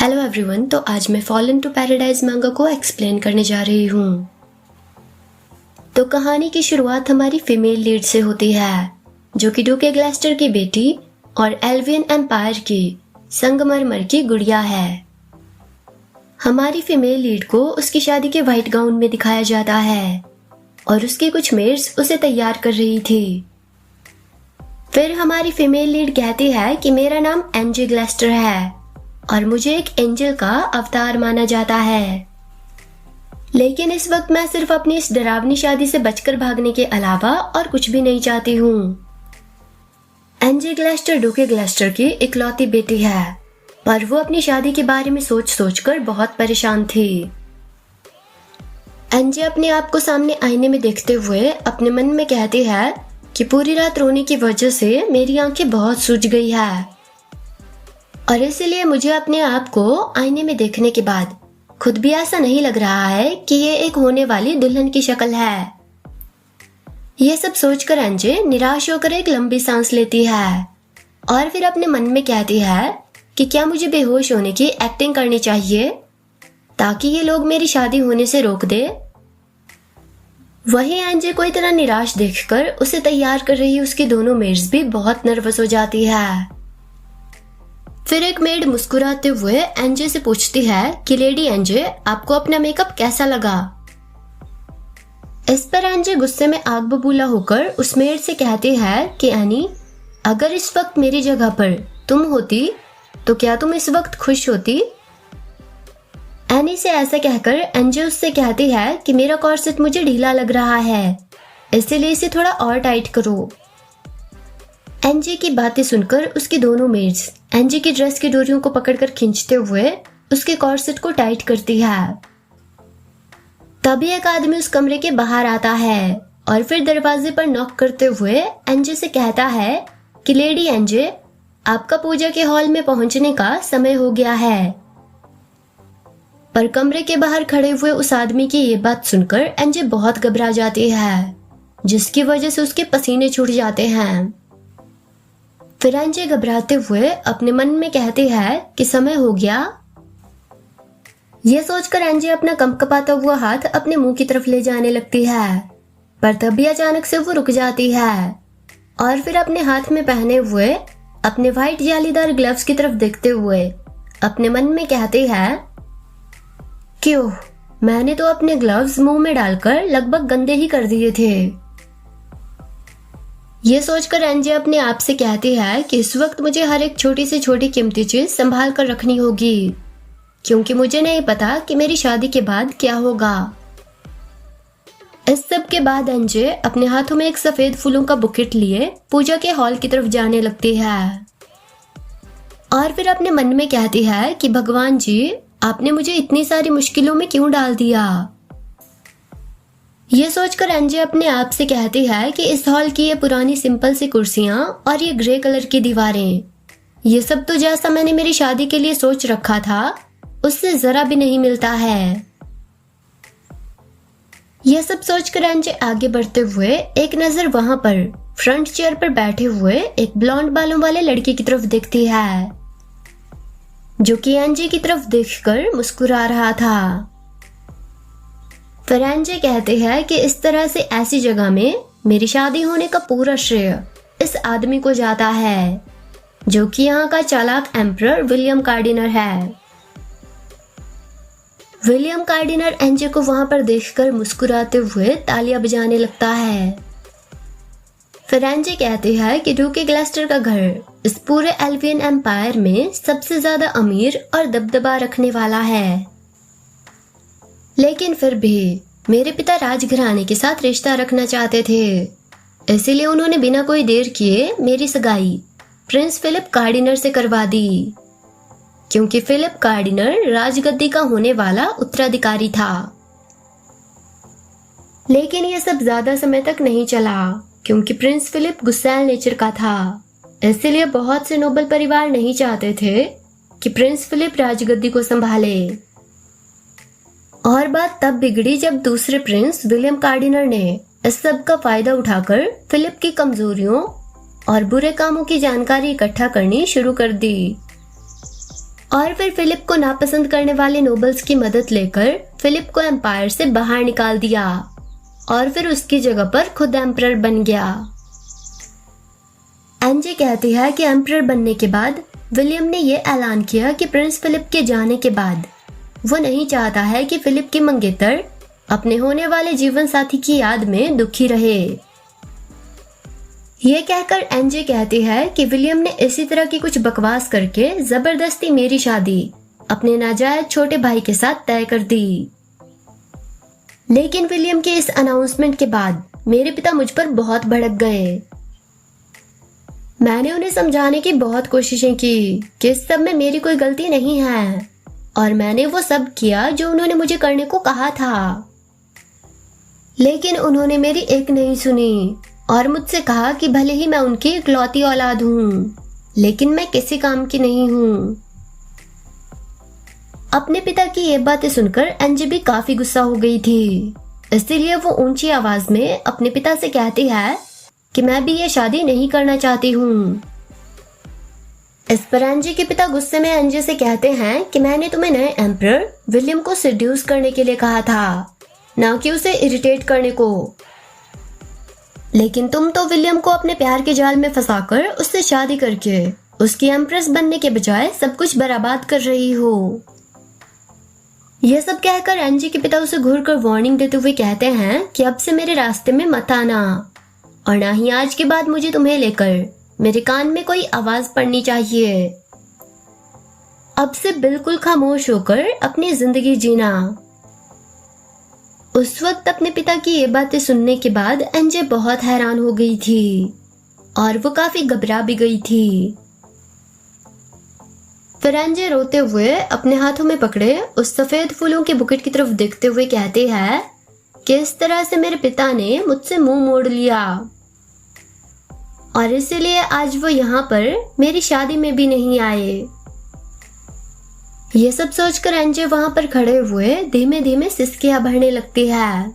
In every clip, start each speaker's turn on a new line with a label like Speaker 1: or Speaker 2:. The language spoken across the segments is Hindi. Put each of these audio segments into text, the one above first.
Speaker 1: हेलो एवरीवन, तो आज मैं फॉल इनटू पैराडाइज मांगा को एक्सप्लेन करने जा रही हूँ। तो कहानी की शुरुआत हमारी फीमेल लीड से होती है, जो कि ड्यूक ग्लेस्टर की बेटी और एल्वियन एम्पायर की संगमरमर की गुड़िया है। हमारी फीमेल लीड को उसकी शादी के व्हाइट गाउन में दिखाया जाता है और उसकी कुछ मेड्स उसे तैयार कर रही थी। फिर हमारी फीमेल लीड कहती है कि मेरा नाम एनजे ग्लेस्टर है और मुझे एक एंजल का अवतार माना जाता है, लेकिन इस वक्त मैं सिर्फ अपनी इस डरावनी शादी से बचकर भागने के अलावा और कुछ भी नहीं चाहती हूँ। एनजे ग्लेस्टर ड्यूक ग्लेस्टर की इकलौती बेटी है, पर वो अपनी शादी के बारे में सोच सोचकर बहुत परेशान थी। एनजे अपने आप को सामने आईने में देखते हुए अपने मन में कहती है कि पूरी रात रोने की वजह से मेरी आंखें बहुत सूज गई है और इसलिए मुझे अपने आप को आईने में देखने के बाद खुद भी ऐसा नहीं लग रहा है कि ये एक होने वाली दुल्हन की शक्ल है। ये सब सोचकर एनजे निराश होकर एक लंबी सांस लेती है और फिर अपने मन में कहती है कि क्या मुझे बेहोश होने की एक्टिंग करनी चाहिए ताकि ये लोग मेरी शादी होने से रोक दे। वहीं एनजे को इतना निराश देखकर उसे तैयार कर रही उसकी दोनों मेड्स भी बहुत नर्वस हो जाती है। फिर एक मेड मुस्कुराते हुए एनजे से पूछती है कि लेडी एनजे, आपको अपना मेकअप कैसा लगा। इस पर एनजे गुस्से में आग बबूला होकर उस मेड से कहती है कि एनी, अगर इस वक्त मेरी जगह पर तुम होती तो क्या तुम इस वक्त खुश होती। एनी से ऐसा कहकर एनजे उससे कहती है कि मेरा कॉर्सेट मुझे ढीला लग रहा है, इसलिए इसे थोड़ा और टाइट करो। एनजे की बातें सुनकर उसकी दोनों मेड्स एनजे की ड्रेस की डोरियों को पकड़कर खींचते हुए उसके कॉर्सेट को टाइट करती है। तभी एक आदमी उस कमरे के बाहर आता है और फिर दरवाजे पर नॉक करते हुए एनजे से कहता है कि लेडी एनजे, आपका पूजा के हॉल में पहुंचने का समय हो गया है। पर कमरे के बाहर खड़े हुए उस आदमी की ये बात सुनकर एनजे बहुत घबरा जाती है, जिसकी वजह से उसके पसीने छूट जाते हैं। फिर एनजे घबराते हुए अपने मन में कहती है कि समय हो गया। यह सोचकर एनजे अपना कंपकपाता हुआ हाथ अपने मुंह की तरफ ले जाने लगती है, पर तभी अचानक से वो रुक जाती है और फिर अपने हाथ में पहने हुए अपने व्हाइट जालीदार ग्लव्स की तरफ देखते हुए अपने मन में कहती है, क्यों, मैंने तो अपने ग्लव्स मुंह में डालकर लगभग गंदे ही कर दिए थे। ये सोचकर एनजे अपने आप से कहती है कि इस वक्त मुझे हर एक छोटी से छोटी कीमती चीज संभाल कर रखनी होगी, क्योंकि मुझे नहीं पता कि मेरी शादी के बाद क्या होगा। इस सब के बाद एनजे अपने हाथों में एक सफेद फूलों का बुकेट लिए पूजा के हॉल की तरफ जाने लगती है और फिर अपने मन में कहती है कि भगवान जी, आपने मुझे इतनी सारी मुश्किलों में क्यों डाल दिया। ये सोचकर एनजे अपने आप से कहती है कि इस हॉल की ये पुरानी सिंपल सी कुर्सियां और ये ग्रे कलर की दीवारें, ये सब तो जैसा मैंने मेरी शादी के लिए सोच रखा था उससे जरा भी नहीं मिलता है। यह सब सोचकर एनजे आगे बढ़ते हुए एक नजर वहां पर फ्रंट चेयर पर बैठे हुए एक ब्लॉन्ड बालों वाले लड़के की तरफ देखती है, जो कि एनजे की तरफ देखकर मुस्कुरा रहा था। फिर एनजे कहते हैं कि इस तरह से ऐसी जगह में मेरी शादी होने का पूरा श्रेय इस आदमी को जाता है, जो कि यहाँ का चालाक एम्परर विलियम कार्डिनर है। विलियम कार्डिनर एनजे को वहां पर देखकर मुस्कुराते हुए तालियां बजाने लगता है। फिर एनजे कहते हैं कि ड्यूक ग्लेस्टर का घर इस पूरे एल्वियन एम्पायर में सबसे ज्यादा अमीर और दबदबा रखने वाला है, लेकिन फिर भी मेरे पिता राजघराने के साथ रिश्ता रखना चाहते थे, इसीलिए उन्होंने बिना कोई देर किए मेरी सगाई प्रिंस फिलिप कार्डिनर से करवा दी, क्योंकि फिलिप कार्डिनर राजगद्दी का होने वाला उत्तराधिकारी था। लेकिन यह सब ज्यादा समय तक नहीं चला, क्योंकि प्रिंस फिलिप गुस्सैल नेचर का था, इसलिए बहुत से नोबल परिवार नहीं चाहते थे कि प्रिंस फिलिप राजगद्दी को संभाले। और बात तब बिगड़ी जब दूसरे प्रिंस विलियम कार्डिनर ने इस सब का फायदा उठाकर फिलिप की कमजोरियों और बुरे कामों की जानकारी इकट्ठा करनी शुरू कर दी और फिर फिलिप को नापसंद करने वाले नोबल्स की मदद लेकर फिलिप को एम्पायर से बाहर निकाल दिया और फिर उसकी जगह पर खुद एम्परर बन गया। एनजे कहती है कि एम्परर बनने के बाद विलियम ने यह ऐलान किया कि प्रिंस फिलिप के जाने के बाद वो नहीं चाहता है कि फिलिप की मंगेतर अपने होने वाले जीवन साथी की याद में दुखी रहे। यह कहकर एनजे कहती है कि विलियम ने इसी तरह की कुछ बकवास करके जबरदस्ती मेरी शादी अपने नाजायज छोटे भाई के साथ तय कर दी। लेकिन विलियम के इस अनाउंसमेंट के बाद मेरे पिता मुझ पर बहुत भड़क गए। मैंने उन्हें समझाने की बहुत कोशिशें की कि इस सब में मेरी कोई गलती नहीं है और मैंने वो सब किया जो उन्होंने मुझे करने को कहा था। लेकिन उन्होंने मेरी एक नहीं सुनी और मुझसे कहा कि भले ही मैं उनकी इकलौती औलाद हूँ, लेकिन मैं किसी काम की नहीं हूँ। अपने पिता की ये बातें सुनकर एनजे भी काफी गुस्सा हो गई थी, इसलिए वो ऊंची आवाज में अपने पिता से कहती है कि मैं भी ये शादी नहीं करना चाहती हूँ। इस पर एनजे के पिता गुस्से में एनजे से कहते हैं कि मैंने तुम्हें नए एम्परर विलियम को सेड्यूस करने के लिए कहा था, ना कि उसे इरिटेट करने को। लेकिन तुम तो विलियम को अपने प्यार के जाल में फंसाकर उससे शादी करके उसकी एम्प्रेस बनने के बजाय सब कुछ बर्बाद कर रही हो। यह सब कहकर एनजे के पिता उसे घूरकर वार्निंग देते हुए कहते हैं कि अब से मेरे रास्ते में मत आना और ना ही आज के बाद मुझे तुम्हें लेकर मेरे कान में कोई आवाज पड़नी चाहिए। अब से बिल्कुल खामोश होकर अपनी जिंदगी जीना। उस वक्त अपने पिता की ये बातें सुनने के बाद एनजे बहुत हैरान हो गई थी और वो काफी घबरा भी गई थी। फिर एनजे रोते हुए अपने हाथों में पकड़े उस सफेद फूलों के बुकेट की तरफ देखते हुए कहती है कि इस तरह से मेरे पिता ने मुझसे मुंह मोड़ लिया और इसीलिए आज वो यहाँ पर मेरी शादी में भी नहीं आए। ये सब सोचकर एनजे वहां पर खड़े हुए धीमे धीमे सिसकियां भरने लगती है।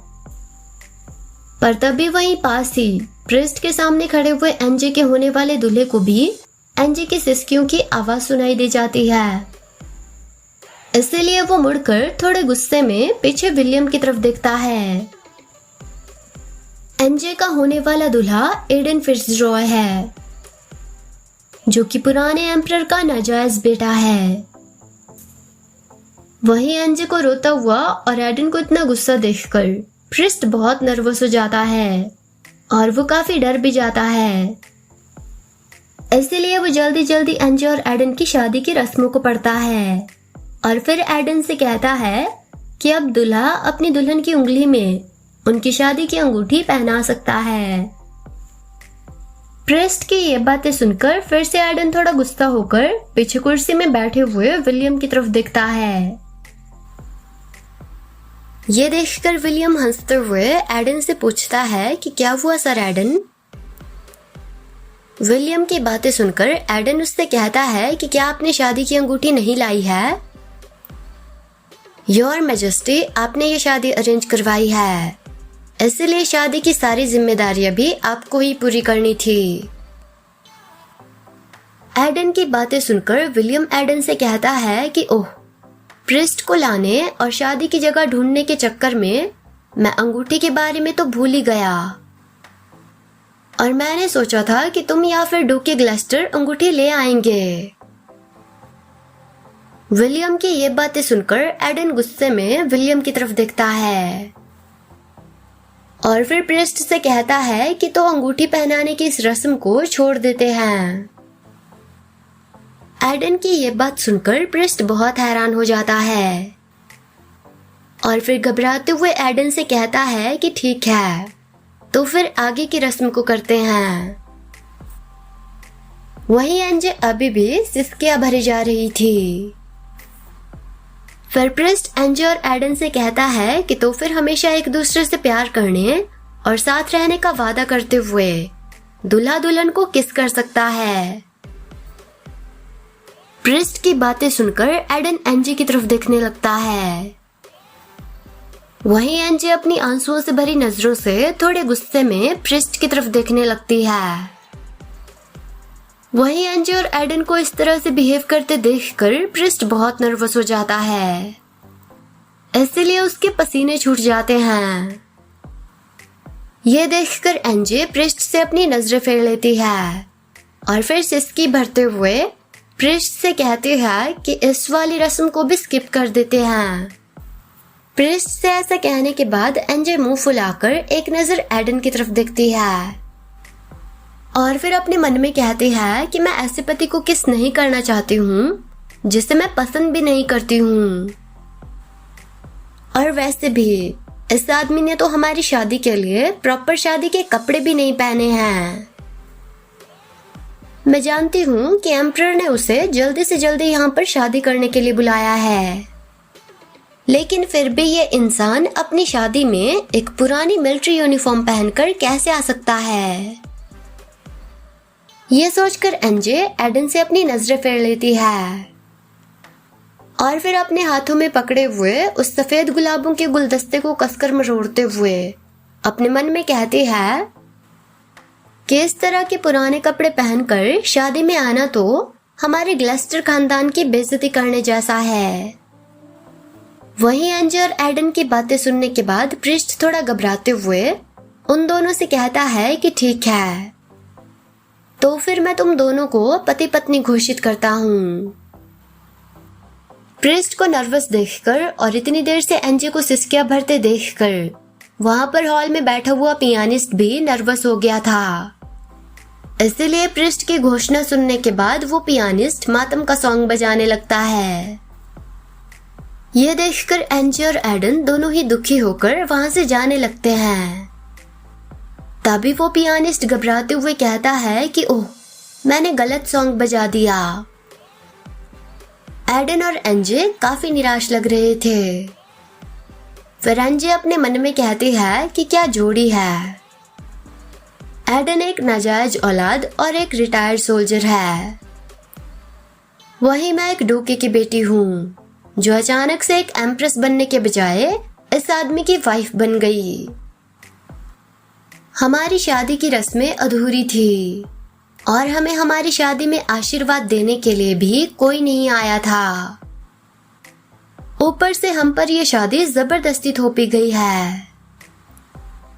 Speaker 1: पर तभी वहीं पास ही प्रिस्ट के सामने खड़े हुए एनजे के होने वाले दूल्हे को भी एनजे की सिसकियों की आवाज सुनाई दे जाती है। इसलिए वो मुड़कर थोड़े गुस्से में पीछे विलियम की तरफ देखता है। एनजे का होने वाला दूल्हा एडन फिट्जरॉय है, जो कि पुराने एम्परर का नाजायज बेटा है। वहीं एनजे को रोता हुआ और एडन को इतना गुस्सा देखकर प्रिस्ट बहुत नर्वस हो जाता है और वो काफी डर भी जाता है। इसलिए वो जल्दी जल्दी एनजे और एडन की शादी की रस्मों को पढ़ता है और फिर एडन से कहता है कि अब दूल्हा अपनी दुल्हन की उंगली में उनकी शादी की अंगूठी पहना सकता है। प्रिस्ट की ये बातें सुनकर फिर से एडन थोड़ा गुस्सा होकर पीछे कुर्सी में बैठे हुए विलियम की तरफ देखता है। ये देखकर विलियम हंसते हुए एडन से पूछता है कि क्या हुआ सर एडन। विलियम की बातें सुनकर एडन उससे कहता है कि क्या आपने शादी की अंगूठी नहीं लाई है? योर मैजेस्टी, आपने ये शादी अरेंज करवाई है, इसलिए शादी की सारी जिम्मेदारियां भी आपको ही पूरी करनी थी। एडन की बातें सुनकर विलियम एडन से कहता है कि ओह, प्रिस्ट को लाने और शादी की जगह ढूंढने के चक्कर में मैं अंगूठी के बारे में तो भूल ही गया और मैंने सोचा था कि तुम या फिर डूके ग्लेस्टर अंगूठी ले आएंगे। विलियम की ये बातें सुनकर एडन गुस्से में विलियम की तरफ देखता है और फिर प्रिस्ट से कहता है कि तो अंगूठी पहनाने की इस रस्म को छोड़ देते हैं। एडन की ये बात सुनकर प्रिस्ट बहुत हैरान हो जाता है और फिर घबराते हुए एडन से कहता है कि ठीक है, तो फिर आगे की रस्म को करते हैं। वहीं एनजे अभी भी सिसकियां भरी जा रही थी। फिर प्रिस्ट एनजे और एडन से कहता है कि तो फिर हमेशा एक दूसरे से प्यार करने और साथ रहने का वादा करते हुए दूल्हा दुल्हन को किस कर सकता है। प्रिस्ट की बातें सुनकर एडन एनजे की तरफ देखने लगता है। वहीं एनजे अपनी आंसुओं से भरी नजरों से थोड़े गुस्से में प्रिस्ट की तरफ देखने लगती है। वहीं एनजे और एडन को इस तरह से बिहेव करते देखकर प्रिस्ट बहुत नर्वस हो जाता है, इसलिए उसके पसीने छूट जाते हैं। ये देखकर एनजे प्रिस्ट से अपनी नजरें फेर लेती है और फिर सिसकी भरते हुए प्रिस्ट से कहती है कि इस वाली रस्म को भी स्किप कर देते हैं। प्रिस्ट से ऐसा कहने के बाद एनजे मुंह फुलाकर एक नजर एडन की तरफ देखती है और फिर अपने मन में कहती है कि मैं ऐसे पति को किस नहीं करना चाहती हूँ जिसे मैं पसंद भी नहीं करती हूँ। और वैसे भी इस आदमी ने तो हमारी शादी के लिए प्रॉपर शादी के कपड़े भी नहीं पहने हैं। मैं जानती हूँ कि एम्परर ने उसे जल्दी से जल्दी यहाँ पर शादी करने के लिए बुलाया है, लेकिन फिर भी ये इंसान अपनी शादी में एक पुरानी मिलिट्री यूनिफॉर्म पहनकर कैसे आ सकता है। ये सोचकर एनजे एडन से अपनी नजरें फेर लेती है और फिर अपने हाथों में पकड़े हुए उस सफेद गुलाबों के गुलदस्ते को कसकर मरोड़ते हुए अपने मन में कहती है कि इस तरह के पुराने कपड़े पहनकर शादी में आना तो हमारे ग्लेस्टर खानदान की बेइज्जती करने जैसा है। वहीं एनजे और एडन की बातें सुनने के बाद प्रिस्ट थोड़ा घबराते हुए उन दोनों से कहता है कि ठीक है, तो फिर मैं तुम दोनों को पति पत्नी घोषित करता हूँ। प्रिस्ट को नर्वस देखकर और इतनी देर से एनजे को सिसकियां भरते देखकर वहां पर हॉल में बैठा हुआ पियानिस्ट भी नर्वस हो गया था, इसलिए प्रिस्ट की घोषणा सुनने के बाद वो पियानिस्ट मातम का सॉन्ग बजाने लगता है। ये देखकर एनजे और एडन दोनों ही दुखी होकर वहां से जाने लगते हैं। तभी वो पियानिस्ट घबराते हुए कहता है कि ओह, मैंने गलत सॉन्ग बजा दिया। एडन और एनजे काफी निराश लग रहे थे। फिर एनजे अपने मन में कहती है कि क्या जोड़ी है। एडन एक नाजायज औलाद और एक रिटायर्ड सोल्जर है, वहीं मैं एक डोके की बेटी हूँ जो अचानक से एक एम्प्रेस बनने के बजाय इस आदमी की वाइफ बन गई। हमारी शादी की रस्में अधूरी थी और हमें हमारी शादी में आशीर्वाद देने के लिए भी कोई नहीं आया था। ऊपर से हम पर यह शादी जबरदस्ती थोपी गई है,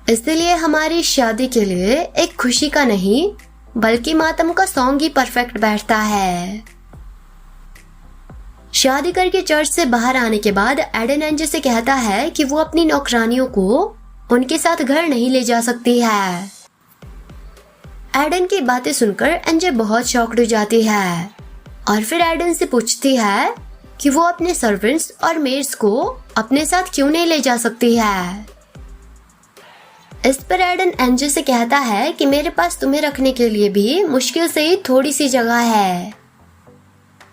Speaker 1: इसलिए हमारी शादी के लिए एक खुशी का नहीं बल्कि मातम का सॉन्ग ही परफेक्ट बैठता है। शादी करके चर्च से बाहर आने के बाद एडन एनजे से कहता है कि वो अपनी नौकरानियों को उनके साथ घर नहीं ले जा सकती है। एडन की बातें सुनकर एनजे बहुत शॉक्ड हो जाती है और फिर एडन से पूछती है कि वो अपने सर्वेंट्स और मेड्स को अपने साथ क्यों नहीं ले जा सकती है। इस पर एडन एनजे से कहता है कि मेरे पास तुम्हें रखने के लिए भी मुश्किल से ही थोड़ी सी जगह है,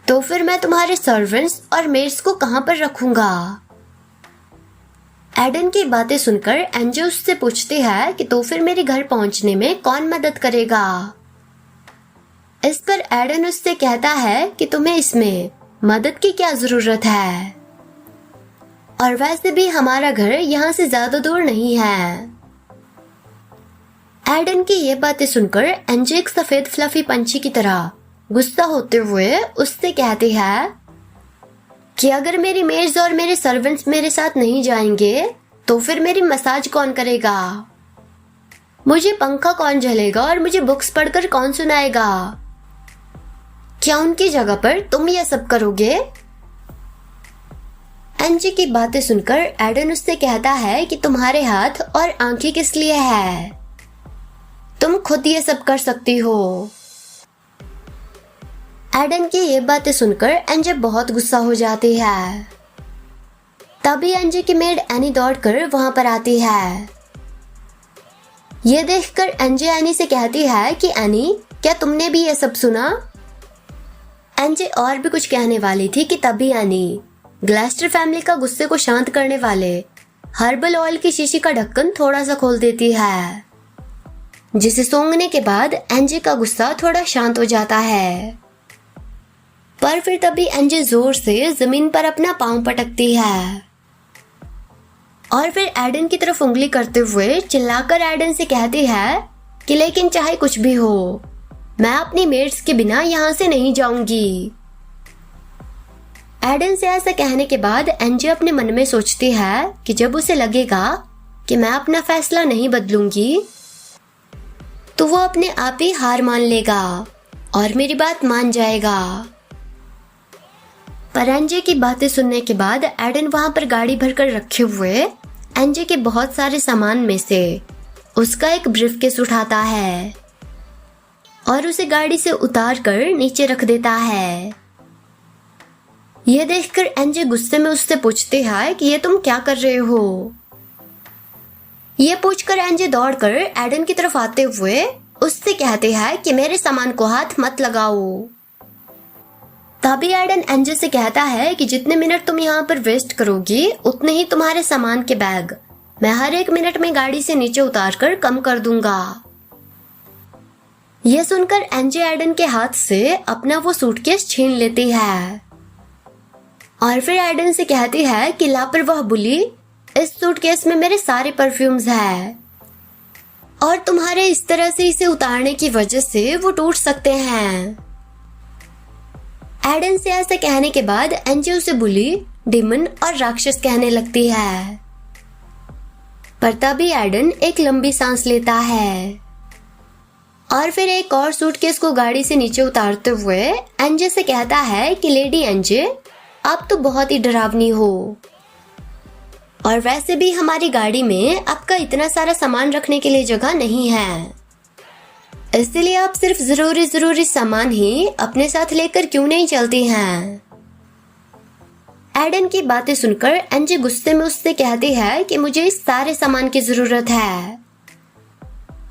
Speaker 1: तो फिर मैं तुम्हारे सर्वेंट्स और मेड्स को कहां पर रखूंगा। एडन की बातें सुनकर एनजे उससे पूछती है कि तो फिर मेरे घर पहुंचने में कौन मदद करेगा। इस पर एडन उससे कहता है कि तुम्हें इसमें मदद की क्या जरूरत है, और वैसे भी हमारा घर यहाँ से ज्यादा दूर नहीं है। एडन की ये बातें सुनकर एनजे एक सफेद फ्लफी पंछी की तरह गुस्सा होते हुए उससे कहती है कि अगर मेरी मेड्स और मेरे सर्वेंट्स मेरे साथ नहीं जाएंगे तो फिर मेरी मसाज कौन करेगा, मुझे पंखा कौन झलेगा और मुझे बुक्स पढ़कर कौन सुनाएगा। क्या उनकी जगह पर तुम ये सब करोगे। एनजे की बातें सुनकर एडन उससे कहता है कि तुम्हारे हाथ और आंखें किस लिए है, तुम खुद ये सब कर सकती हो। एडन की ये बातें सुनकर एनजे बहुत गुस्सा हो जाती है। तभी एनजे की मेड एनी दौड़कर वहां पर आती है। ये देखकर एनजे एनी से कहती है कि एनी, क्या तुमने भी ये सब सुना। एनजे और भी कुछ कहने वाली थी कि तभी एनी ग्लेस्टर फैमिली का गुस्से को शांत करने वाले हर्बल ऑयल की शीशी का ढक्कन थोड़ा सा खोल देती है, जिसे सूंघने के बाद एनजे का गुस्सा थोड़ा शांत हो जाता है। पर फिर तभी एनजे जोर से जमीन पर अपना पांव पटकती है और फिर एडन की तरफ उंगली करते हुए चिल्लाकर एडन से कहती है कि लेकिन चाहे कुछ भी हो, मैं अपनी मेट्स के बिना यहाँ से नहीं जाऊंगी। एडन से ऐसा कहने के बाद एनजे अपने मन में सोचती है कि जब उसे लगेगा कि मैं अपना फैसला नहीं बदलूंगी तो वो अपने आप ही हार मान लेगा और मेरी बात मान जाएगा। पर एनजे की बातें सुनने के बाद एडन वहां पर गाड़ी भरकर रखे हुए एनजे के बहुत सारे सामान में से उसका एक ब्रीफकेस उठाता है और उसे गाड़ी से उतार कर नीचे रख देता है। यह देखकर एनजे गुस्से में उससे पूछती है कि ये तुम क्या कर रहे हो। यह पूछकर एनजे दौड़कर एडन की तरफ आते हुए उससे कहते हैं कि मेरे सामान को हाथ मत लगाओ। तभी एडन एनजे से कहता है कि जितने मिनट तुम यहाँ पर वेस्ट करोगी उतने ही तुम्हारे सामान के बैग मैं हर 1 मिनट में गाड़ी से नीचे उतार कर कम कर दूंगा। यह सुनकर एनजे एडन के हाथ से अपना वो सूटकेस छीन लेती है और फिर एडन से कहती है कि लापरवाह बुली, इस सूटकेस में मेरे सारे परफ्यूम्स हैं और तुम्हारे इस तरह से इसे उतारने की वजह से वो टूट सकते हैं। एडन से ऐसा कहने के बाद एनजे उसे बुली, डिमन और राक्षस कहने लगती है। पर तभी एडन एक लंबी सांस लेता है और फिर एक और सूटकेस को गाड़ी से नीचे उतारते हुए एनजे से कहता है कि लेडी एनजे, आप तो बहुत ही डरावनी हो और वैसे भी हमारी गाड़ी में आपका इतना सारा सामान रखने के लिए जगह नहीं है, इसलिए आप सिर्फ जरूरी सामान ही अपने साथ लेकर क्यों नहीं चलती हैं। एडन की बातें सुनकर एनजे गुस्से में उससे कहती है कि मुझे इस सारे सामान की जरूरत है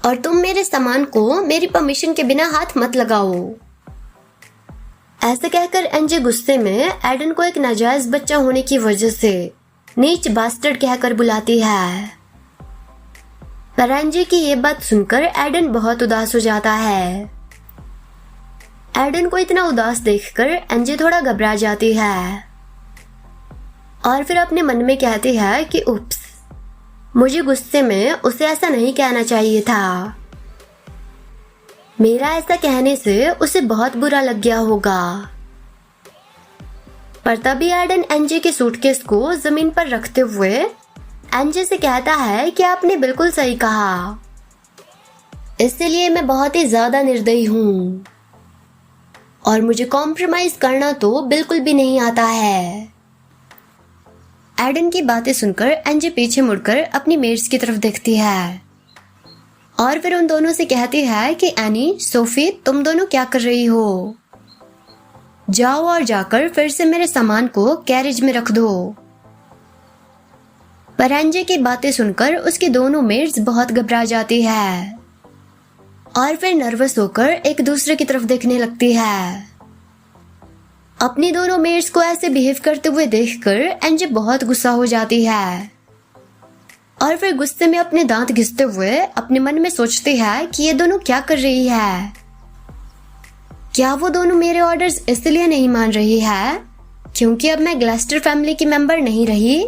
Speaker 1: और तुम मेरे सामान को मेरी परमिशन के बिना हाथ मत लगाओ। ऐसे कहकर एनजे गुस्से में एडन को एक नाजायज बच्चा होने की वजह से नीच बास्टर्ड कहकर बुलाती है। पर एनजे की ये बात सुनकर एडन बहुत उदास हो जाता है। एडन को इतना उदास देखकर एनजे थोड़ा घबरा जाती है और फिर अपने मन में कहती है कि उप्स, मुझे गुस्से में उसे ऐसा नहीं कहना चाहिए था। मेरा ऐसा कहने से उसे बहुत बुरा लग गया होगा। पर तभी एडन एनजे के सूटकेस को जमीन पर रखते हुए एनजे से कहता है कि आपने बिल्कुल सही कहा, इसलिए मैं बहुत ही ज्यादा निर्दयी हूँ और मुझे कॉम्प्रोमाइज करना तो बिल्कुल भी नहीं आता है। एडन की बातें सुनकर एनजे पीछे मुड़कर अपनी मेट्स की तरफ देखती है और फिर उन दोनों से कहती है कि एनी, सोफी, तुम दोनों क्या कर रही हो? जाओ और जाकर फिर से मेरे सामान को कैरेज में रख दो। पर एनजे की बातें सुनकर उसकी दोनों मेट्स बहुत घबरा जाती है और फिर नर्वस होकर एक दूसरे की तरफ देखने लगती है। अपनी दोनों मेट्स को ऐसे बिहेव करते हुए देखकर एनजे बहुत गुस्सा हो जाती है और फिर गुस्से में अपने दांत घिसते हुए अपने मन में सोचती है कि ये दोनों क्या कर रही है। क्या वो दोनों मेरे ऑर्डर्स इसलिए नहीं मान रही है क्योंकि अब मैं ग्लेस्टर फैमिली की मेंबर नहीं रही?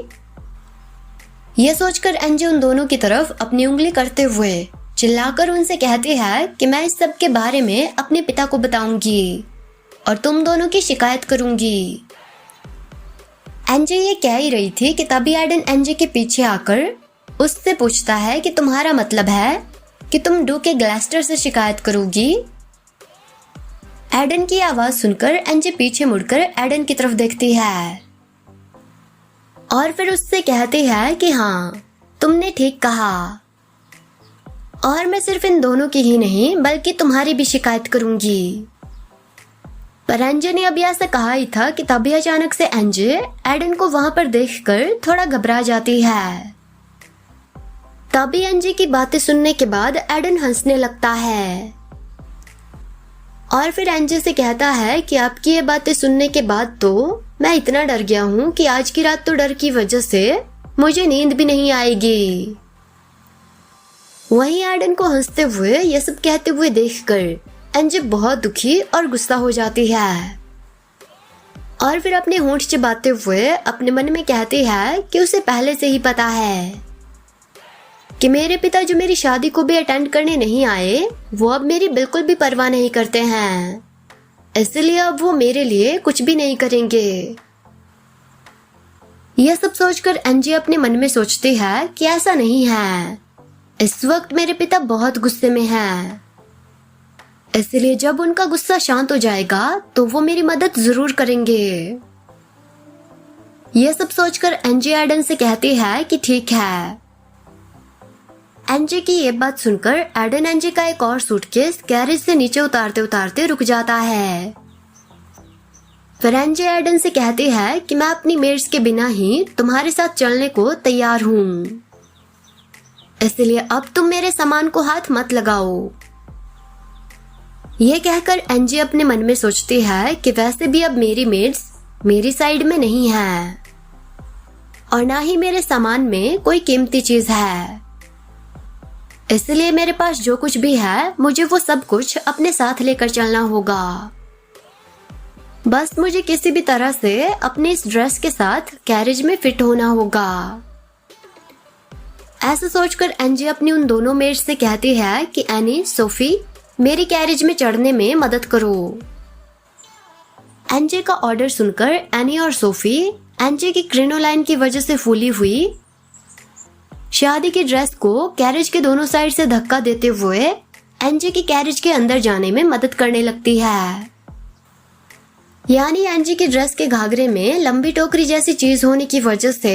Speaker 1: यह सोचकर एनजे उन दोनों की तरफ अपनी उंगली करते हुए चिल्लाकर उनसे कहती है कि मैं इस सब के बारे में अपने पिता को बताऊंगी और तुम दोनों की शिकायत करूंगी। एनजे ये कह ही रही थी कि तभी एडन एनजे के पीछे आकर उससे पूछता है कि तुम्हारा मतलब है कि तुम डू के ग्लेस्टर से शिकायत करोगी? एडन की आवाज सुनकर एनजे पीछे मुड़कर एडन की तरफ देखती है और फिर उससे कहती है कि हाँ, तुमने ठीक कहा और मैं सिर्फ इन दोनों की ही नहीं बल्कि तुम्हारी भी शिकायत करूंगी। पर एनजे ने अभी ऐसा कहा ही था कि तभी अचानक से एनजे एडन को वहां पर देखकर थोड़ा घबरा जाती है। तभी एनजे की बातें सुनने के बाद एडन हंसने लगता है और फिर एनजे से कहता है कि आपकी ये बातें सुनने के बाद तो मैं इतना डर गया हूँ कि आज की रात तो डर की वजह से मुझे नींद भी नहीं आएगी। वहीं एडन को हंसते हुए यह सब कहते हुए देखकर एनजे बहुत दुखी और गुस्सा हो जाती है और फिर अपने होंठ चिबाते हुए अपने मन में कहती है कि उसे पहले से ही पता है कि मेरे पिता जो मेरी शादी को भी अटेंड करने नहीं आए, वो अब मेरी बिल्कुल भी परवाह नहीं करते हैं, इसलिए अब वो मेरे लिए कुछ भी नहीं करेंगे। यह सब सोचकर एनजे अपने मन में सोचती है कि ऐसा नहीं है, इस वक्त मेरे पिता बहुत गुस्से में हैं, इसलिए जब उनका गुस्सा शांत हो जाएगा तो वो मेरी मदद जरूर करेंगे। यह सब सोचकर एनजे एडन से कहती है कि ठीक है। एनजे की ये बात सुनकर एडन एनजे का एक और सूटकेस गैरेज से नीचे उतारते उतारते रुक जाता है। फिर एनजे एडन से कहती है कि मैं अपनी मेड्स के बिना ही तुम्हारे साथ चलने को तैयार हूँ, इसलिए अब तुम मेरे सामान को हाथ मत लगाओ। ये कहकर एनजे अपने मन में सोचती है कि वैसे भी अब मेरी मेड्स मेरी साइड में नहीं है और ना ही मेरे सामान में कोई कीमती चीज है, इसलिए मेरे पास जो कुछ भी है मुझे वो सब कुछ अपने साथ लेकर चलना होगा। बस मुझे किसी भी तरह से अपने इस ड्रेस के साथ कैरेज में फिट होना होगा। ऐसा सोचकर एनजे अपनी उन दोनों मेट्स से कहती है कि एनी, सोफी, मेरी कैरेज में चढ़ने में मदद करो। एनजे का ऑर्डर सुनकर एनी और सोफी एनजे की क्रिनोलाइन की वजह से फूली हुई शादी की ड्रेस को कैरेज के दोनों साइड से धक्का देते हुए एनजे की कैरेज के अंदर जाने में मदद करने लगती है। यानी एनजे की ड्रेस के घाघरे में लंबी टोकरी जैसी चीज होने की वजह से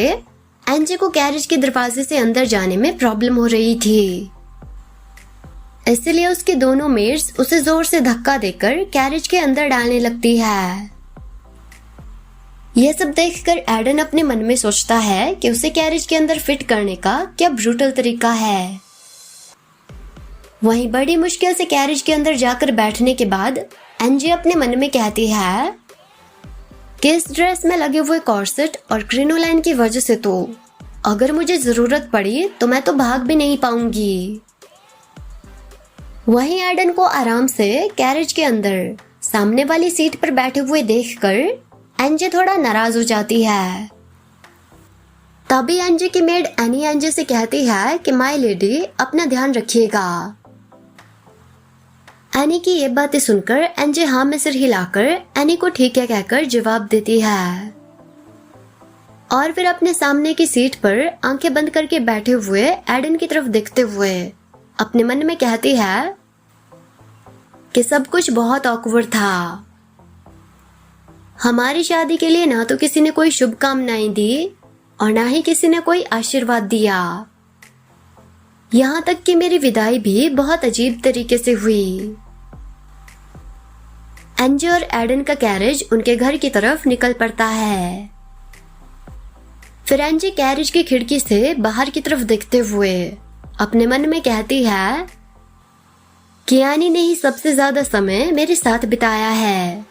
Speaker 1: एनजे को कैरेज के दरवाजे से अंदर जाने में प्रॉब्लम हो रही थी, इसलिए उसके दोनों मेड्स उसे जोर से धक्का देकर कैरेज के अंदर डालने लगती है। यह सब देखकर एडन अपने मन में सोचता है कि उसे कैरेज के अंदर फिट करने का क्या ब्रूटल तरीका है। वहीं बड़ी मुश्किल से कैरेज के अंदर जाकर बैठने के बाद एनजे अपने मन में कहती है कि इस ड्रेस में लगे हुए कॉर्सेट और क्रिनोलाइन की वजह से तो अगर मुझे जरूरत पड़ी तो मैं तो भाग भी नहीं पाऊंगी। वहीं एडन को आराम से कैरेज के अंदर सामने वाली सीट पर बैठे हुए देखकर एनजे थोड़ा नाराज हो जाती है। तभी एनजे की मेड एनी एनजे से कहती है कि माय लेडी, अपना ध्यान रखिएगा। एनी की ये बातें सुनकर एनजे हाँ में सिर हिलाकर एनी को ठीक है कहकर जवाब देती है और फिर अपने सामने की सीट पर आंखें बंद करके बैठे हुए एडन की तरफ देखते हुए अपने मन में कहती है कि सब कुछ बहुत ऑकवर्ड था। हमारी शादी के लिए ना तो किसी ने कोई शुभकामनाएं दी और ना ही किसी ने कोई आशीर्वाद दिया। यहाँ तक कि मेरी विदाई भी बहुत अजीब तरीके से हुई। एनजे और एडन का कैरेज उनके घर की तरफ निकल पड़ता है। फिर एनजे कैरेज की खिड़की से बाहर की तरफ देखते हुए अपने मन में कहती है कि एनी ने ही सबसे ज्यादा समय मेरे साथ बिताया है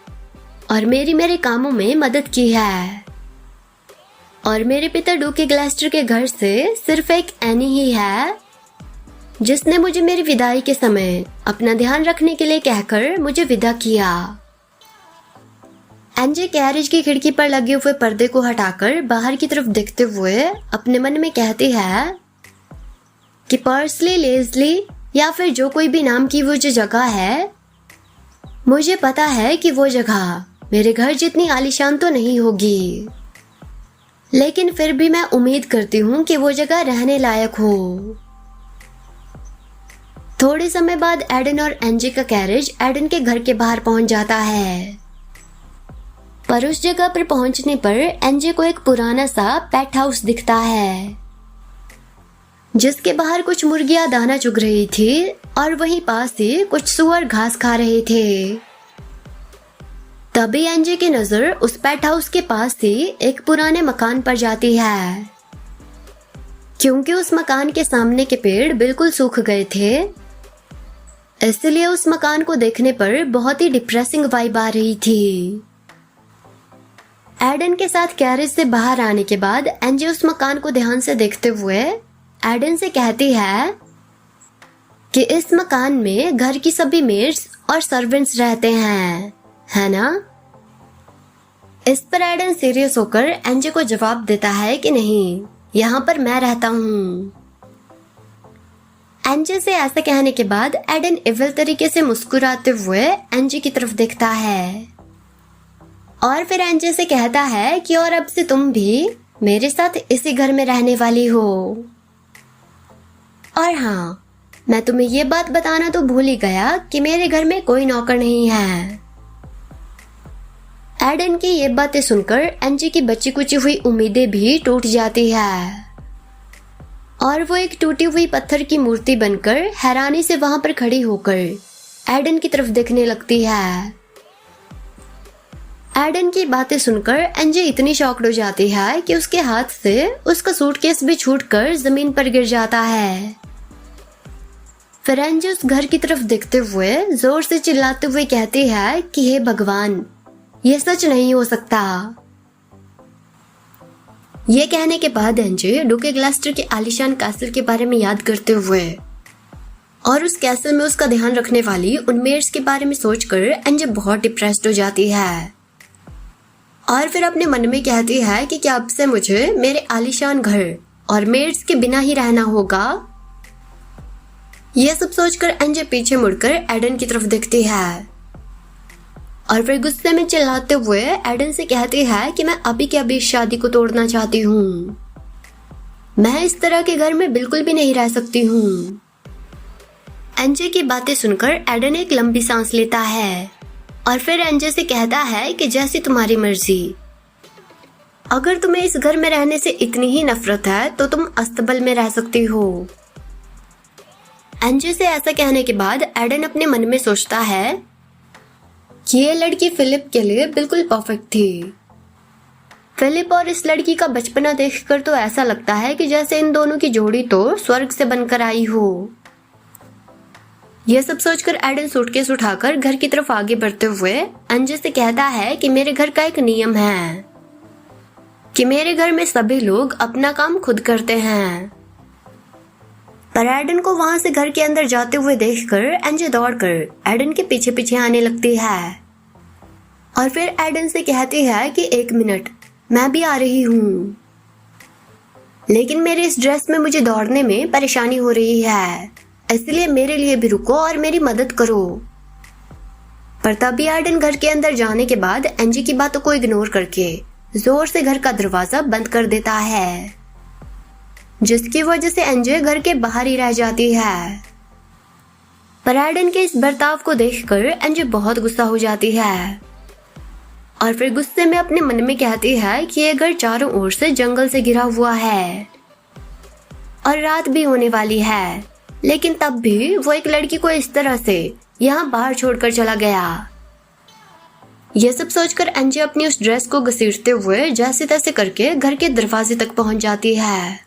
Speaker 1: और मेरे कामों में मदद की है और मेरे पिता डूके ग्लेस्टर के घर से सिर्फ एक एनी ही है जिसने मुझे मेरी विदाई के समय अपना ध्यान रखने के लिए कहकर मुझे विदा किया। एनजे कैरेज की खिड़की पर लगे हुए पर्दे को हटाकर बाहर की तरफ देखते हुए अपने मन में कहती है कि पर्सली, लेजली या फिर जो कोई भी नाम की वो जो जगह है, मुझे पता है कि वो जगह मेरे घर जितनी आलीशान तो नहीं होगी, लेकिन फिर भी मैं उम्मीद करती हूँ कि वो जगह रहने लायक हो। थोड़े समय बाद एडन और एनजे का कैरेज एडन के घर के बाहर पहुंच जाता है, पर उस जगह पर पहुंचने पर एनजे को एक पुराना सा पेट हाउस दिखता है जिसके बाहर कुछ मुर्गियां दाना चुग रही थी और वहीं पास ही कुछ सुअर घास खा रहे थे। तभी एनजे की नजर उस पेट हाउस के पास ही एक पुराने मकान पर जाती है। क्योंकि उस मकान के सामने के पेड़ बिल्कुल सूख गए थे, इसलिए उस मकान को देखने पर बहुत ही डिप्रेसिंग वाइब आ रही थी। एडन के साथ कैरेज से बाहर आने के बाद एनजे उस मकान को ध्यान से देखते हुए एडन से कहती है कि इस मकान में घर की सभी मेड्स और सर्वेंट्स रहते हैं, है ना? इस पर एडन सीरियस होकर एनजे को जवाब देता है कि नहीं, यहाँ पर मैं रहता हूँ। एंजे से ऐसा कहने के बाद एडन इविल तरीके से मुस्कुराते हुए एंजे की तरफ देखता है और फिर एंजे से कहता है कि और अब से तुम भी मेरे साथ इसी घर में रहने वाली हो। और हाँ, मैं तुम्हें ये बात बताना तो भूल ही गया कि मेरे घर में कोई नौकर नहीं है। एडन की ये बातें सुनकर एंजे की बची कुची हुई उम्मीदें भी टूट जाती है और वो एक टूटी हुई पत्थर की मूर्ति बनकर हैरानी से वहां पर खड़ी होकर एडन की तरफ देखने लगती है। एडन की बातें सुनकर एंजे इतनी शॉक्ड हो जाती है कि उसके हाथ से उसका सूटकेस भी छूटकर जमीन पर गिर जाता है। फिर एंजे उस घर की तरफ देखते हुए जोर से चिल्लाते हुए कहती है कि हे भगवान, ये सच नहीं हो सकता। ये कहने के बाद एंजे डुके ग्लास्टर के आलीशान कैसल के बारे में याद करते हुए और उस कैसल में उसका ध्यान रखने वाली उन मेड्स के बारे में सोचकर एंजे बहुत डिप्रेस्ड हो जाती है और फिर अपने मन में कहती है कि क्या अब से मुझे मेरे आलीशान घर और मेड्स के बिना ही रहना होगा। यह सब सोचकर एंजे पीछे मुड़कर एडन की तरफ देखती है और फिर गुस्से में चिल्लाते हुए एडन से कहती है कि मैं अभी के अभी इस शादी को तोड़ना चाहती हूँ। मैं इस तरह के घर में बिल्कुल भी नहीं रह सकती हूँ। एंजे की बातें सुनकर एडन एक लंबी सांस लेता है और फिर एंजे से कहता है कि जैसी तुम्हारी मर्जी। अगर तुम्हें इस घर में रहने से इतनी ही नफरत है तो तुम अस्तबल में रह सकती हो। एंजे से ऐसा कहने के बाद एडन अपने मन में सोचता है कि ये लड़की फिलिप के लिए बिल्कुल परफेक्ट थी। फिलिप और इस लड़की का बचपना देखकर तो ऐसा लगता है कि जैसे इन दोनों की जोड़ी तो स्वर्ग से बनकर आई हो। यह सब सोचकर एडन सूटकेस उठाकर घर की तरफ आगे बढ़ते हुए एंजे से कहता है कि मेरे घर का एक नियम है कि मेरे घर में सभी लोग अपना काम खुद करते हैं। पर एडन को वहां से घर के अंदर जाते हुए देखकर एंजे दौड़कर एडन के पीछे पीछे आने लगती है और फिर एडन से कहती है कि 1 मिनट, मैं भी आ रही हूँ, लेकिन मेरे इस ड्रेस में मुझे दौड़ने में परेशानी हो रही है, इसलिए मेरे लिए भी रुको और मेरी मदद करो। पर तभी एडन घर के अंदर जाने के बाद एंजे की बातों को इग्नोर करके जोर से घर का दरवाजा बंद कर देता है, जिसकी वजह से एंजे घर के बाहर ही रह जाती है। पर एडन के इस बर्ताव को देखकर एंजे बहुत गुस्सा हो जाती है और फिर गुस्से में अपने मन में कहती है कि ये घर चारों ओर से जंगल से घिरा हुआ है और रात भी होने वाली है, लेकिन तब भी वो एक लड़की को इस तरह से यहाँ बाहर छोड़कर चला गया। यह सब सोचकर एंजे अपनी उस ड्रेस को घसीटते हुए जैसे तैसे करके घर के दरवाजे तक पहुंच जाती है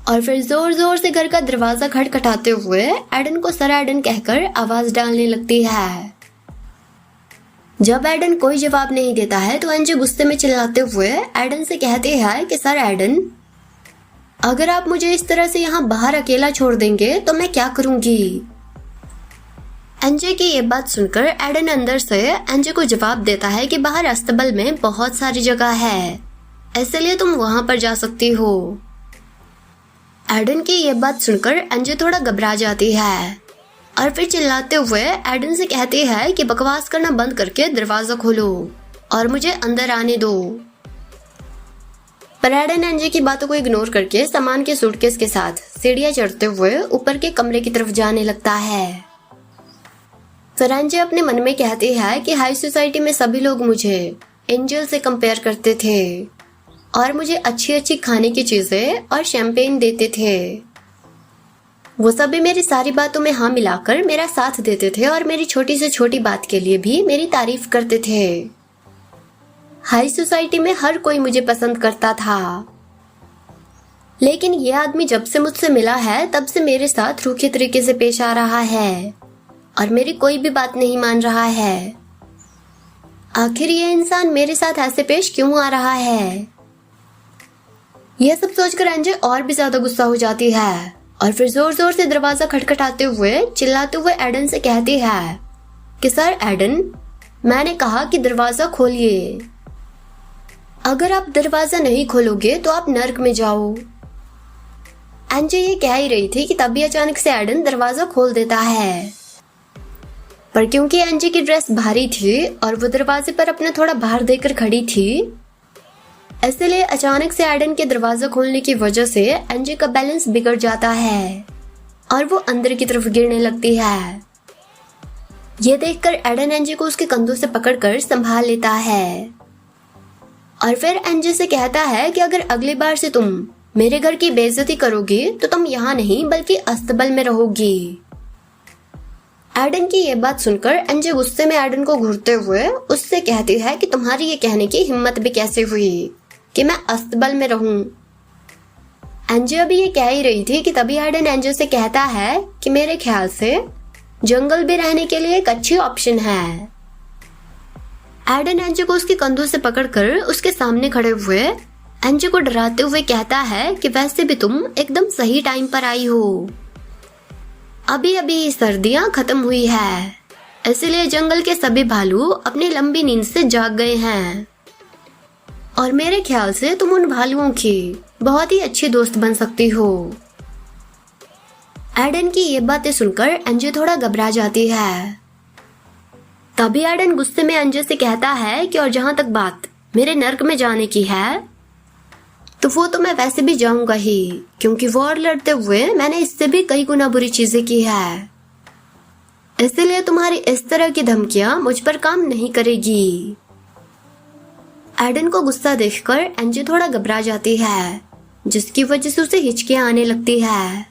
Speaker 1: और फिर जोर जोर से घर का दरवाजा खटखटाते हुए एडन को सर एडन कहकर आवाज डालने लगती है। जब एडन कोई जवाब नहीं देता है तो एंजे गुस्से में चिल्लाते हुए एडन से कहती है कि सर एडन, अगर आप मुझे इस तरह से यहाँ बाहर अकेला छोड़ देंगे तो मैं क्या करूंगी। एंजे की ये बात सुनकर एडन अंदर से एंजे को जवाब देता है कि बाहर अस्तबल में बहुत सारी जगह है, इसलिए तुम वहां पर जा सकती हो। एडन की ये बात सुनकर एंजे थोड़ा घबरा जाती है और फिर चिल्लाते हुए एडन से कहती है कि बकवास करना बंद करके दरवाजा खोलो और मुझे अंदर आने दो। पर एडन एंजे की बातों को इग्नोर करके सामान के सूटकेस के साथ सीढ़ियां चढ़ते हुए ऊपर के कमरे की तरफ जाने लगता है। फिर एंजे अपने मन में कहती है कि हाई सोसाइटी में सभी लोग मुझे एंजल से कंपेयर करते थे और मुझे अच्छी अच्छी खाने की चीजें और शैंपेन देते थे। वो सभी मेरी सारी बातों में हाँ मिलाकर मेरा साथ देते थे और मेरी छोटी से छोटी बात के लिए भी मेरी तारीफ करते थे। हाई सोसाइटी में हर कोई मुझे पसंद करता था, लेकिन ये आदमी जब से मुझसे मिला है तब से मेरे साथ रूखे तरीके से पेश आ रहा है और मेरी कोई भी बात नहीं मान रहा है। आखिर ये इंसान मेरे साथ ऐसे पेश क्यों आ रहा है। यह सब सोचकर एंजे और भी ज्यादा गुस्सा हो जाती है और फिर जोर जोर से दरवाजा खटखटाते हुए चिल्लाते हुए एडन से कहती है कि सर एडन, मैंने कहा कि दरवाजा खोलिए। अगर आप दरवाजा नहीं खोलोगे तो आप नर्क में जाओ। एनजे ये कह ही रही थी कि तभी अचानक से एडन दरवाजा खोल देता है। पर क्योंकि एनजे की ड्रेस भारी थी और वो दरवाजे पर अपना थोड़ा भार देकर खड़ी थी, इसलिए अचानक से एडन के दरवाजा खोलने की वजह से एनजे का बैलेंस बिगड़ जाता है और वो अंदर की तरफ गिरने लगती है। ये देखकर एडन एनजे को उसके कंधों से पकड़कर संभाल लेता है और फिर एनजे से कहता है कि अगर अगली बार से तुम मेरे घर की बेइज्जती करोगी तो तुम यहाँ नहीं बल्कि अस्तबल में रहोगी। एडन की ये बात सुनकर एनजे गुस्से में एडन को घूरते हुए उससे कहती है कि तुम्हारी ये कहने की हिम्मत भी कैसे हुई कि मैं अस्तबल में रहूं। एनजे अभी ये कह ही रही थी कि तभी एडन एनजे से कहता है कि मेरे ख्याल से जंगल भी रहने के लिए एक अच्छी ऑप्शन है। एडन एनजे को उसके कंधों से पकड़कर उसके सामने खड़े हुए एनजे को डराते हुए कहता है कि वैसे भी तुम एकदम सही टाइम पर आई हो। अभी अभी सर्दियां खत्म हुई है, इसलिए जंगल के सभी भालू अपनी लंबी नींद से जाग गए हैं और मेरे ख्याल से तुम उन भालुओं की बहुत ही अच्छी दोस्त बन सकती हो। एडन की ये बातें सुनकर एनजे थोड़ा घबरा जाती है। तभी एडन गुस्से में एनजे से कहता है कि और जहां तक बात मेरे नर्क में जाने की है तो वो तो मैं वैसे भी जाऊंगा ही, क्योंकि वॉर लड़ते हुए मैंने इससे भी कई गुना बुरी चीजें की है। इसलिए तुम्हारी इस तरह की धमकियां मुझ पर काम नहीं करेगी। एडन को गुस्सा देखकर एनजे थोड़ा घबरा जाती है, जिसकी वजह से उसे हिचकियां आने लगती है।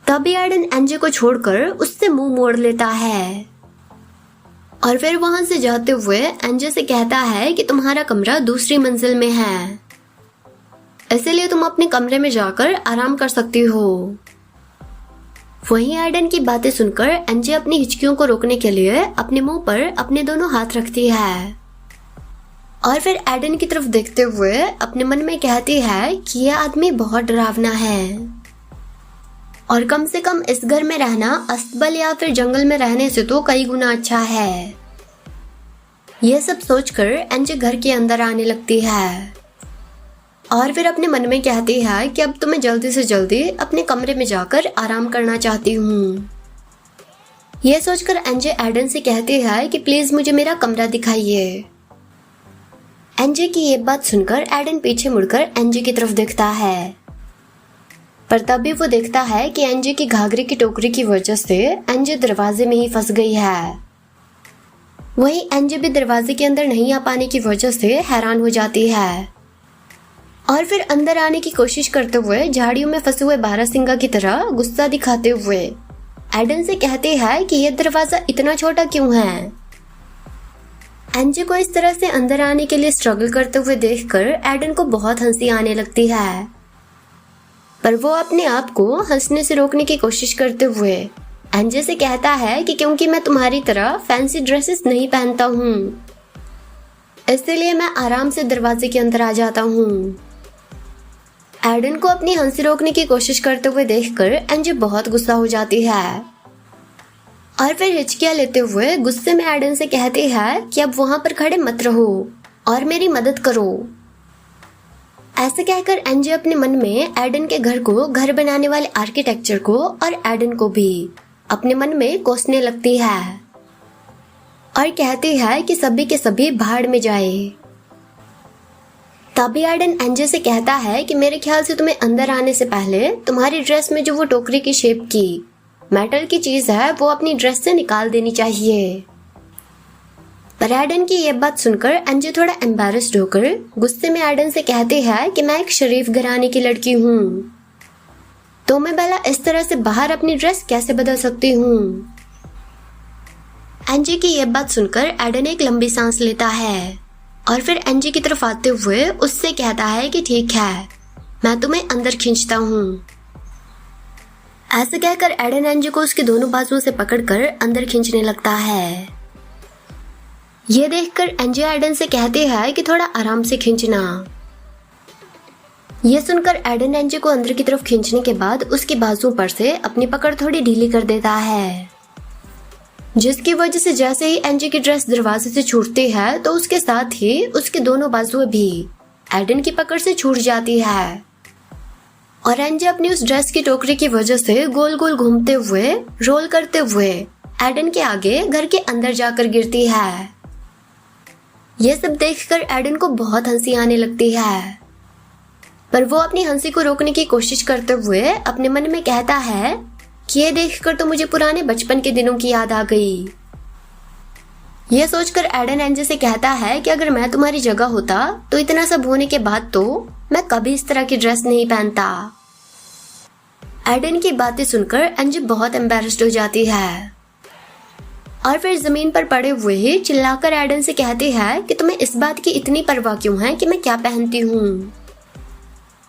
Speaker 1: तभी एडन एनजे को छोड़कर उससे मुंह मोड़ लेता है और फिर वहां से जाते हुए एनजे से कहता है कि तुम्हारा कमरा दूसरी मंजिल में है, इसलिए तुम अपने कमरे में जाकर आराम कर सकती हो। वहीं एडन की बातें सुनकर एनजे अपनी हिचकियों को रोकने के लिए अपने मुंह पर अपने दोनों हाथ रखती है और फिर एडन की तरफ देखते हुए अपने मन में कहती है कि यह आदमी बहुत डरावना है और कम से कम इस घर में रहना अस्तबल या फिर जंगल में रहने से तो कई गुना अच्छा है। यह सब सोचकर एनजे घर के अंदर आने लगती है और फिर अपने मन में कहती है कि अब तो मैं जल्दी से जल्दी अपने कमरे में जाकर आराम करना चाहती हूँ। यह सोचकर एनजे एडन से कहती है कि प्लीज मुझे मेरा कमरा दिखाइए। एनजे की ये बात सुनकर एडन पीछे मुड़कर एनजे की तरफ देखता है, पर तभी वो देखता है कि एनजे की घाघरे की टोकरी की वजह से एनजे दरवाजे में ही फंस गई है। वहीं एनजे भी दरवाजे के अंदर नहीं आ पाने की वजह से हैरान हो जाती है और फिर अंदर आने की कोशिश करते हुए झाड़ियों में फंसे हुए बारहसिंगा की तरह गुस्सा दिखाते हुए एडन से कहती है कि यह दरवाजा इतना छोटा क्यों है। एनजे को इस तरह से अंदर आने के लिए स्ट्रगल करते हुए देखकर एडन को बहुत हंसी आने लगती है, पर वो अपने आप को हंसने से रोकने की कोशिश करते हुए एनजे से कहता है कि क्योंकि मैं तुम्हारी तरह फैंसी ड्रेसेस नहीं पहनता हूँ, इसलिए मैं आराम से दरवाजे के अंदर आ जाता हूँ। एडन को अपनी हंसी रोकने की कोशिश करते हुए देखकर एनजे बहुत गुस्सा हो जाती है और फिर हिचकियां लेते हुए गुस्से में एडन से कहती है कि अब वहां पर खड़े मत रहो और मेरी मदद करो। ऐसे कहकर एनजे अपने मन में एडन के घर को घर बनाने वाले आर्किटेक्चर को और एडन को भी अपने मन में कोसने लगती है और कहती है कि सभी के सभी भाड़ में जाए। तभी एडन एनजे से कहता है कि मेरे ख्याल से तुम्हें अंदर आने से पहले तुम्हारी ड्रेस में जो वो टोकरी की शेप की मेटल की चीज है वो अपनी ड्रेस से निकाल देनी चाहिए। पर एडन की ये बात सुनकर एनजे थोड़ा एम्बैरेस्ड होकर गुस्से में एडन से कहती है कि मैं एक शरीफ घराने की लड़की हूँ, तो मैं भला इस तरह से बाहर अपनी ड्रेस कैसे बदल सकती हूँ। एनजे की ये बात सुनकर एडन एक लंबी सांस लेता है और फिर एनजे की तरफ आते हुए उससे कहता है कि ठीक है, मैं तुम्हें अंदर खींचता हूँ। ऐसे कहकर एडन एनजे को उसके दोनों बाजुओं से पकड़कर अंदर खींचने लगता है। ये देखकर एनजे एडन से कहती है कि थोड़ा आराम से खींचना। ये सुनकर एडन एनजे को अंदर की तरफ खींचने के बाद उसके बाजुओं पर से अपनी पकड़ थोड़ी ढीली कर देता है, जिसकी वजह से जैसे ही एनजे की ड्रेस दरवाजे से छूटती है तो उसके साथ ही उसके दोनों बाजुएं भी एडन की पकड़ से छूट जाती है और एनजे अपनी उस ड्रेस की टोकरी की वजह से गोल गोल घूमते हुए, रोल करते हुए एडन के आगे घर के अंदर जाकर गिरती है। यह सब देखकर एडन को बहुत हंसी आने लगती है, पर वो अपनी हंसी को रोकने की कोशिश करते हुए अपने मन में कहता है कि ये देखकर तो मुझे पुराने बचपन के दिनों की याद आ गई। यह सोचकर एडन एनजे से कहता है कि अगर मैं तुम्हारी जगह होता तो इतना सब होने के बाद तो मैं कभी इस तरह की ड्रेस नहीं पहनता। एडन की बातें सुनकर एनजे बहुत एम्बैरेस्ड हो जाती है और फिर जमीन पर पड़े हुए ही चिल्लाकर एडन से कहती है कि तुम्हें इस बात की इतनी परवाह क्यों है कि मैं क्या पहनती हूँ।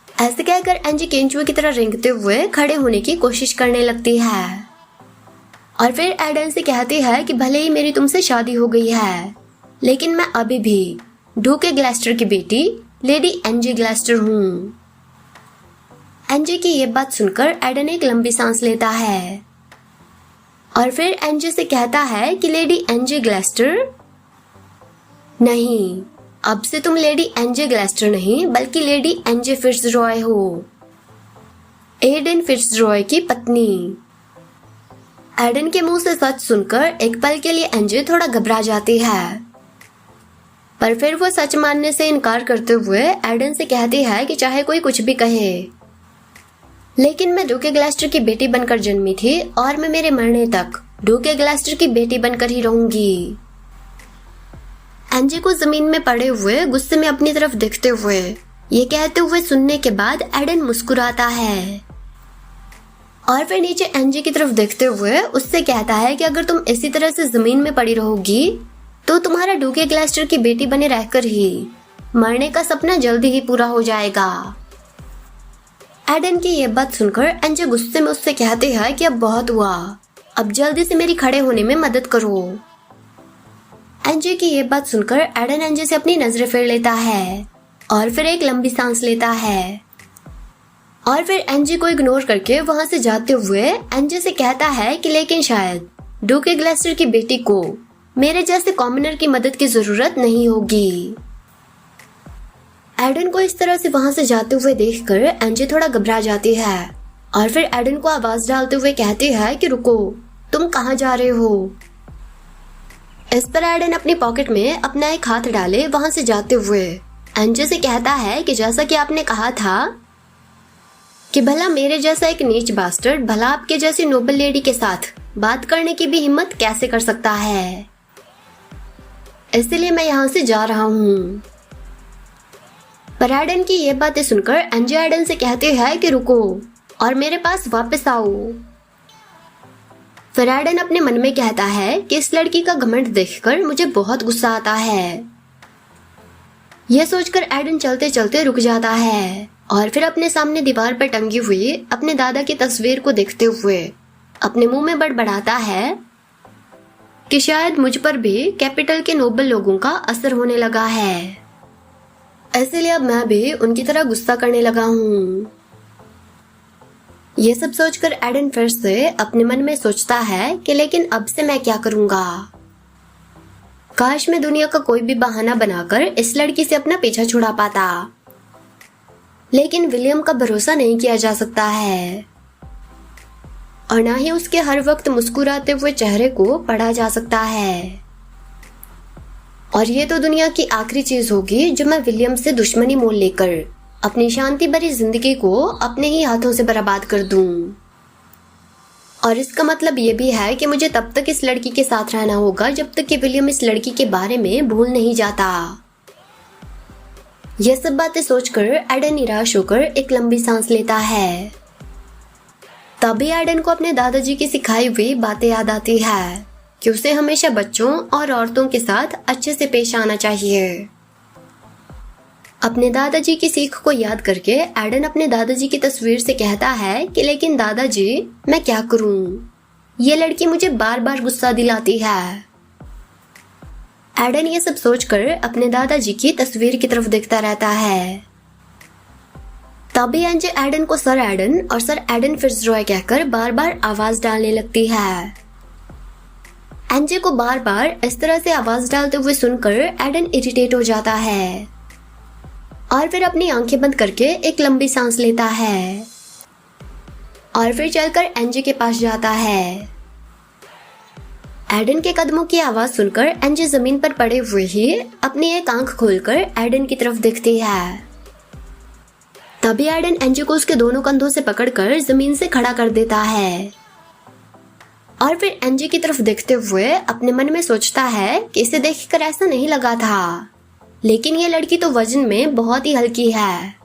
Speaker 1: ऐसे कहकर एनजे केंचुए की तरह रेंगते हुए खड़े होने की कोशिश करने लगती है और फिर एडन से कहती है कि भले ही मेरी तुमसे शादी हो गई है, लेकिन मैं अभी भी ड्यूक ग्लेस्टर की बेटी लेडी एनजे ग्लेस्टर हूँ। एनजे की ये बात सुनकर एडन एक लंबी सांस लेता है और फिर एनजे से कहता है कि लेडी एनजे ग्लेस्टर नहीं, अब से तुम लेडी एनजे ग्लेस्टर नहीं बल्कि लेडी एनजे फिट्जरॉय हो, एडन फिट्जरॉय की पत्नी। एडन के मुंह से सच सुनकर एक पल के लिए एनजे थोड़ा घबरा जाती है, पर फिर वो सच मानने से इनकार करते हुए एडन से कहती है कि चाहे कोई कुछ भी कहे, लेकिन मैं ड्यूक ग्लेस्टर की बेटी बनकर जन्मी थी और मैं मेरे मरने तक ड्यूक ग्लेस्टर की बेटी बनकर ही रहूंगी। एनजे को जमीन में पड़े हुए गुस्से में अपनी तरफ देखते हुए ये कहते हुए सुनने के बाद एडन मुस्कुराता है और फिर नीचे एनजे की तरफ देखते हुए उससे कहता है कि अगर तुम इसी तरह से जमीन में पड़ी रहोगी तो तुम्हारा ड्यूक ग्लेस्टर की बेटी बने रहकर ही मरने का सपना जल्दी ही पूरा हो जाएगा। एडन की ये बात सुनकर एनजे गुस्से में उससे कहती है कि अब बहुत हुआ, अब जल्दी से मेरी खड़े होने में मदद करो। एनजे की ये बात सुनकर एडन एनजे से अपनी नजरें फेर लेता है और फिर एक लंबी सांस लेता है और फिर एनजे को इग्नोर करके वहां से जाते हुए एनजे से कहता है कि लेकिन शायद ड्यूक ग्लेस्टर की बेटी को मेरे जैसे कॉमनर की मदद की जरूरत नहीं होगी। एडन को इस तरह से वहां से जाते हुए देखकर एनजे थोड़ा घबरा जाती है और फिर एडन को आवाज डालते हुए कहती है कि रुको, तुम कहाँ जा रहे हो। इस पर एडन अपनी पॉकेट में अपना एक हाथ डाले वहां से जाते हुए एनजे से कहता है कि जैसा कि आपने कहा था कि भला मेरे जैसा एक नीच बास्टर्ड भला आपके जैसी नोबल लेडी के साथ बात करने की भी हिम्मत कैसे कर सकता है, इसलिए मैं यहाँ से जा रहा हूँ। पर एडन की ये बातें सुनकर एनजे एडन से कहती है कि रुको और मेरे पास वापस आओ। फिर एडन अपने मन में कहता है कि इस लड़की का घमंड देखकर मुझे बहुत गुस्सा आता है। यह सोचकर एडन चलते चलते रुक जाता है और फिर अपने सामने दीवार पर टंगी हुई अपने दादा की तस्वीर को देखते हुए अपने मुंह में बड़बड़ाता है कि शायद मुझ पर भी कैपिटल के नोबल लोगों का असर होने लगा है, इसलिए अब मैं भी उनकी तरह गुस्सा करने लगा हूँ। ये सब सोचकर एडन फिर से अपने मन में सोचता है कि लेकिन अब से मैं क्या करूंगा। काश मैं दुनिया का कोई भी बहाना बनाकर इस लड़की से अपना पीछा छुड़ा पाता, लेकिन विलियम का भरोसा नहीं किया जा सकता है और ना ही उसके हर वक्त मुस्कुराते हुए चेहरे को पढ़ा जा सकता है। और ये तो दुनिया की आखिरी चीज होगी जो मैं विलियम से दुश्मनी मोल लेकर अपनी शांति भरी जिंदगी को अपने ही हाथों से बर्बाद कर दूं। और इसका मतलब ये भी है कि मुझे तब तक इस लड़की के साथ रहना होगा जब तक कि विलियम इस लड़की के बारे में भूल नहीं जाता। यह सब बातें सोचकर एडन निराश होकर एक लंबी सांस लेता है। तभी एडन को अपने दादाजी की सिखाई हुई बातें याद आती है कि उसे हमेशा बच्चों और औरतों के साथ अच्छे से पेश आना चाहिए। अपने दादाजी की सीख को याद करके एडन अपने दादाजी की तस्वीर से कहता है कि लेकिन दादाजी मैं क्या करूं, ये लड़की मुझे बार बार गुस्सा दिलाती है। एडन ये सब सोचकर अपने दादाजी की तस्वीर की तरफ देखता रहता है। तभी एनजे एडन को सर एडन और सर एडन फिट्जरॉय कहकर बार बार आवाज डालने लगती है। एनजे को बार बार इस तरह से आवाज डालते हुए सुनकर एडन इरिटेट हो जाता है और फिर अपनी आंखें बंद करके एक लंबी सांस लेता है और फिर चलकर एनजे के पास जाता है। एडन के कदमों की आवाज सुनकर एनजे जमीन पर पड़े हुए ही अपनी एक आंख खोलकर एडन की तरफ देखती है। तभी एडन एनजे को उसके दोनों कंधों से पकड़कर जमीन से खड़ा कर देता है और फिर एनजे की तरफ देखते हुए अपने मन में सोचता है कि इसे देखकर ऐसा नहीं लगा था, लेकिन ये लड़की तो वजन में बहुत ही हल्की है।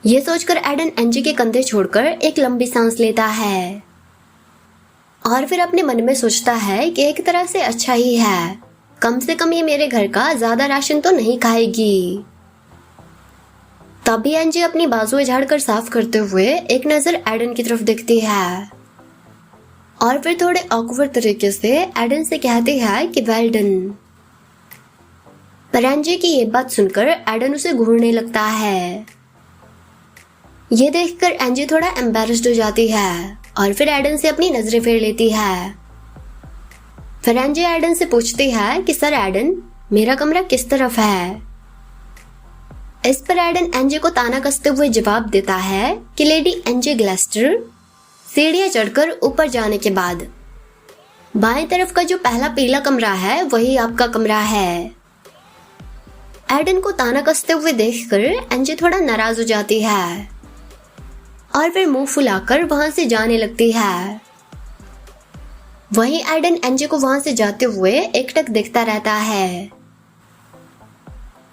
Speaker 1: ये सोचकर एडन एनजे के कंधे छोड़कर एक लंबी सांस लेता है और फिर अपने मन में सोचता है कि एक तरह से अच्छा ही है, कम से कम ये मेरे घर का ज्यादा राशन तो नहीं खाएगी। तभी एनजे अपनी बाजुएं झाड़कर साफ करते हुए एक नजर एडन की तरफ देखती है और फिर थोड़े ऑकवर्ड तरीके से एडन से कहती है कि वेल डन। पर एनजे की ये बात सुनकर एडन उसे घूरने लगता है। ये देखकर एनजे थोड़ा एम्बैरेस्ड हो जाती है और फिर एडन से अपनी नजरें फेर लेती है। फिर एनजे एडन से पूछती है कि सर एडन, मेरा कमरा किस तरफ है? इस पर एडन एनजे को ताना कसते हुए जवाब देता है कि लेडी एनजे ग्लेस्टर, सीढ़ियां चढ़कर ऊपर जाने के बाद बाएं तरफ का जो पहला पीला कमरा है वही आपका कमरा है। एडन को ताना कसते हुए देखकर एनजे थोड़ा नाराज हो जाती है और फिर मुंह फुलाकर वहां से जाने लगती है। वहीं एडन एनजे को वहां से जाते हुए एकटक देखता रहता है।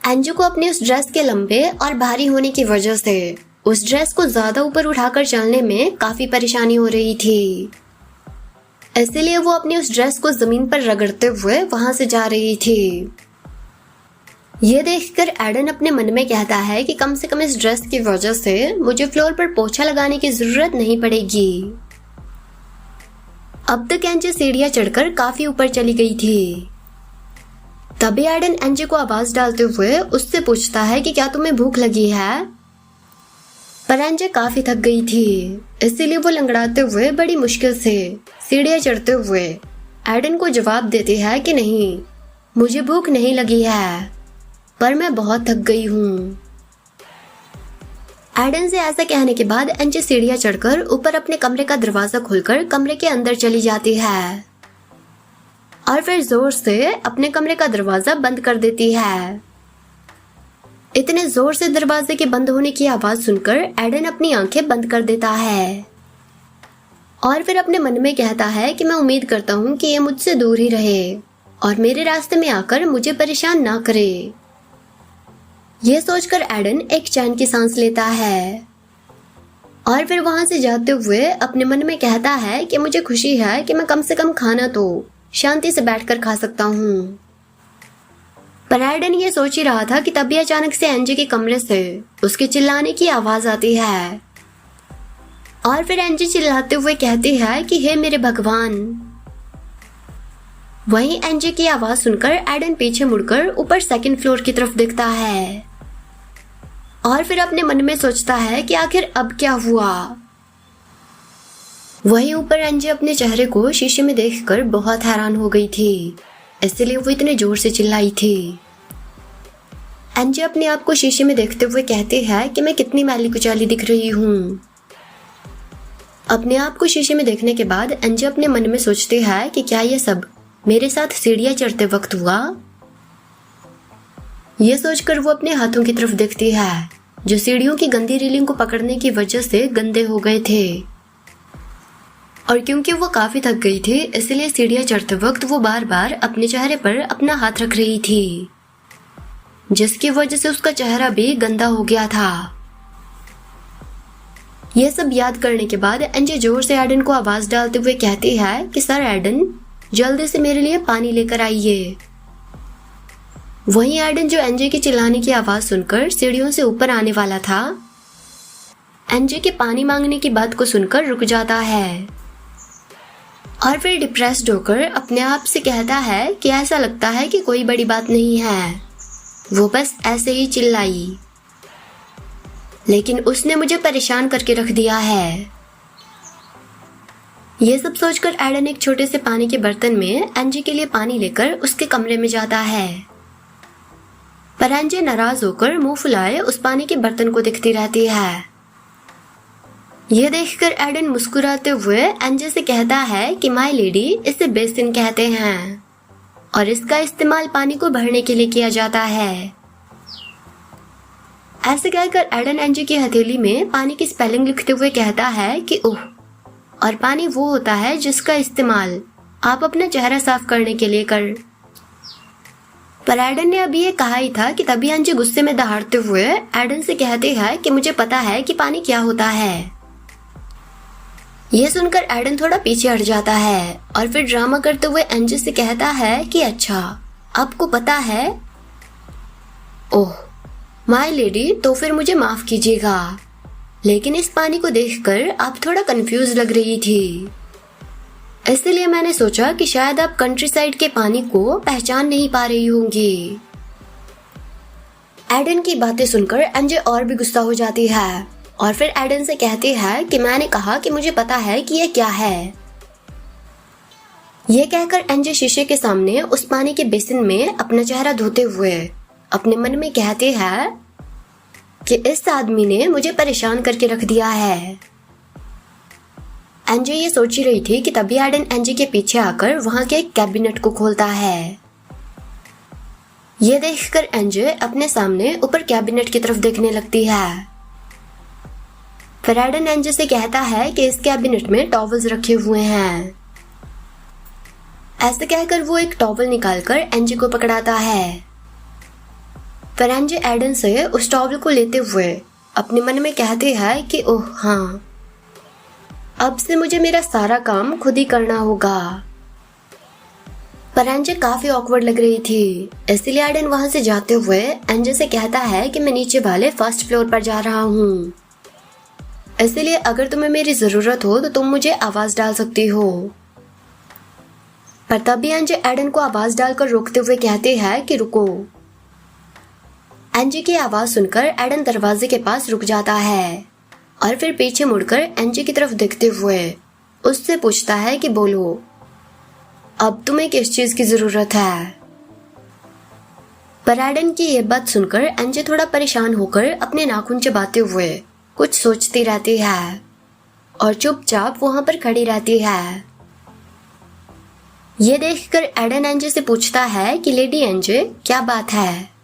Speaker 1: एनजे को अपनी उस ड्रेस के लंबे और भारी होने की वजह से उस ड्रेस को ज्यादा ऊपर उठाकर चलने में काफी परेशानी हो रही थी, इसलिए वो अपनी उस ड्रेस को जमीन पर रगड़ते हुए वहां से जा रही थी। ये देखकर एडन अपने मन में कहता है कि कम से कम इस ड्रेस की वजह से मुझे फ्लोर पर पोछा लगाने की जरूरत नहीं पड़ेगी। अब तक एनजे सीढ़ियां चढ़कर काफी ऊपर चली गई थी। तभी एडन एनजे को आवाज डालते हुए उससे पूछता है कि क्या तुम्हें भूख लगी है? पर एनजे काफी थक गई थी, इसीलिए वो लंगड़ाते हुए बड़ी मुश्किल से सीढ़ियां चढ़ते हुए एडन को जवाब देती है कि नहीं, मुझे भूख नहीं लगी है, पर मैं बहुत थक गई हूँ। एडन से ऐसा कहने के बाद एनजे सीढ़ियां चढ़कर ऊपर अपने कमरे का दरवाजा खोलकर कमरे के अंदर चली जाती है और फिर जोर से अपने कमरे का दरवाजा बंद कर देती है। इतने जोर से दरवाजे के बंद होने की आवाज सुनकर एडन अपनी आंखें बंद कर देता है और फिर अपने मन में कहता है कि मैं उम्मीद करता हूँ कि ये मुझसे दूर ही रहे और मेरे रास्ते में आकर मुझे परेशान ना करे। ये सोचकर एडन एक चैन की सांस लेता है और फिर वहां से जाते हुए अपने मन में कहता है कि मुझे खुशी है कि मैं कम से कम खाना तो शांति से बैठकर खा सकता हूँ। पर एडन ये सोच ही रहा था कि तभी अचानक से एनजे के कमरे से उसके चिल्लाने की आवाज आती है और फिर एनजे चिल्लाते हुए कहती है कि हे मेरे भगवान। वहीं एनजे की आवाज सुनकर एडन पीछे मुड़कर ऊपर सेकंड फ्लोर की तरफ देखता है और फिर अपने मन में सोचता है कि आखिर अब क्या हुआ। वहीं ऊपर एनजे अपने चेहरे को शीशे में देखकर बहुत हैरान हो गई थी, इसलिए वो इतने जोर से चिल्लाई थी। एनजे अपने आप को शीशे में देखते हुए कहती है कि मैं कितनी मैली कुचैली दिख रही हूँ। अपने आप को शीशे में देखने के बाद एनजे अपने मन में सोचती है कि क्या ये सब मेरे साथ सीढ़ियां चढ़ते वक्त हुआ। ये सोचकर वो अपने हाथों की तरफ देखती है जो सीढ़ियों की गंदी रीलिंग को पकड़ने की वजह से गंदे हो गए थे और क्योंकि वो काफी थक गई थी इसलिए सीढ़ियां चढ़ते वक्त वो बार बार अपने चेहरे पर अपना हाथ रख रही थी, जिसकी वजह से उसका चेहरा भी गंदा हो गया था। यह सब याद करने के बाद एनजे जोर से एडन को आवाज डालते हुए कहती है कि सर एडन, जल्दी से मेरे लिए पानी लेकर आइए। वहीं एडन जो एनजे की चिल्लाने की आवाज सुनकर सीढ़ियों से ऊपर आने वाला था, एनजे के पानी मांगने की बात को सुनकर रुक जाता है और फिर डिप्रेस्ड होकर अपने आप से कहता है कि ऐसा लगता है कि कोई बड़ी बात नहीं है, वो बस ऐसे ही चिल्लाई, लेकिन उसने मुझे परेशान करके रख दिया है। ये सब सोचकर एडन एक छोटे से पानी के बर्तन में एनजे के लिए पानी लेकर उसके कमरे में जाता है, पर एनजे नाराज होकर मुंह फुलाए उस पानी के बर्तन को देखती रहती है। ये देखकर एडन मुस्कुराते हुए एनजे से कहता है कि माय लेडी, इसे बेसिन कहते हैं और इसका इस्तेमाल पानी को भरने के लिए किया जाता है। ऐसे कहकर एडन एनजे की हथेली में पानी की स्पेलिंग लिखते हुए कहता है कि ओह, और पानी वो होता है जिसका इस्तेमाल आप अपना चेहरा साफ करने के लिए कर। पर एडन ने अभी ये कहा ही था कि तभी एनजे गुस्से में दहाड़ते हुए एडन से कहते हैं कि मुझे पता है कि पानी क्या होता है। यह सुनकर एडन थोड़ा पीछे हट जाता है और फिर ड्रामा करते हुए एनजे से कहता है कि अच्छा, आपको पता है। ओह माय लेडी, तो फिर मुझे माफ कीजिएगा, लेकिन इस पानी को देखकर आप थोड़ा कंफ्यूज लग रही थी, इसलिए मैंने सोचा कि शायद आप कंट्री साइड के पानी को पहचान नहीं पा रही होंगी। एडन की बातें सुनकर एनजे और भी गुस्सा हो जाती है और फिर एडन से कहती है कि मैंने कहा कि मुझे पता है कि ये क्या है। ये कहकर एनजे शीशे के सामने उस पानी के बेसिन में अपना चेहरा धोते हुए अपने मन में कहते हैं कि इस आदमी ने मुझे परेशान करके रख दिया है। एनजे ये सोच रही थी कि तभी एडन एनजे के पीछे आकर वहां के एक कैबिनेट को खोलता है। ये देखकर एनजे अपने सामने ऊपर कैबिनेट की तरफ देखने लगती है। फिर एडन एनजे से कहता है कि इस कैबिनेट में टॉवल्स रखे हुए हैं। ऐसे कहकर वो एक टॉवल निकालकर एनजे को पकड़ाता है। फिर एनजे एडन से उस टॉवल को लेते हुए अपने मन में कहते हैं कि ओह हाँ, अब से मुझे मेरा सारा काम खुद ही करना होगा। पर एनजे काफी ऑकवर्ड लग रही थी, इसलिए एडन वहां से जाते हुए एनजे से कहता है कि मैं नीचे वाले फर्स्ट फ्लोर पर जा रहा हूँ, इसलिए अगर तुम्हें मेरी जरूरत हो तो तुम मुझे आवाज डाल सकती हो। पर तभी एनजे एडन को आवाज डालकर रोकते हुए कहते हैं कि रुको। एनजे की आवाज सुनकर एडन दरवाजे के पास रुक जाता है और फिर पीछे मुड़कर एनजे की तरफ देखते हुए उससे पूछता है कि बोलो, अब तुम्हें किस चीज की जरूरत है। पर एडन की ये बात सुनकर एनजे थोड़ा परेशान होकर अपने नाखून चबाते हुए कुछ सोचती रहती है और चुपचाप वहां पर खड़ी रहती है। ये देखकर एडन एनजे से पूछता है कि लेडी एनजे, क्या बात है।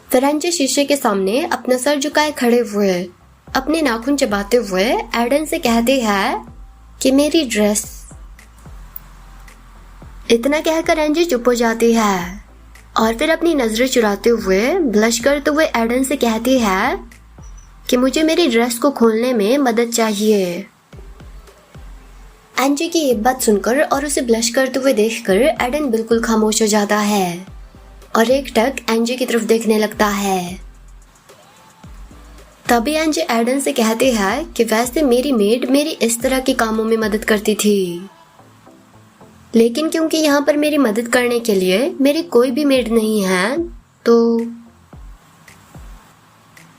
Speaker 1: फिर एनजे शीशे के सामने अपना सर झुकाए खड़े हुए अपने नाखून चबाते हुए एडन से कहते हैं कि मेरी ड्रेस। इतना कहकर एनजे चुप हो जाती है और फिर अपनी नजरें चुराते हुए ब्लश करते हुए एडन से कहती है कि मुझे मेरी ड्रेस को खोलने में मदद चाहिए। एनजे की ये बात सुनकर और उसे ब्लश करते हुए देखकर एडन बिल्कुल खामोश हो जाता है और एक टक एनजे की तरफ देखने लगता है। तभी एनजे एडन से कहते हैं कि वैसे मेरी मेड मेरी इस तरह के कामों में मदद करती थी, लेकिन क्योंकि यहाँ पर मेरी मदद करने के लिए मेरी कोई भी मेड नहीं है, तो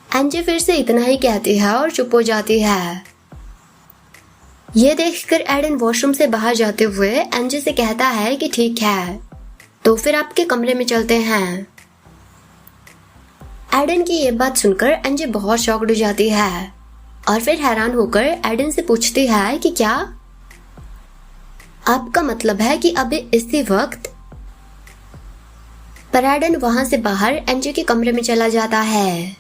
Speaker 1: एनजे फिर से इतना ही कहती है और चुप हो जाती है। ये देखकर एडन वॉशरूम से बाहर जाते हुए एनजे से कहता है कि ठीक है, तो फिर आपके कमरे में चलते हैं। एडन की ये बात सुनकर एनजे बहुत शॉक्ड हो जाती है और फिर हैरान होकर एडन से पूछती है कि क्या आपका मतलब है कि अभी इसी वक्त। पर एडन वहां से बाहर एनजे के कमरे में चला जाता है।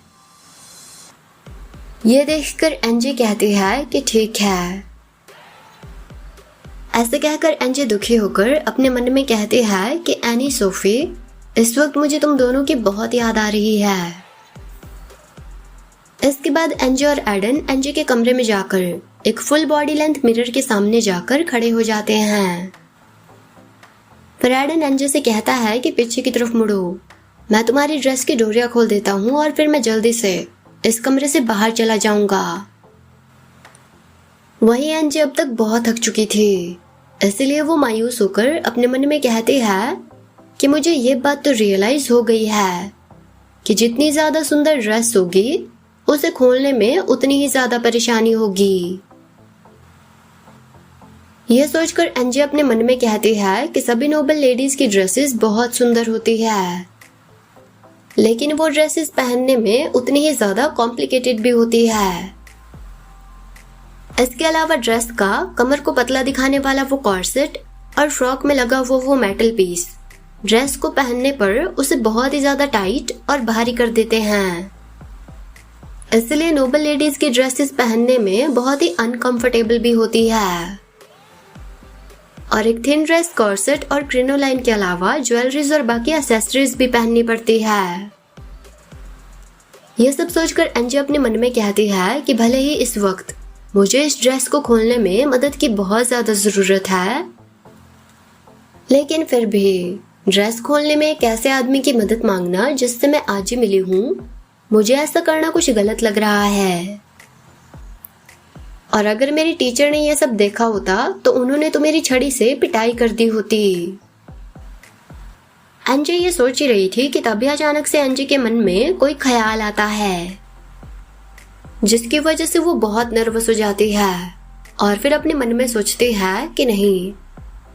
Speaker 1: ये देखकर एनजे कहती है कि ठीक है। ऐसे कहकर एनजे दुखी होकर अपने मन में कहती है कि एनी सोफी, इस वक्त मुझे तुम दोनों की बहुत याद आ रही है। इसके बाद एनजे और एडन एनजे के कमरे में जाकर एक फुल बॉडी लेंथ मिरर के सामने जाकर खड़े हो जाते हैं। फिर एडन एनजे से कहता है कि पीछे की तरफ मुड़ो, मैं तुम्हारी ड्रेस की डोरियां खोल देता हूँ और फिर मैं जल्दी से इस कमरे से बाहर चला जाऊंगा। वहीं एनजे अब तक बहुत थक चुकी थी, इसलिए वो मायूस होकर अपने मन में कहती है कि मुझे ये बात तो रियलाइज हो गई है कि जितनी ज्यादा सुंदर ड्रेस होगी उसे खोलने में उतनी ही ज्यादा परेशानी होगी। यह सोचकर एनजे अपने मन में कहती है कि सभी नोबल लेडीज की ड्रेसेस बहुत सुंदर होती है, लेकिन वो ड्रेसेस पहनने में उतनी ही ज्यादा कॉम्प्लिकेटेड भी होती है। इसके अलावा ड्रेस का कमर को पतला दिखाने वाला वो कॉर्सेट और फ्रॉक में लगा हुआ वो मेटल पीस ड्रेस को पहनने पर उसे बहुत ही ज्यादा टाइट और भारी कर देते हैं। इसलिए नोबल लेडीज की ड्रेसेस पहनने में बहुत ही अनकंफर्टेबल भी होती है। और एक थिन ड्रेस कॉर्सेट और क्रिनोलाइन के अलावा ज्वेलरीज और बाकी एक्सेसरीज भी पहननी पड़ती है। यह सब सोचकर एंजी अपने मन में कहती है कि भले ही इस वक्त मुझे इस ड्रेस को खोलने में मदद की बहुत ज्यादा जरूरत है, लेकिन फिर भी ड्रेस खोलने में एक ऐसे आदमी की मदद मांगना जिससे मैं आज ही मिली हूँ, मुझे ऐसा करना कुछ गलत लग रहा है। और अगर मेरी टीचर ने यह सब देखा होता तो उन्होंने तो मेरी छड़ी से पिटाई कर दी होती। एंजी ये सोच ही रही थी कि तभी अचानक से एंजी के मन में कोई ख्याल आता है, जिसकी वजह से वो बहुत नर्वस हो जाती है और फिर अपने मन में सोचती है कि नहीं,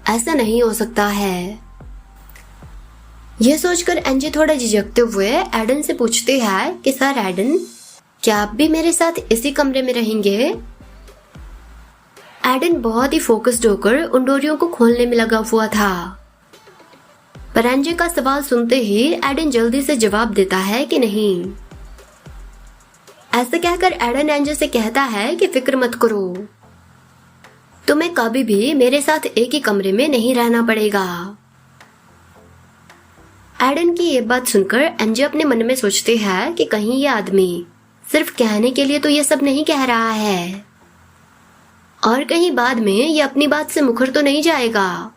Speaker 1: ऐसा नहीं हो सकता है। यह सोचकर एंजी थोड़ा झिझकते हुए एडन से पूछती है कि सर एडन, क्या आप भी मेरे साथ इसी कमरे में रहेंगे? एडन बहुत ही फोकस्ड होकर उन डोरियों को खोलने में लगा हुआ था, पर एंजी का सवाल सुनते ही एडन जल्दी से जवाब देता है कि नहीं। ऐसा कहकर एडन एंजी से कहता है कि फिक्र मत करो, तुम्हें कभी भी मेरे साथ एक ही कमरे में नहीं रहना पड़ेगा। एडन की ये बात सुनकर एंजी अपने मन में सोचती है कि कहीं ये आदमी सिर्फ कहने के लिए तो ये सब नहीं कह रहा है, और कहीं बाद में ये अपनी बात से मुकर तो नहीं जाएगा।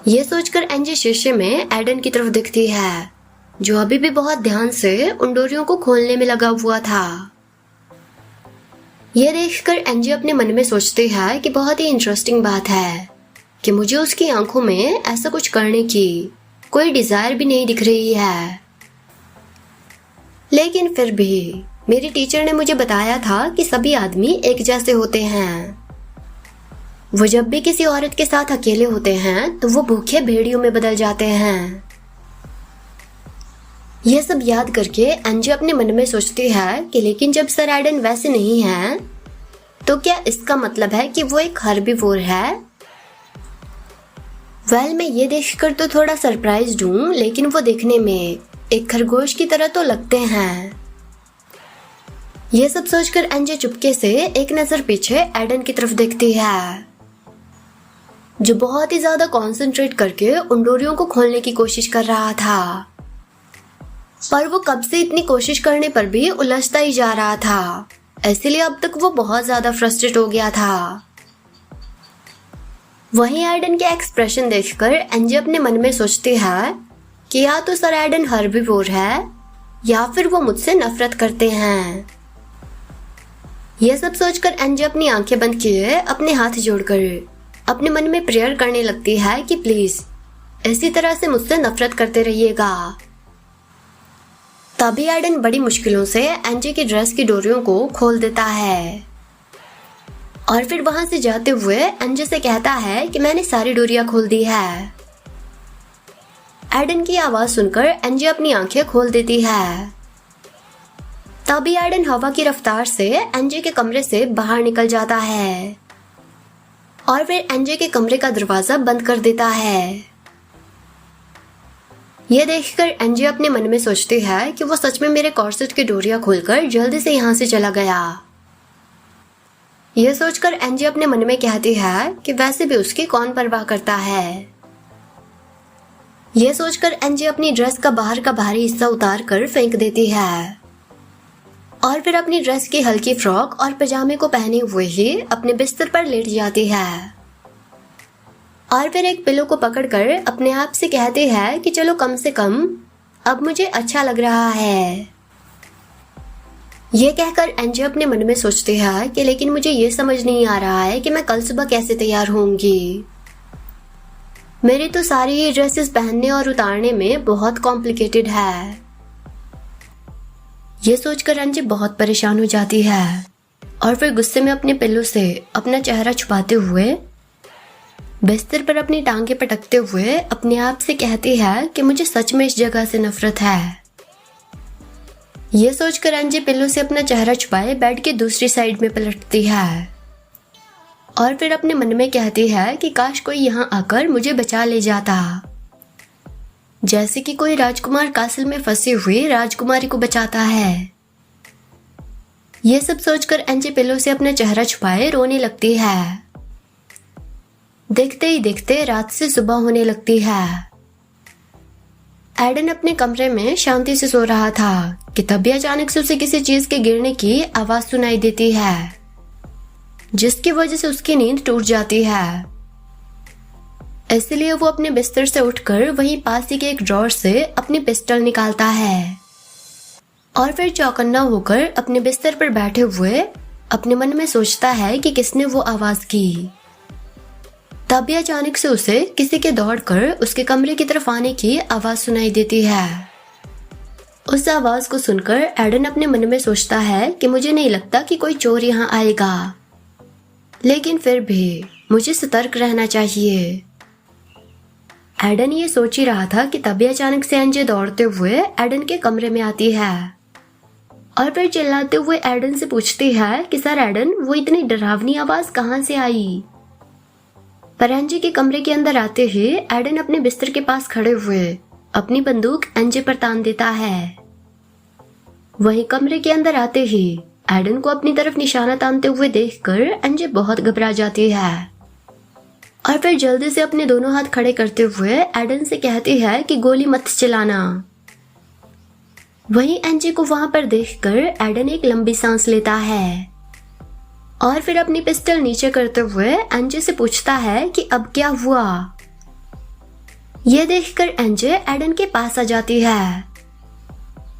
Speaker 1: ये सोचकर एंजी शीशे में एडन की तरफ देखती है, जो अभी भी बहुत ध्यान से उन डोरियों को खोलने में लगा हुआ था। यह देखकर एंजी अपने मन में सोचती है कि बहुत ही इंटरेस्टिंग बात है कि मुझे उसकी आंखों में ऐसा कुछ करने की कोई डिजायर भी नहीं दिख रही है, लेकिन फिर भी मेरी टीचर ने मुझे बताया था कि सभी आदमी एक जैसे होते हैं। वो जब भी किसी औरत के साथ अकेले होते हैं तो वो भूखे भेड़ियों में बदल जाते हैं। यह सब याद करके एंजी अपने मन में सोचती है कि लेकिन जब सर एडन वैसे नहीं है तो क्या इसका मतलब है कि वो एक हर्बीवोर है? मैं ये देखकर तो थोड़ा सरप्राइज्ड हूँ, लेकिन वो देखने में एक खरगोश की तरह तो लगते हैं। ये सब सोचकर एंजी चुपके से एक नजर पीछे एडन की तरफ देखती है, जो बहुत ही ज्यादा कंसंट्रेट करके उन डोरियों को खोलने की कोशिश कर रहा था, पर वो कब से इतनी कोशिश करने पर भी उलझता ही जा रहा था, इसलिए अब तक वो बहुत ज्यादा फ्रस्ट्रेट हो गया था। वहीं एडन के एक्सप्रेशन देखकर एंजी अपने मन में सोचती है कि या तो सर एडन हर्बीवोर है या फिर वो मुझसे नफरत करते हैं। यह सब सोचकर एंजी अपनी आंखें बंद किए अपने हाथ जोड़कर अपने मन में प्रेयर करने लगती है कि प्लीज इसी तरह से मुझसे नफरत करते रहिएगा। तभी एडन बड़ी मुश्किलों से एंजी की ड्रेस की डोरियों को खोल देता है और फिर वहां से जाते हुए एंजी से कहता है कि मैंने सारी डोरियां खोल दी है। एडन की आवाज सुनकर एंजी अपनी आंखें खोल देती है। तभी एडन हवा की रफ्तार से एंजी के कमरे से बाहर निकल जाता है और फिर एंजी के कमरे का दरवाजा बंद कर देता है। यह देखकर एंजी अपने मन में सोचती है कि वो सच में मेरे कॉर्सेट की डोरियां खोलकर जल्दी से यहाँ से चला गया। यह सोचकर एंजी अपने मन में कहती है कि वैसे भी उसकी कौन परवाह करता है। यह सोचकर एंजी अपनी ड्रेस का बाहर का भारी हिस्सा उतार कर फेंक देती है और फिर अपनी ड्रेस की हल्की फ्रॉक और पजामे को पहने हुए ही अपने बिस्तर पर लेट जाती है और फिर एक पिलो को पकड़कर अपने आप से कहती है कि चलो कम से कम अब मुझे अच्छा लग रहा है। ये कहकर एंजी अपने मन में सोचती है कि लेकिन मुझे ये समझ नहीं आ रहा है कि मैं कल सुबह कैसे तैयार होंगी। मेरी तो सारी ये ड्रेसेस पहनने और उतारने में बहुत कॉम्प्लिकेटेड है। ये सोचकर एंजी बहुत परेशान हो जाती है और फिर गुस्से में अपने पिल्लो से अपना चेहरा छुपाते हुए बिस्तर पर अपनी टांगे पटकते हुए अपने आप से कहती है कि मुझे सच में इस जगह से नफरत है। ये सोचकर एनजे पिल्लो से अपना चेहरा छुपाए बेड के दूसरी साइड में पलटती है और फिर अपने मन में कहती है कि काश कोई यहाँ आकर मुझे बचा ले जाता, जैसे कि कोई राजकुमार कासल में फंसी हुई राजकुमारी को बचाता है। ये सब सोचकर एनजे पिल्लो से अपना चेहरा छुपाए रोने लगती है। देखते ही देखते रात से सुबह होने लगती है। एडन अपने कमरे में शांति से सो रहा था कि तभी अचानक से उसे किसी चीज के गिरने की आवाज सुनाई देती है, जिसकी वजह से उसकी नींद टूट जाती है। इसलिए वो अपने बिस्तर से उठकर वहीं पास ही के एक ड्रॉर से अपनी पिस्टल निकालता है और फिर चौकन्ना होकर अपने बिस्तर पर बैठे हुए अपने मन में सोचता है कि किसने वो आवाज की। तभी अचानक से उसे किसी के दौड़कर उसके कमरे की तरफ आने की आवाज सुनाई देती है। उस आवाज को सुनकर एडन अपने मन में सोचता है कि मुझे नहीं लगता कि कोई चोर यहाँ आएगा, लेकिन फिर भी मुझे सतर्क रहना चाहिए। एडन ये सोच ही रहा था कि तभी अचानक से एनजे दौड़ते हुए एडन के कमरे में आती है और फिर चिल्लाते हुए एडन से पूछती है कि सर एडन, वो इतनी डरावनी आवाज कहाँ से आई। पर एनजे के कमरे के अंदर आते ही एडन अपने बिस्तर के पास खड़े हुए अपनी बंदूक एनजे पर तान देता है। वहीं कमरे के अंदर आते ही एडन को अपनी तरफ निशाना तानते हुए देखकर एनजे बहुत घबरा जाती है और फिर जल्दी से अपने दोनों हाथ खड़े करते हुए एडन से कहती है कि गोली मत चलाना। वहीं एनजे को वहां पर देखकर एडन एक लंबी सांस लेता है और फिर अपनी पिस्टल नीचे करते हुए एनजे से पूछता है कि अब क्या हुआ। यह देखकर एनजे एडन के पास आ जाती है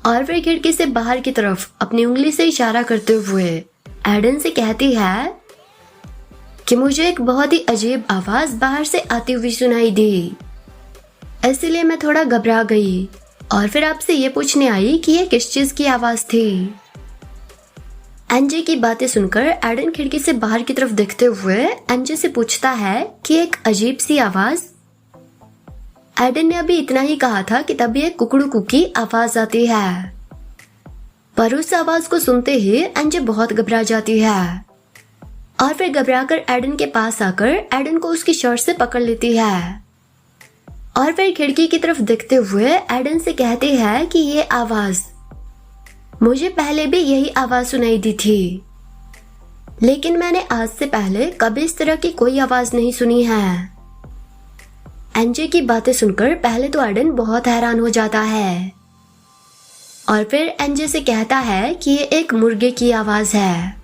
Speaker 1: और फिर खिड़की से बाहर की तरफ अपनी उंगली से इशारा करते हुए एडन से कहती है कि मुझे एक बहुत ही अजीब आवाज बाहर से आती हुई सुनाई दी, इसलिए मैं थोड़ा घबरा गई और फिर आपसे ये पूछने आई कि ये किस चीज की आवाज थी। एनजे की बातें सुनकर एडन खिड़की से बाहर की तरफ देखते हुए एनजे से पूछता है कि एक अजीब सी आवाज। एडन ने अभी इतना ही कहा था कि तभी एक कुकड़ू की आवाज आती है, पर उस आवाज को सुनते ही एनजे बहुत घबरा जाती है और फिर घबराकर एडन के पास आकर एडन को उसकी शर्ट से पकड़ लेती है और फिर खिड़की की तरफ देखते हुए एडन से कहती है कि ये आवाज, मुझे पहले भी यही आवाज सुनाई दी थी, लेकिन मैंने आज से पहले कभी इस तरह की कोई आवाज नहीं सुनी है। एनजे की बातें सुनकर पहले तो एडन बहुत हैरान हो जाता है और फिर एनजे से कहता है कि ये एक मुर्गे की आवाज है।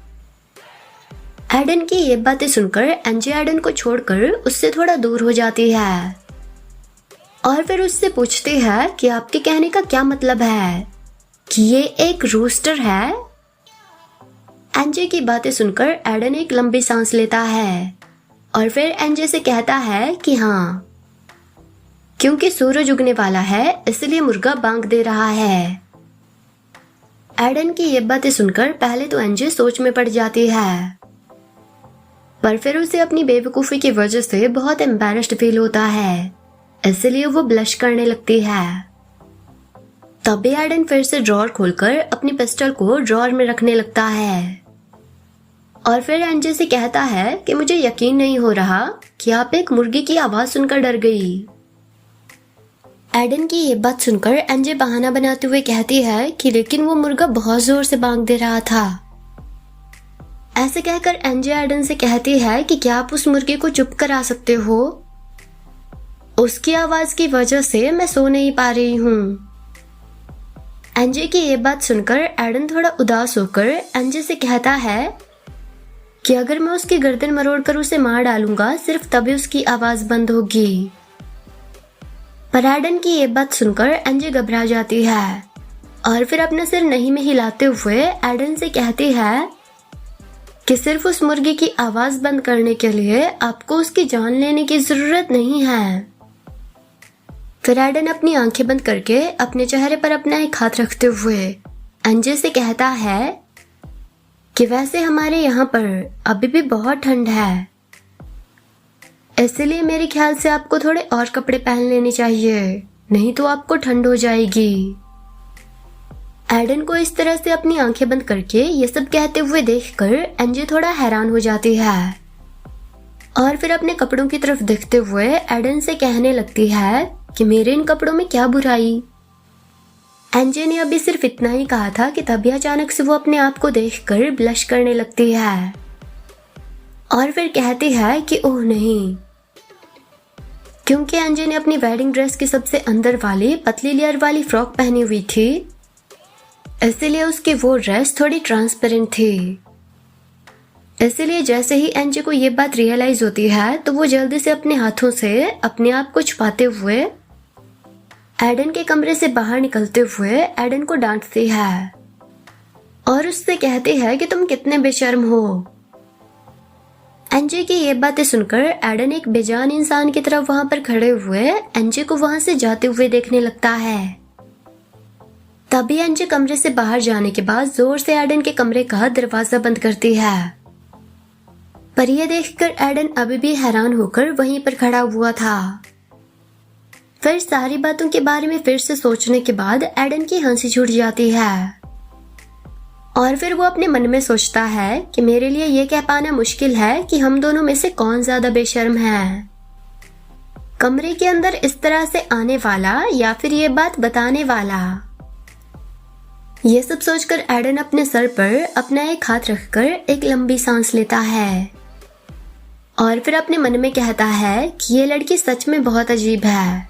Speaker 1: एडन की ये बातें सुनकर एनजे एडन को छोड़कर उससे थोड़ा दूर हो जाती है और फिर उससे पूछती है कि आपके कहने का क्या मतलब है कि ये एक रूस्टर है। एनजे की बातें सुनकर एडन एक लंबी सांस लेता है और फिर एनजे से कहता है कि हाँ, क्योंकि सूरज उगने वाला है इसलिए मुर्गा बांग दे रहा है। एडन की ये बातें सुनकर पहले तो एनजे सोच में पड़ जाती है, पर फिर उसे अपनी बेवकूफी की वजह से बहुत एम्बैरेस्ड फील होता है, इसलिए वो ब्लश करने लगती है। तभी एडन फिर से ड्रॉर खोलकर अपनी पिस्टल को ड्रॉर में रखने लगता है और फिर एनजे से कहता है कि मुझे यकीन नहीं हो रहा कि आप एक मुर्गी की आवाज सुनकर डर गई। एडन की ये बात सुनकर एनजे बहाना बनाते हुए कहती है कि लेकिन वो मुर्गा बहुत जोर से बांग दे रहा था। ऐसे कहकर एनजे एडन से कहती है कि क्या आप उस मुर्गे को चुप करा सकते हो, उसकी आवाज की वजह से मैं सो नहीं पा रही हूँ। एनजे की ये बात सुनकर एडन थोड़ा उदास होकर एनजे से कहता है कि अगर मैं उसकी गर्दन मरोड़कर उसे मार डालूंगा सिर्फ तभी उसकी आवाज बंद होगी। पर एडन की ये बात सुनकर एनजे घबरा जाती है और फिर अपना सिर नहीं में हिलाते हुए एडन से कहती है कि सिर्फ उस मुर्गी की आवाज बंद करने के लिए आपको उसकी जान लेने की जरूरत नहीं है। फिर एडन अपनी आंखें बंद करके अपने चेहरे पर अपना एक हाथ रखते हुए एनजे से कहता है कि वैसे हमारे यहाँ पर अभी भी बहुत ठंड है, इसलिए मेरे ख्याल से आपको थोड़े और कपड़े पहन लेने चाहिए, नहीं तो आपको ठंड हो जाएगी। एडन को इस तरह से अपनी आंखें बंद करके ये सब कहते हुए देखकर एनजे थोड़ा हैरान हो जाती है और फिर अपने कपड़ों की तरफ देखते हुए एडन से कहने लगती है कि मेरे इन कपड़ों में क्या बुराई। एनजे ने अभी सिर्फ इतना ही कहा था कि तभी अचानक से वो अपने आप को देखकर ब्लश करने लगती है और फिर कहती है कि ओह नहीं, क्योंकि एनजे ने अपनी वेडिंग ड्रेस की सबसे अंदर वाली पतली लेयर वाली फ्रॉक पहनी हुई थी, इसलिए उसकी वो ड्रेस थोड़ी ट्रांसपेरेंट थी। इसलिए जैसे ही एनजे को ये बात रियलाइज होती है तो वो जल्दी से अपने हाथों से अपने आप को छुपाते हुए एडन के कमरे से बाहर निकलते हुए एडन को डांटती है और उससे कहती है कि तुम कितने बेशर्म हो। एनजे की ये बातें सुनकर एडन एक बेजान इंसान की तरह वहां पर खड़े हुए एनजे को वहां से जाते हुए देखने लगता है। तभी एनजे कमरे से बाहर जाने के बाद जोर से एडन के कमरे का दरवाजा बंद करती है, पर यह देखकर एडन अभी भी हैरान होकर वहीं पर खड़ा हुआ था। फिर सारी बातों के बारे में फिर से सोचने के बाद एडन की हंसी छूट जाती है और फिर वो अपने मन में सोचता है कि मेरे लिए ये कह पाना मुश्किल है कि हम दोनों में से कौन ज्यादा बेशर्म है, कमरे के अंदर इस तरह से आने वाला या फिर ये बात बताने वाला। ये सब सोचकर एडन अपने सर पर अपना एक हाथ रखकर एक लंबी सांस लेता है और फिर अपने मन में कहता है कि ये लड़की सच में बहुत अजीब है।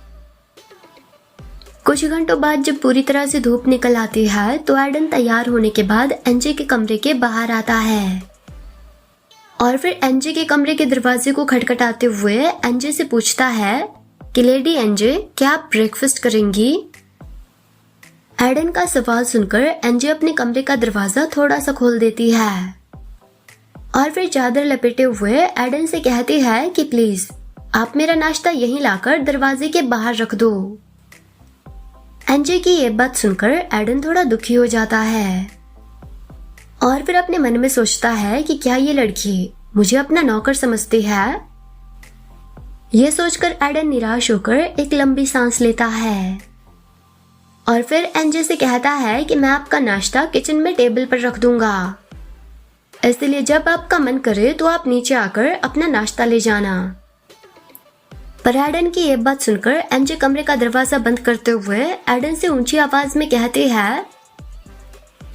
Speaker 1: कुछ घंटों बाद जब पूरी तरह से धूप निकल आती है तो एडन तैयार होने के बाद एनजे के कमरे के बाहर आता है और फिर एनजे के कमरे के दरवाजे को खटखटाते हुए एनजे से पूछता है कि लेडी एनजे, क्या आप ब्रेकफास्ट करेंगी? एडन का सवाल सुनकर एनजे अपने कमरे का दरवाजा थोड़ा सा खोल देती है और फिर चादर लपेटे हुए एडन से कहती है कि प्लीज आप मेरा नाश्ता यहीं लाकर दरवाजे के बाहर रख दो। एनजे की ये बात सुनकर एडन थोड़ा दुखी हो जाता है और फिर अपने मन में सोचता है कि क्या ये लड़की मुझे अपना नौकर समझती है। ये सोचकर एडन निराश होकर एक लंबी सांस लेता है और फिर एनजे से कहता है कि मैं आपका नाश्ता किचन में टेबल पर रख दूंगा, इसलिए जब आपका मन करे तो आप नीचे आकर अपना नाश्ता ले जाना। पर एडन की ये बात सुनकर एनजे कमरे का दरवाजा बंद करते हुए एडन से ऊंची आवाज में कहती है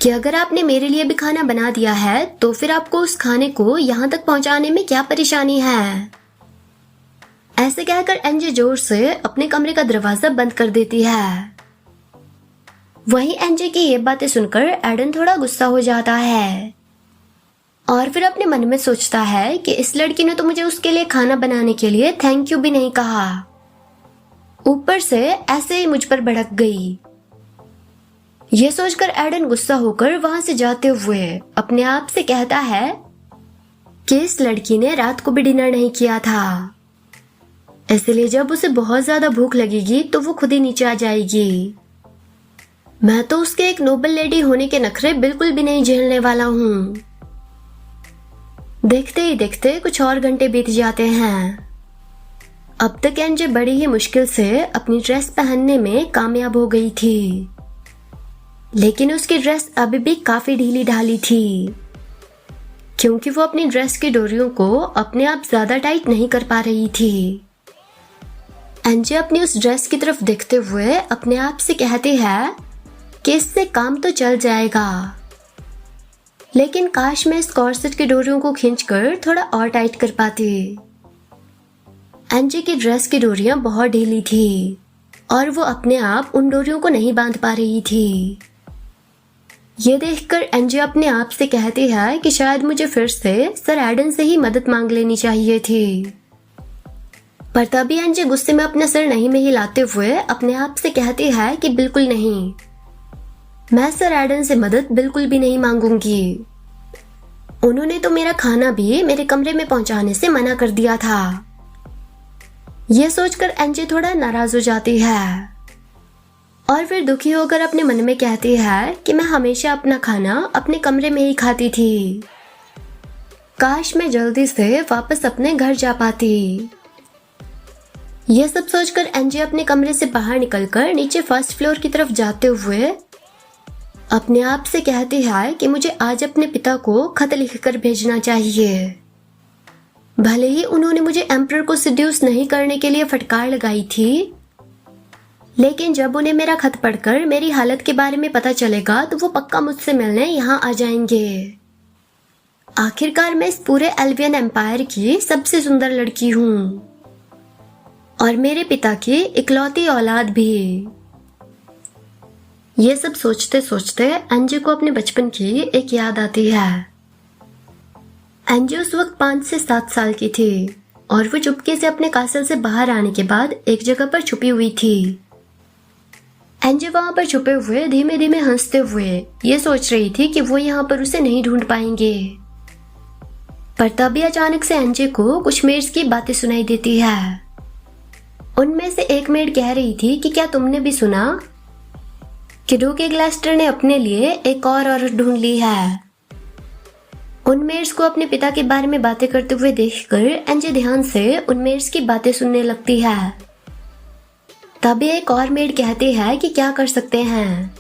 Speaker 1: कि अगर आपने मेरे लिए भी खाना बना दिया है तो फिर आपको उस खाने को यहाँ तक पहुंचाने में क्या परेशानी है। ऐसे कहकर एनजे जोर से अपने कमरे का दरवाजा बंद कर देती है। वहीं एनजे की ये बातें सुनकर एडन थोड़ा गुस्सा हो जाता है और फिर अपने मन में सोचता है कि इस लड़की ने तो मुझे उसके लिए खाना बनाने के लिए थैंक यू भी नहीं कहा, ऊपर से ऐसे ही मुझ पर भड़क गई। ये सोचकर एडन गुस्सा होकर वहां से जाते हुए अपने आप से कहता है कि इस लड़की ने रात को भी डिनर नहीं किया था, इसलिए जब उसे बहुत ज्यादा भूख लगेगी तो वो खुद ही नीचे आ जाएगी। मैं तो उसके एक नोबल लेडी होने के नखरे बिल्कुल भी नहीं झेलने वाला हूँ। देखते ही देखते कुछ और घंटे बीत जाते हैं। अब तक एनजे बड़ी ही मुश्किल से अपनी ड्रेस पहनने में कामयाब हो गई थी, लेकिन उसकी ड्रेस अभी भी काफी ढीली ढाली थी क्योंकि वो अपनी ड्रेस की डोरियों को अपने आप ज्यादा टाइट नहीं कर पा रही थी। एनजे अपनी उस ड्रेस की तरफ देखते हुए अपने आप से कहती है कि इससे काम तो चल जाएगा, लेकिन काश मैं इस कॉर्सेट की डोरियों को खींचकर थोड़ा और टाइट कर पाती। एनजे की ड्रेस की डोरियां बहुत ढीली थी और वो अपने आप उन डोरियों को नहीं बांध पा रही थी। ये देखकर एनजे अपने आप से कहती है कि शायद मुझे फिर से सर एडन से ही मदद मांग लेनी चाहिए थी। पर तभी एनजे गुस्से में अपना सिर नहीं में हिलाते हुए अपने आप से कहती है कि बिल्कुल नहीं, मैं सर एडन से मदद बिल्कुल भी नहीं मांगूंगी। उन्होंने तो मेरा खाना भी मेरे कमरे में पहुंचाने से मना कर दिया था। यह सोचकर एनजे थोड़ा नाराज हो जाती है और फिर दुखी होकर अपने मन में कहती है कि मैं हमेशा अपना खाना अपने कमरे में ही खाती थी, काश मैं जल्दी से वापस अपने घर जा पाती। यह सब सोचकर एनजे अपने कमरे से बाहर निकलकर नीचे फर्स्ट फ्लोर की तरफ जाते हुए अपने आप से कहती है कि मुझे आज अपने पिता को खत लिखकर भेजना चाहिए। भले ही उन्होंने मुझे एम्परर को सिड्यूस नहीं करने के लिए फटकार लगाई थी, लेकिन जब उन्हें मेरा खत पढ़कर मेरी हालत के बारे में पता चलेगा तो वो पक्का मुझसे मिलने यहाँ आ जाएंगे। आखिरकार मैं इस पूरे एल्वियन एम्पायर की सबसे सुंदर लड़की हूँ और मेरे पिता की इकलौती औलाद भी। ये सब सोचते सोचते एंजी को अपने बचपन की एक याद आती है। एंजी उस वक्त 5 से 7 साल की थी और वो चुपके से अपने कासल से बाहर आने के बाद एक जगह पर छुपी हुई थी। एंजी वहां पर छुपे हुए धीमे धीमे हंसते हुए ये सोच रही थी कि वो यहाँ पर उसे नहीं ढूंढ पाएंगे। पर तभी अचानक से एंजी को कुछ मेड्स की बातें सुनाई देती है। उनमें से एक मेड कह रही थी कि क्या तुमने भी सुना कि डूके ग्लास्टर ने अपने लिए एक और औरत ढूंढ ली है। उन मेड्स को अपने पिता के बारे में बातें करते हुए देखकर एंजी ध्यान से उन मेड्स की बातें सुनने लगती है। तभी एक और मेड कहती है कि क्या कर सकते हैं।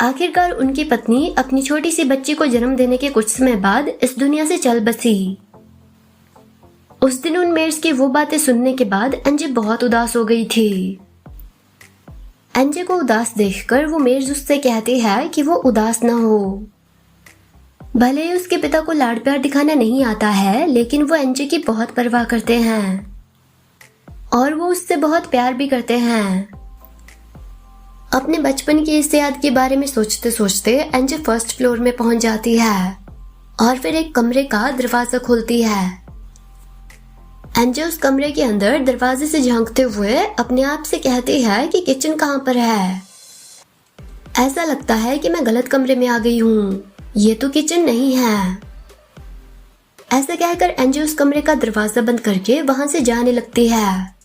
Speaker 1: आखिरकार उनकी पत्नी अपनी छोटी सी बच्ची को जन्म देने के कुछ समय बाद इस दुनिया से चल बसी। उस दिन उन मेड्स की वो बातें सुनने के बाद एंजी बहुत उदास हो गई थी। एंजी को उदास देखकर वो मेड्स उससे कहती है कि वो उदास ना हो। भले ही उसके पिता को लाड प्यार दिखाना नहीं आता है, लेकिन वो एंजी की बहुत परवाह करते हैं और वो उससे बहुत प्यार भी करते हैं। अपने बचपन की इस याद के बारे में सोचते सोचते एंजी फर्स्ट फ्लोर में पहुंच जाती है और फिर एक कमरे का दरवाजा खोलती है। एंजी उस कमरे के अंदर दरवाजे से झांकते हुए अपने आप से कहती है कि किचन कहाँ पर है। ऐसा लगता है कि मैं गलत कमरे में आ गई हूँ, ये तो किचन नहीं है। ऐसा कहकर एंजी उस कमरे का दरवाजा बंद करके वहां से जाने लगती है।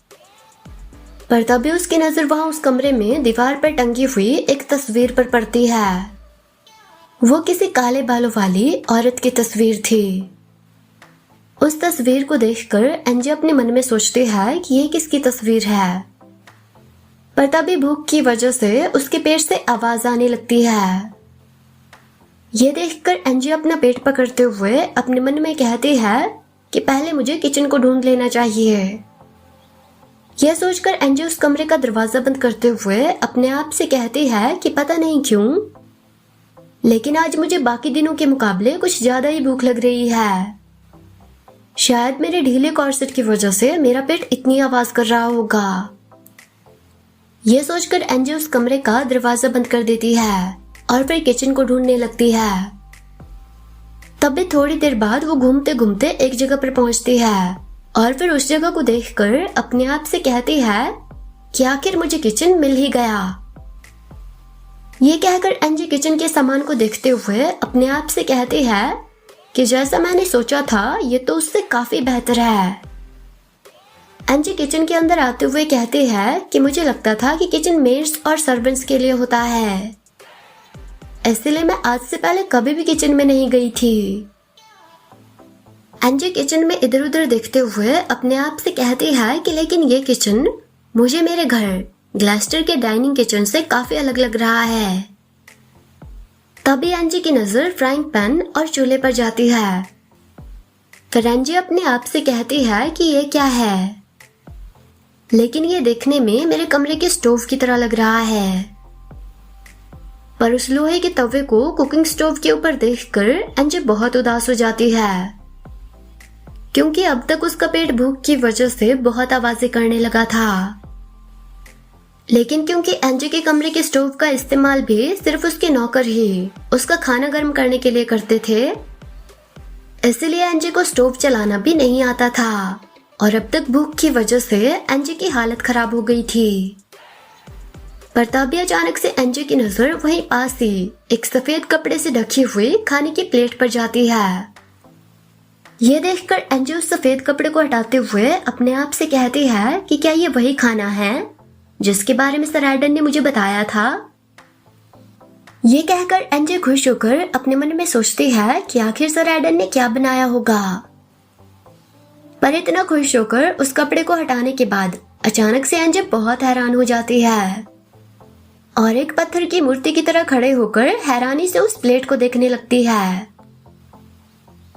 Speaker 1: पर तभी उसकी नजर वहां उस कमरे में दीवार पर टंगी हुई एक तस्वीर पर पड़ती है। वो किसी काले बालों वाली औरत की तस्वीर थी। उस तस्वीर को देखकर एंजी अपने मन में सोचती है कि ये किसकी तस्वीर है। पर तभी भूख की वजह से उसके पेट से आवाज आने लगती है। ये देखकर एंजी अपना पेट पकड़ते हुए अपने मन में कहती है कि पहले मुझे किचन को ढूंढ लेना चाहिए। यह सोचकर एंजी उस कमरे का दरवाजा बंद करते हुए अपने आप से कहती है कि पता नहीं क्यों, लेकिन आज मुझे बाकी दिनों के मुकाबले कुछ ज्यादा ही भूख लग रही है। शायद मेरे ढीले कॉर्सेट की वजह से मेरा पेट इतनी आवाज कर रहा होगा। यह सोचकर एंजी उस कमरे का दरवाजा बंद कर देती है और फिर किचन को ढूंढने लगती है। तभी थोड़ी देर बाद वो घूमते घूमते एक जगह पर पहुंचती है और फिर उस जगह को देखकर अपने आप से कहती है कि आखिर मुझे किचन मिल ही गया। ये कहकर एंजी किचन के सामान को देखते हुए अपने आप से कहती है कि जैसा मैंने सोचा था ये तो उससे काफी बेहतर है। एंजी किचन के अंदर आते हुए कहती है कि मुझे लगता था कि किचन मेड्स और सर्वेंट्स के लिए होता है, इसलिए मैं आज से पहले कभी भी किचन में नहीं गई थी। एंजी किचन में इधर उधर देखते हुए अपने आप से कहती है कि लेकिन ये किचन मुझे मेरे घर ग्लास्टर के डाइनिंग किचन से काफी अलग लग रहा है। तभी एंजी की नजर फ्राइंग पैन और चूल्हे पर जाती है। फिर एंजी अपने आप से कहती है कि ये क्या है, लेकिन ये देखने में मेरे कमरे के स्टोव की तरह लग रहा है। पर उस लोहे के तवे को कुकिंग स्टोव के ऊपर देखकर एंजी बहुत उदास हो जाती है, क्योंकि अब तक उसका पेट भूख की वजह से बहुत आवाजें करने लगा था। लेकिन क्योंकि एंजी के कमरे के स्टोव का इस्तेमाल भी सिर्फ उसके नौकर ही उसका खाना गर्म करने के लिए करते थे, इसलिए एंजी को स्टोव चलाना भी नहीं आता था और अब तक भूख की वजह से एंजी की हालत खराब हो गई थी। पर तभी अचानक से एंजी की नजर वहीं पास ही एक सफेद कपड़े से ढकी हुई खाने की प्लेट पर जाती है। ये देखकर एंजी उस सफेद कपड़े को हटाते हुए अपने आप से कहती है कि क्या ये वही खाना है जिसके बारे में सर एडन ने मुझे बताया था। ये कहकर एंजी खुश होकर अपने मन में सोचती है कि आखिर सर एडन ने क्या बनाया होगा। पर इतना खुश होकर उस कपड़े को हटाने के बाद अचानक से एंजी बहुत हैरान हो जाती है और एक पत्थर की मूर्ति की तरह खड़े होकर हैरानी से उस प्लेट को देखने लगती है।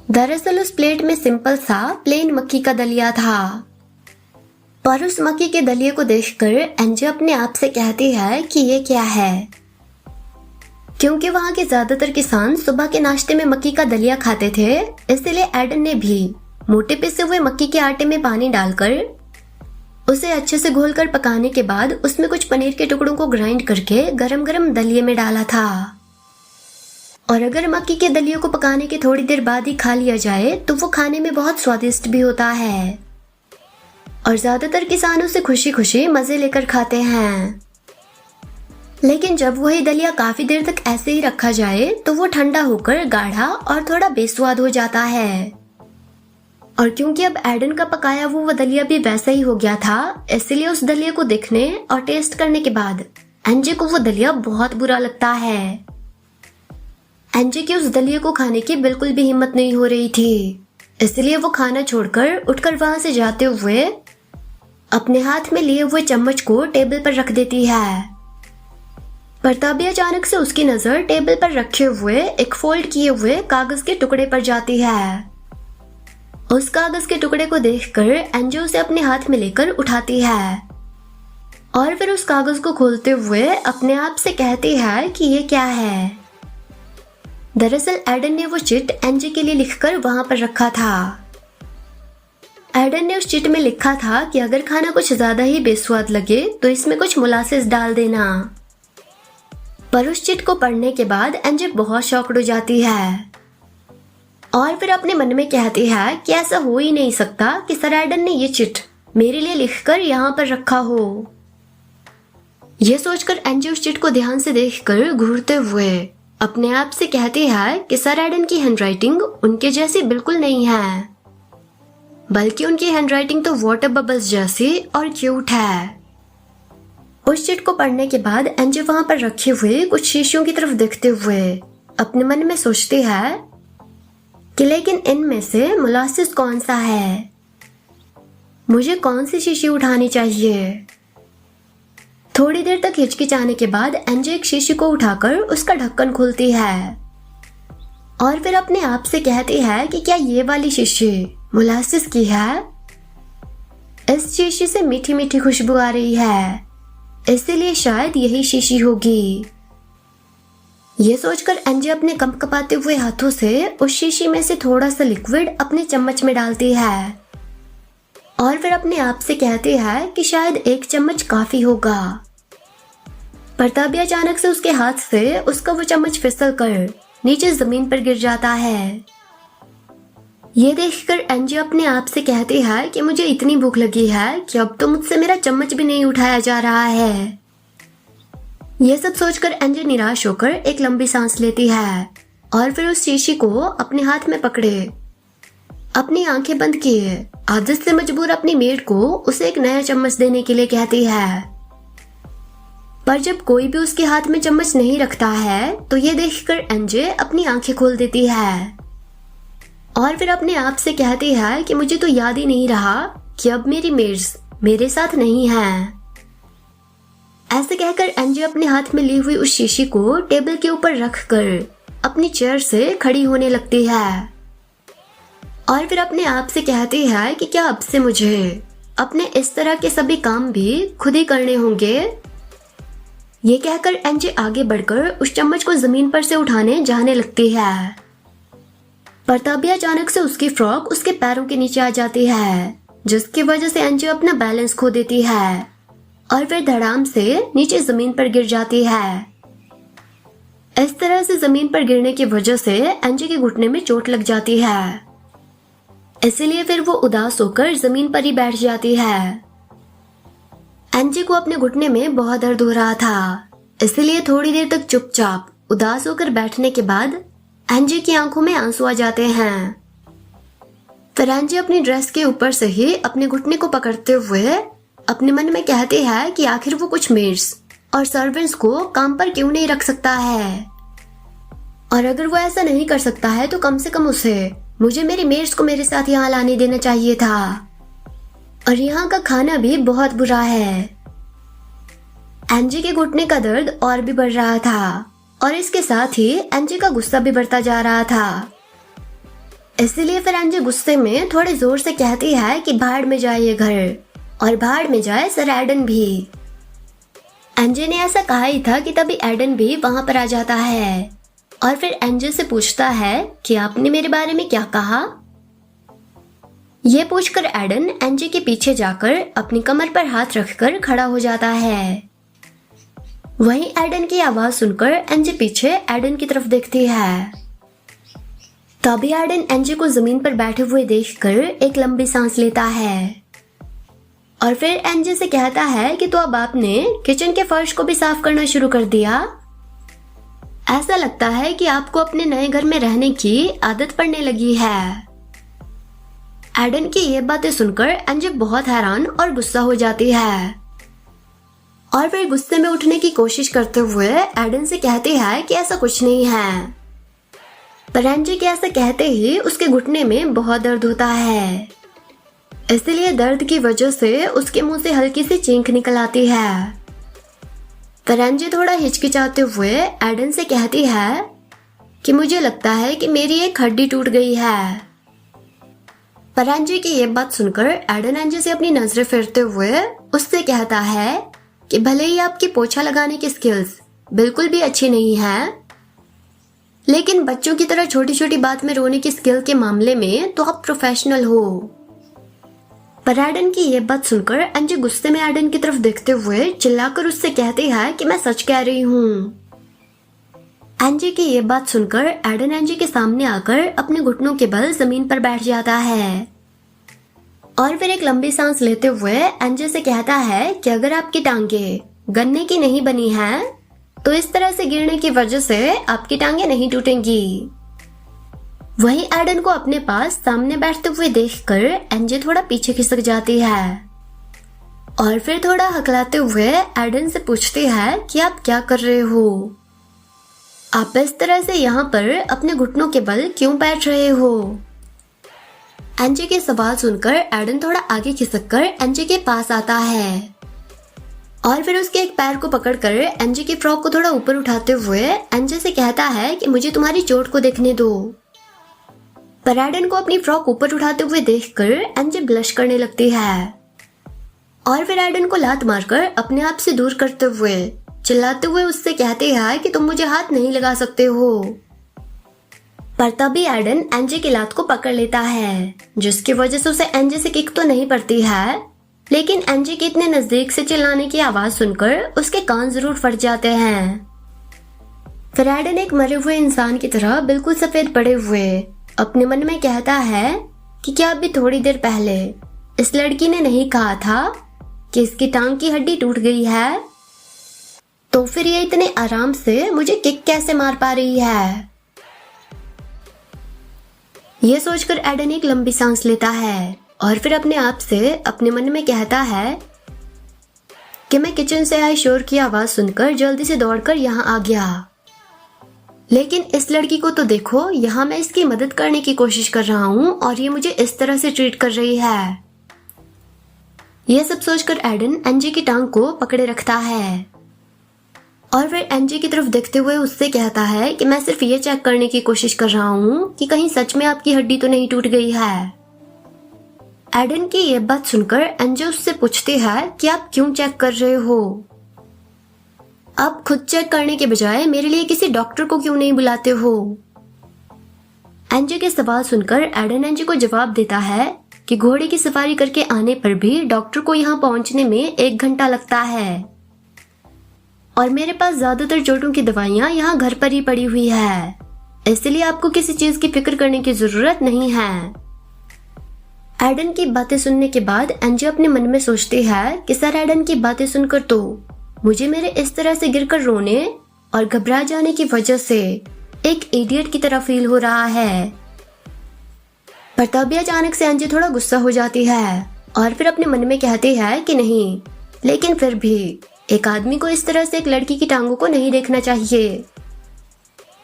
Speaker 1: दरअसल उस प्लेट में सिंपल सा प्लेन मक्की का दलिया था। पर उस मक्की के दलिये को देखकर एनजे अपने आप से कहती है कि ये क्या है, क्योंकि वहाँ के ज्यादातर किसान सुबह के नाश्ते में मक्की का दलिया खाते थे। इसलिए एडन ने भी मोटे पिसे हुए मक्की के आटे में पानी डालकर उसे अच्छे से घोलकर पकाने के बाद उसमें कुछ पनीर के टुकड़ों को ग्राइंड करके गरम गरम दलिये में डाला था। और अगर मक्की के दलिये को पकाने के थोड़ी देर बाद ही खा लिया जाए तो वो खाने में बहुत स्वादिष्ट भी होता है और ज्यादातर किसान उसे खुशी खुशी मजे लेकर खाते हैं। लेकिन जब वही दलिया काफी देर तक ऐसे ही रखा जाए तो वो ठंडा होकर गाढ़ा और थोड़ा बेस्वाद हो जाता है। और क्योंकि अब एडन का पकाया वो दलिया भी वैसा ही हो गया था, इसलिए उस दलिया को देखने और टेस्ट करने के बाद एनजे को वो दलिया बहुत बुरा लगता है। एनजे की उस दलिया को खाने की बिल्कुल भी हिम्मत नहीं हो रही थी, इसलिए वो खाना छोड़कर उठकर वहां से जाते हुए अपने हाथ में लिए हुए चम्मच को टेबल पर रख देती है। पर तभी अचानक से उसकी नजर टेबल पर रखे हुए एक फोल्ड किए हुए कागज के टुकड़े पर जाती है। उस कागज के टुकड़े को देखकर एनजे उसे अपने हाथ में लेकर उठाती है और फिर उस कागज को खोलते हुए अपने आप से कहती है कि ये क्या है। दरअसल एडन ने वो चिट एनजे के लिए लिखकर वहां पर रखा था। एडन ने उस चिट में लिखा था कि अगर खाना कुछ ज्यादा ही बेस्वाद लगे तो इसमें कुछ मोलासेस डाल देना। पर उस चिट को पढ़ने के बाद एनजे बहुत शॉक्ड हो जाती है और फिर अपने मन में कहती है कि ऐसा हो ही नहीं सकता कि सर एडन ने ये चिट मेरे लिए लिखकर यहाँ पर रखा हो। ये सोचकर एनजे उस चिट को ध्यान से देखकर घूरते हुए अपने आप से कहती है कि सर एडन की हैंडराइटिंग उनके जैसी बिल्कुल नहीं है, बल्कि उनकी हैंडराइटिंग तो वाटर बबल्स जैसी और क्यूट है। उस चिट को पढ़ने के बाद एनजे वहां पर रखे हुए कुछ शीशियों की तरफ देखते हुए अपने मन में सोचती है कि लेकिन इनमें से मोलासिस कौन सा है, मुझे कौन सी शीशी उठानी चाहिए। थोड़ी देर तक हिचकिचाने के बाद एनजे एक शीशी को उठाकर उसका ढक्कन खोलती है और फिर अपने आप से कहती है कि क्या ये वाली शीशी मोलासिस की है। इस शीशी से मीठी मीठी खुशबू आ रही है, इसीलिए शायद यही शीशी होगी। ये सोचकर एनजे अपने कंपकपाते हुए हाथों से उस शीशी में से थोड़ा सा लिक्विड अपने चम्मच में डालती है और फिर अपने आप से कहती है कि शायद एक चम्मच काफी होगा। पर तभी अचानक से उसके हाथ से उसका वो चम्मच फिसल कर नीचे जमीन पर गिर जाता है। ये देखकर एनजे अपने आप से कहती है कि मुझे इतनी भूख लगी है कि अब तो मुझसे मेरा चम्मच भी नहीं उठाया जा रहा है। ये सब सोचकर एनजे निराश होकर एक लंबी सांस लेती है और फिर उस शीशी को अपने हाथ में पकड़े अपनी आंखें बंद किए आदत से मजबूर अपनी मेड को उसे एक नया चम्मच देने के लिए कहती है। पर जब कोई भी उसके हाथ में चम्मच नहीं रखता है तो ये देखकर एनजे अपनी आंखें खोल देती है और फिर अपने आप से कहती है कि मुझे तो याद ही नहीं रहा कि अब मेरी मेड्स मेरे साथ नहीं है। ऐसे कहकर एनजे अपने हाथ में ली हुई उस शीशी को टेबल के ऊपर रखकर अपनी चेयर से खड़ी होने लगती है और फिर अपने आप से कहती है कि क्या अब से मुझे अपने इस तरह के सभी काम भी खुद ही करने होंगे। ये कहकर एनजे आगे बढ़कर उस चम्मच को जमीन पर से उठाने जाने लगती है, पर तभी अचानक से उसकी फ्रॉक उसके पैरों के नीचे आ जाती है, जिसकी वजह से एनजे अपना बैलेंस खो देती है और फिर धड़ाम से नीचे जमीन पर गिर जाती है। इस तरह से जमीन पर गिरने की वजह से एनजे के घुटने में चोट लग जाती है, इसलिए फिर वो उदास होकर जमीन पर ही बैठ जाती है। एनजे को अपने घुटने में बहुत दर्द हो रहा था, इसलिए थोड़ी देर तक चुपचाप उदास होकर बैठने के बाद एनजे की आंखों में आंसू आ जाते हैं। फिर एनजे अपनी ड्रेस के ऊपर से ही अपने घुटने को पकड़ते हुए अपने मन में कहती है कि आखिर वो कुछ मेड्स और सर्वेंट्स को काम पर क्यों नहीं रख सकता है, और अगर वो ऐसा नहीं कर सकता है तो कम से कम मुझे मेरी मेड्स को मेरे साथ यहाँ लाने देना चाहिए था, और यहाँ का खाना भी बहुत बुरा है। एंजी के घुटने का दर्द और भी बढ़ रहा था और इसके साथ ही एंजी का गुस्सा भी बढ़ता जा रहा था। इसलिए फिर एंजी गुस्से में थोड़े जोर से कहती है कि भाड़ में जाए ये घर और भाड़ में जाए सर एडन भी। एंजी ने ऐसा कहा ही था कि तभी एडन भी वहां पर आ जाता है और फिर एंजी से पूछता है कि आपने मेरे बारे में क्या कहा। ये पूछकर एडन एंजी के पीछे जाकर अपनी कमर पर हाथ रखकर खड़ा हो जाता है। वहीं एडन की आवाज सुनकर एंजी पीछे एडन की तरफ देखती है। तभी एडन एंजी को जमीन पर बैठे हुए देखकर एक लंबी सांस लेता है और फिर एंजी से कहता है कि तो अब आपने किचन के फर्श को भी साफ करना शुरू कर दिया। ऐसा लगता है कि आपको अपने नए घर में रहने की आदत पड़ने लगी है। एडन की ये बातें सुनकर एंजी बहुत हैरान और गुस्सा हो जाती है और फिर गुस्से में उठने की कोशिश करते हुए एडन से कहती है कि ऐसा कुछ नहीं है। पर एंजी के ऐसा कहते ही उसके घुटने में बहुत दर्द होता है, इसलिए दर्द की वजह से उसके मुंह से हल्की सी चीख निकल आती है। पर एंजी थोड़ा हिचकिचाते हुए एडन से कहती है कि मुझे लगता है कि मेरी एक हड्डी टूट गई है। पर एंजी की ये बात सुनकर एडन एंजी से अपनी नजरें फेरते हुए उससे कहता है कि भले ही आपकी पोछा लगाने की स्किल्स बिल्कुल भी अच्छी नहीं है, लेकिन बच्चों की तरह छोटी छोटी बात में रोने की स्किल के मामले में तो आप प्रोफेशनल हो। पर एडन की ये बात सुनकर एंजी गुस्से में एडन की तरफ देखते हुए चिल्लाकर उससे कहती है कि मैं सच कह रही हूँ। एंजी की ये बात सुनकर एडन एंजी के सामने आकर अपने घुटनों के बल जमीन पर बैठ जाता है और फिर एक लंबी सांस लेते हुए एंजी से कहता है कि अगर आपकी टांगे गन्ने की नहीं बनी हैं, तो इस तरह से गिरने की वजह से आपकी टांगे नहीं टूटेंगी। वहीं एडन को अपने पास सामने बैठते हुए देखकर एंजी थोड़ा पीछे खिसक जाती है और फिर थोड़ा हकलाते हुए एडन से पूछती है कि आप क्या कर रहे हो, आप इस तरह से यहाँ पर अपने घुटनों के बल क्यों बैठ रहे हो। एंजी के सवाल सुनकर एडन थोड़ा आगे खिसककर एंजी के पास आता है और फिर उसके एक पैर को पकड़कर एंजी की फ्रॉक को थोड़ा ऊपर उठाते हुए एंजी से कहता है कि मुझे तुम्हारी चोट को देखने दो। पर एडन को अपनी फ्रॉक ऊपर उठाते हुए देखकर एंजी ब्लश करने लगती है और फिर एडन को लात मारकर अपने आप से दूर करते हुए चिल्लाते हुए उससे कहते हैं कि तुम मुझे हाथ नहीं लगा सकते हो। पर तभी एडन एंजी की लात को पकड़ लेता है, जिसकी वजह से उसे एंजी से किक तो नहीं पड़ती है, लेकिन एंजी के इतने नजदीक से चिल्लाने की आवाज सुनकर उसके कान जरूर फट जाते हैं। फिर एडन एक मरे हुए इंसान की तरह बिल्कुल सफेद पड़े हुए अपने मन में कहता है कि क्या अभी थोड़ी देर पहले इस लड़की ने नहीं कहा था कि इसकी टांग की हड्डी टूट गई है, तो फिर ये इतने आराम से मुझे किक कैसे मार पा रही है। ये सोचकर एडन एक लंबी सांस लेता है और फिर अपने आप से अपने मन में कहता है कि मैं किचन से आई शोर की आवाज सुनकर जल्दी से दौड़कर यहाँ आ गया, लेकिन इस लड़की को तो देखो, यहाँ मैं इसकी मदद करने की कोशिश कर रहा हूँ और ये मुझे इस तरह से ट्रीट कर रही है। ये सब सोचकर एडन एंजी की टांग को पकड़े रखता है और फिर एंजी की तरफ देखते हुए उससे कहता है कि मैं सिर्फ ये चेक करने की कोशिश कर रहा हूँ कि कहीं सच में आपकी हड्डी तो नहीं टूट गई है। एडन की ये बात सुनकर एंजी उससे पूछती है कि आप क्यों चेक कर रहे हो, आप खुद चेक करने के बजाय मेरे लिए किसी डॉक्टर को क्यों नहीं बुलाते हो। एंजी के सवाल सुनकर एडन एंजी को जवाब देता है कि घोड़े की सवारी करके आने पर भी डॉक्टर को यहाँ पहुंचने में 1 घंटा लगता है और मेरे पास ज्यादातर चोटों की दवाइयाँ यहाँ घर पर ही पड़ी हुई है, इसलिए आपको किसी चीज की फिक्र करने की जरूरत नहीं है। एडन की बातें सुनने के बाद एंजी अपने मन में सोचती है कि सर एडन की बातें सुनकर तो मुझे मेरे इस तरह से गिरकर रोने और घबरा जाने की वजह से एक इडियट की तरह फील हो रहा है। पर तभी अचानक से एंजी थोड़ा गुस्सा हो जाती है और फिर अपने मन में कहती है कि नहीं, लेकिन फिर भी एक आदमी को इस तरह से एक लड़की की टांगों को नहीं देखना चाहिए।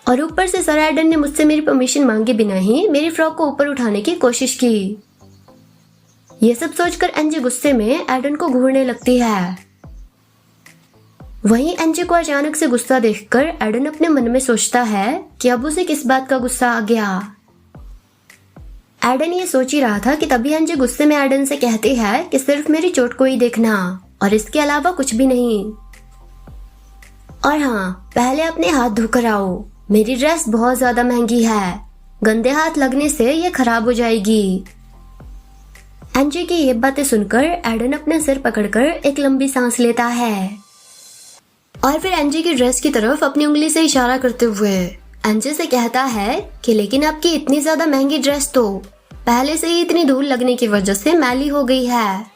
Speaker 1: और ऊपर से सर एडन ने मुझसे मेरी परमिशन मांगे बिना ही मेरी फ्रॉक को ऊपर उठाने की कोशिश की। ये सब सोचकर एंजी गुस्से में एडन को घूरने लगती है। वहीं एनजे को अचानक से गुस्सा देखकर एडन अपने मन में सोचता है कि अब उसे किस बात का गुस्सा आ गया। एडन ये सोच ही रहा था कि तभी एनजे गुस्से में एडन से कहती है कि सिर्फ मेरी चोट को ही देखना और इसके अलावा कुछ भी नहीं। और हाँ, पहले अपने हाथ धोकर आओ, मेरी ड्रेस बहुत ज्यादा महंगी है, गंदे हाथ लगने से ये खराब हो जाएगी। एनजे की ये बातें सुनकर एडन अपना सिर पकड़कर एक लंबी सांस लेता है और फिर एनजे की ड्रेस की तरफ अपनी उंगली से इशारा करते हुए एनजे से कहता है कि लेकिन आपकी इतनी ज्यादा महंगी ड्रेस तो पहले से ही इतनी धूल लगने की वजह से मैली हो गई है।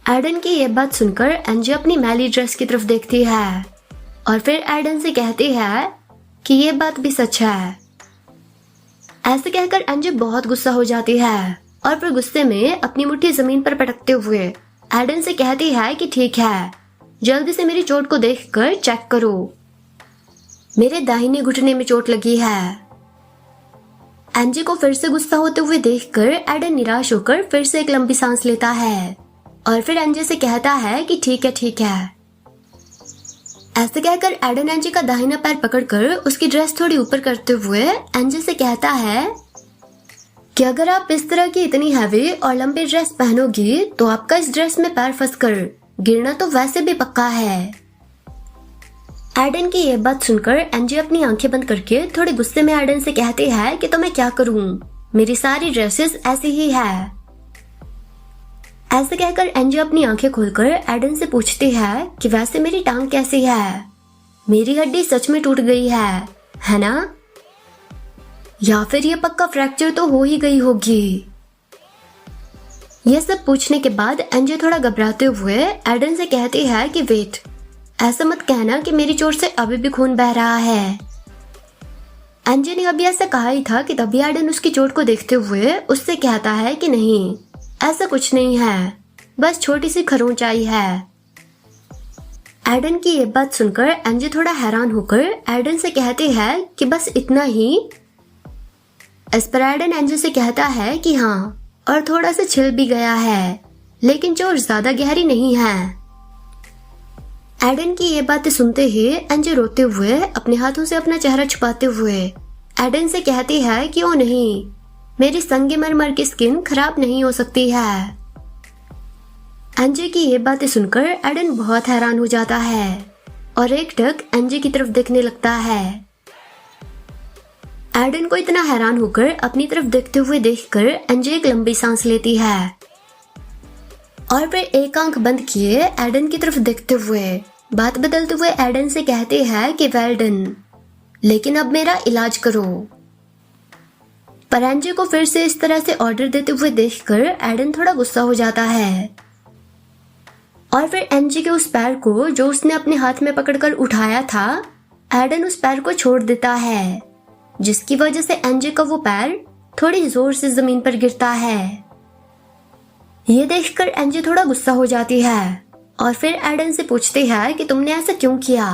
Speaker 1: एडन की ये बात सुनकर एनजे अपनी मैली ड्रेस की तरफ देखती है और फिर एडन से कहती है कि ये बात भी सच है। ऐसे कहकर एनजे बहुत गुस्सा हो जाती है और फिर गुस्से में अपनी मुट्ठी जमीन पर पटकते हुए एडन से कहती है कि ठीक है, जल्दी से मेरी चोट को देखकर चेक करो, मेरे दाहिने घुटने में चोट लगी है। एनजे को फिर से गुस्सा होते हुए देखकर एडन निराश होकर फिर से एक लंबी सांस लेता है और फिर एनजे से कहता है कि ठीक है। ऐसे कहकर एडन एनजे का दाहिना पैर पकड़कर उसकी ड्रेस थोड़ी ऊपर करते हुए एनजे से कहता है कि अगर आप इस तरह की इतनी हैवी और लंबी ड्रेस पहनोगी तो आपका इस ड्रेस में पैर फंसकर गिरना तो वैसे भी पक्का है। एडन की ये बात सुनकर एनजे अपनी आंखें बंद करके थोड़े गुस्से में एडन से कहती है कि तो मैं क्या करूं, मेरी सारी ड्रेसेस ऐसी ही है। ऐसे कहकर एनजे अपनी आंखें खोलकर एडन से पूछती है कि वैसे मेरी टांग कैसी है, मेरी हड्डी सच में टूट गई है ना, या फिर ये पक्का फ्रैक्चर तो हो ही गई होगी। ये सब पूछने के बाद एनजे थोड़ा घबराते हुए एडन से कहती है कि वेट, ऐसा मत कहना कि मेरी चोट से अभी भी खून बह रहा है। एनजे ने अभी ऐसा कहा ही था कि तभी एडन उसकी चोट को देखते हुए उससे कहता है कि नहीं, ऐसा कुछ नहीं है, बस छोटी सी खरोंच आई है। एडन की ये बात सुनकर एनजे थोड़ा हैरान होकर एडन से कहती है कि बस इतना ही। इस पर एडन एनजे से कहता है कि हाँ, और थोड़ा सा छिल भी गया है, लेकिन चोट ज्यादा गहरी नहीं है। एडन की ये बातें सुनते ही एनजे रोते हुए अपने हाथों से अपना चेहरा छुपाते हुए एडन से कहती है कि ओ नहीं, मेरी संगमरमर की स्किन खराब नहीं हो सकती है। एनजे की ये बातें सुनकर एडन बहुत हैरान हो जाता है और एकटक एनजे की तरफ देखने लगता है। एडन को इतना हैरान होकर अपनी तरफ देखते हुए देखकर एनजे एक लंबी सांस लेती है और फिर एक आंख बंद किए एडन की तरफ देखते हुए बात बदलते हुए एडन से कहते हैं कि वेल डन, लेकिन अब मेरा इलाज करो। पर एनजे को फिर से इस तरह से ऑर्डर देते हुए देखकर एडन थोड़ा गुस्सा हो जाता है और फिर एनजे के उस पैर को जो उसने अपने हाथ में पकड़कर उठाया था, एडन उस पैर को छोड़ देता है, जिसकी वजह से एनजे का वो पैर थोड़ी जोर से जमीन पर गिरता है। ये देखकर एनजे थोड़ा गुस्सा हो जाती है और फिर एडन से पूछती है कि तुमने ऐसा क्यों किया।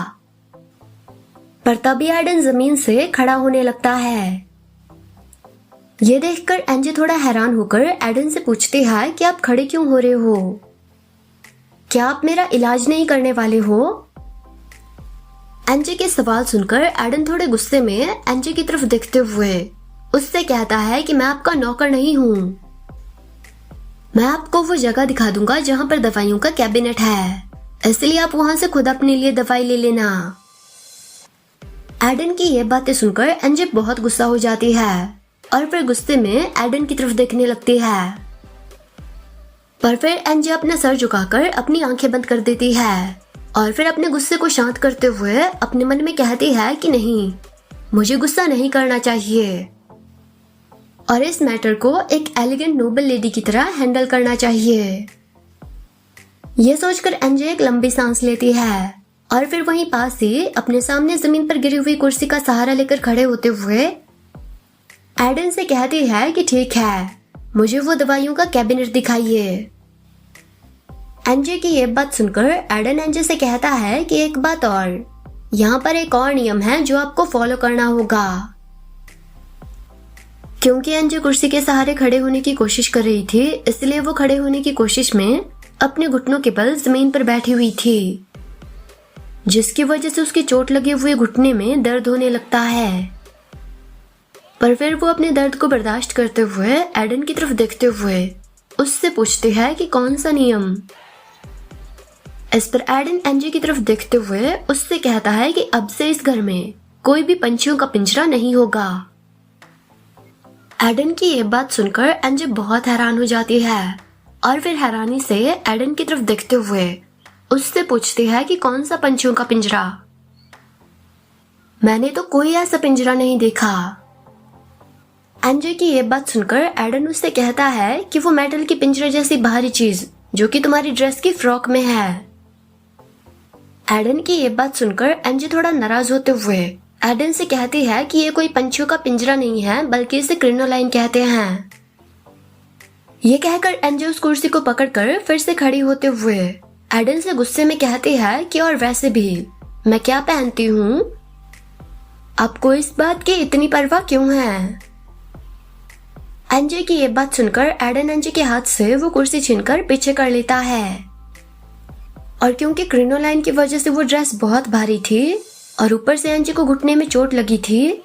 Speaker 1: पर तभी एडन जमीन से खड़ा होने लगता है। ये देखकर एनजे थोड़ा हैरान होकर एडन से पूछती है कि आप खड़े क्यों हो रहे हो, क्या आप मेरा इलाज नहीं करने वाले हो। एनजे के सवाल सुनकर एडन थोड़े गुस्से में एनजे की तरफ देखते हुए उससे कहता है कि मैं आपका नौकर नहीं हूँ, मैं आपको वो जगह दिखा दूंगा जहाँ पर दवाइयों का कैबिनेट है, इसलिए आप वहां से खुद अपने लिए दवाई ले लेना। एडन की ये बातें सुनकर एनजे बहुत गुस्सा हो जाती है और फिर गुस्से में एडन की तरफ देखने लगती है। पर फिर एनजे अपना सर झुकाकर अपनी आंखें बंद कर देती है और फिर अपने गुस्से को शांत करते हुए अपने मन में कहती है कि नहीं, मुझे गुस्सा नहीं करना चाहिए और इस मैटर को एक एलिगेंट नोबल लेडी की तरह हैंडल करना चाहिए। ये सोचकर एनजे एक लंबी सांस लेती है और फिर वहीं पास ही अपने सामने जमीन पर गिरी हुई कुर्सी का सहारा लेकर खड़े होते हुए एडन से कहती है कि ठीक है, मुझे वो दवाइयों का कैबिनेट दिखाइए। एनजे की ये बात सुनकर एडन एनजे से कहता है कि एक बात और, यहाँ पर एक और नियम है जो आपको फॉलो करना होगा। क्योंकि एनजे कुर्सी के सहारे खड़े होने की कोशिश कर रही थी, इसलिए वो खड़े होने की कोशिश में अपने घुटनों के बल जमीन पर बैठी हुई थी। जिसकी वजह से उसकी चोट लगे हुए घुटने में दर्द होने लगता है। पर फिर वो अपने दर्द को बर्दाश्त करते हुए एडन की तरफ देखते हुए उससे पूछती है कि कौन सा नियम। इस पर एडन एनजे की तरफ देखते हुए उससे कहता है कि अब से इस घर में कोई भी पंछियों का पिंजरा नहीं होगा। एडन की ये बात सुनकर एनजे बहुत हैरान हो जाती है और फिर हैरानी से एडन की तरफ देखते हुए उससे पूछती है कि कौन सा पंछियों का पिंजरा। मैंने तो कोई ऐसा पिंजरा नहीं देखा। एनजे की ये बात सुनकर एडन उससे कहता है कि वो मेटल की पिंजरे जैसी भारी चीज जो कि तुम्हारी ड्रेस की फ्रॉक में है। एडन की ये बात सुनकर एनजे थोड़ा नाराज होते हुए एडन से कहती है कि ये कोई पंछियों का पिंजरा नहीं है बल्कि इसे क्रिनोलाइन कहते हैं। ये कहकर एनजे उस कुर्सी को पकड़कर फिर से खड़ी होते हुए एडन से गुस्से में कहती है कि और वैसे भी मैं क्या पहनती हूँ, आपको इस बात की इतनी परवाह क्यों है। एनजे की ये बात सुनकर एडन एनजे के हाथ से वो कुर्सी छीनकर पीछे कर लेता है। और क्योंकि क्रिनोलाइन की वजह से वो ड्रेस बहुत भारी थी और ऊपर से एनजे को घुटने में चोट लगी थी,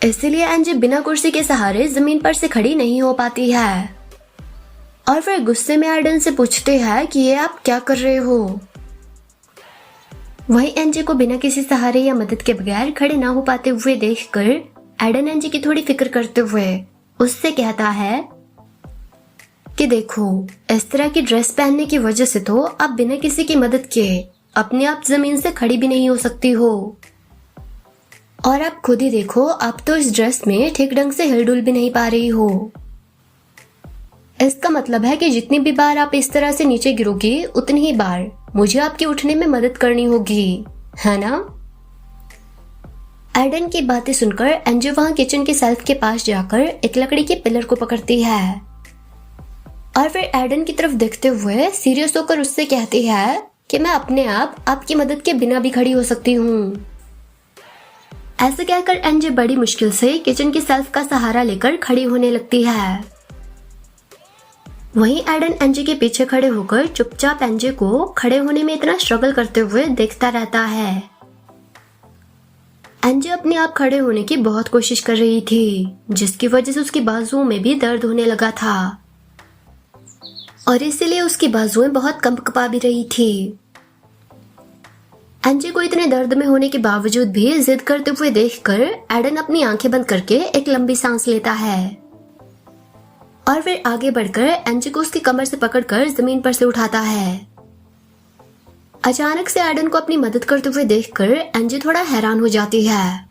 Speaker 1: इसलिए एनजे बिना कुर्सी के सहारे जमीन पर से खड़ी नहीं हो पाती है। और फिर गुस्से में एडन से पूछते हैं कि ये आप क्या कर रहे हो। वही एनजे को बिना किसी सहारे या मदद के बगैर खड़े ना हो पाते हुए देखकर एडन एनजे की थोड़ी फिक्र करते हुए उससे कहता है कि देखो, इस तरह की ड्रेस पहनने की वजह से तो आप बिना किसी की मदद के अपने आप जमीन से खड़ी भी नहीं हो सकती हो। और आप खुद ही देखो, आप तो इस ड्रेस में ठीक ढंग से हिलडुल भी नहीं पा रही हो। इसका मतलब है कि जितनी भी बार आप इस तरह से नीचे गिरोगी उतनी ही बार मुझे आपके उठने में मदद करनी होगी, है ना। एडन की बातें सुनकर एनजे वहां किचन के सेल्फ के पास जाकर एक लकड़ी के पिलर को पकड़ती है और फिर एडन की तरफ देखते हुए सीरियस होकर उससे कहती है कि मैं अपने आप आपकी मदद के बिना भी खड़ी हो सकती हूँ। ऐसे कहकर एनजे बड़ी मुश्किल से किचन की सेल्फ का सहारा लेकर खड़ी होने लगती है। वहीं एडन एनजे के पीछे खड़े होकर चुपचाप एनजे को खड़े होने में इतना स्ट्रगल करते हुए देखता रहता है। एनजे अपने आप खड़े होने की बहुत कोशिश कर रही थी, जिसकी वजह से उसकी बाजुओं में भी दर्द होने लगा था और इसीलिए उसकी बाजुएं बहुत कंपकपा भी रही थी। एनजे को इतने दर्द में होने के बावजूद भी जिद करते हुए देखकर एडन अपनी आंखें बंद करके एक लंबी सांस लेता है और फिर आगे बढ़कर एनजे को उसकी कमर से पकड़कर जमीन पर से उठाता है। अचानक से एडन को अपनी मदद करते हुए देखकर एनजे थोड़ा हैरान हो जाती है।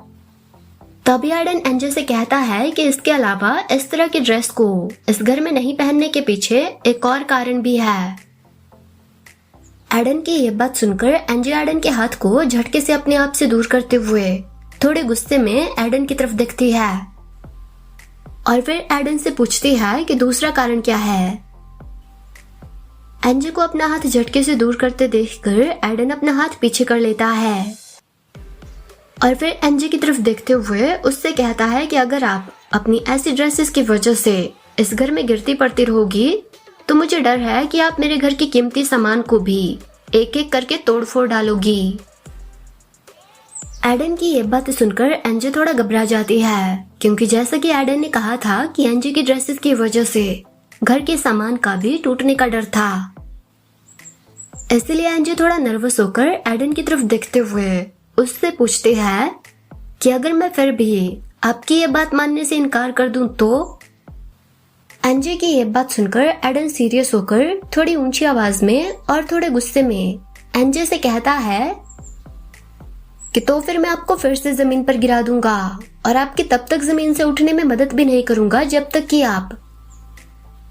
Speaker 1: तभी एडन एनजे से कहता है कि इसके अलावा इस तरह की ड्रेस को इस घर में नहीं पहनने के पीछे एक और कारण भी है। एडन की ये बात सुनकर एनजे एडन के हाथ को झटके से अपने आप से दूर करते हुए थोड़े गुस्से में एडन की तरफ देखती है और फिर एडन से पूछती है कि दूसरा कारण क्या है। एनजे को अपना हाथ झटके से दूर करते देखकर एडन अपना हाथ पीछे कर लेता है और फिर एनजे की तरफ देखते हुए उससे कहता है कि अगर आप अपनी ऐसी ड्रेसेस की वजह से इस घर में गिरती पड़ती रहोगी तो मुझे डर है कि आप मेरे घर की कीमती सामान को भी एक एक करके तोड़ फोड़ डालोगी। एडन की ये बात सुनकर एनजे थोड़ा घबरा जाती है, क्योंकि जैसा कि एडन ने कहा था कि एनजे की ड्रेसेस की वजह से घर के सामान का भी टूटने का डर था। इसलिए एनजे थोड़ा नर्वस होकर एडन की तरफ देखते हुए उससे पूछते हैं कि अगर मैं फिर भी आपकी ये बात मानने से इनकार कर दूं तो। एनजे की ये बात सुनकर एडन सीरियस होकर थोड़ी ऊंची आवाज में और थोड़े गुस्से में एनजे से कहता है कि तो फिर मैं आपको फिर से जमीन पर गिरा दूंगा और आपकी तब तक जमीन से उठने में मदद भी नहीं करूंगा जब तक कि आप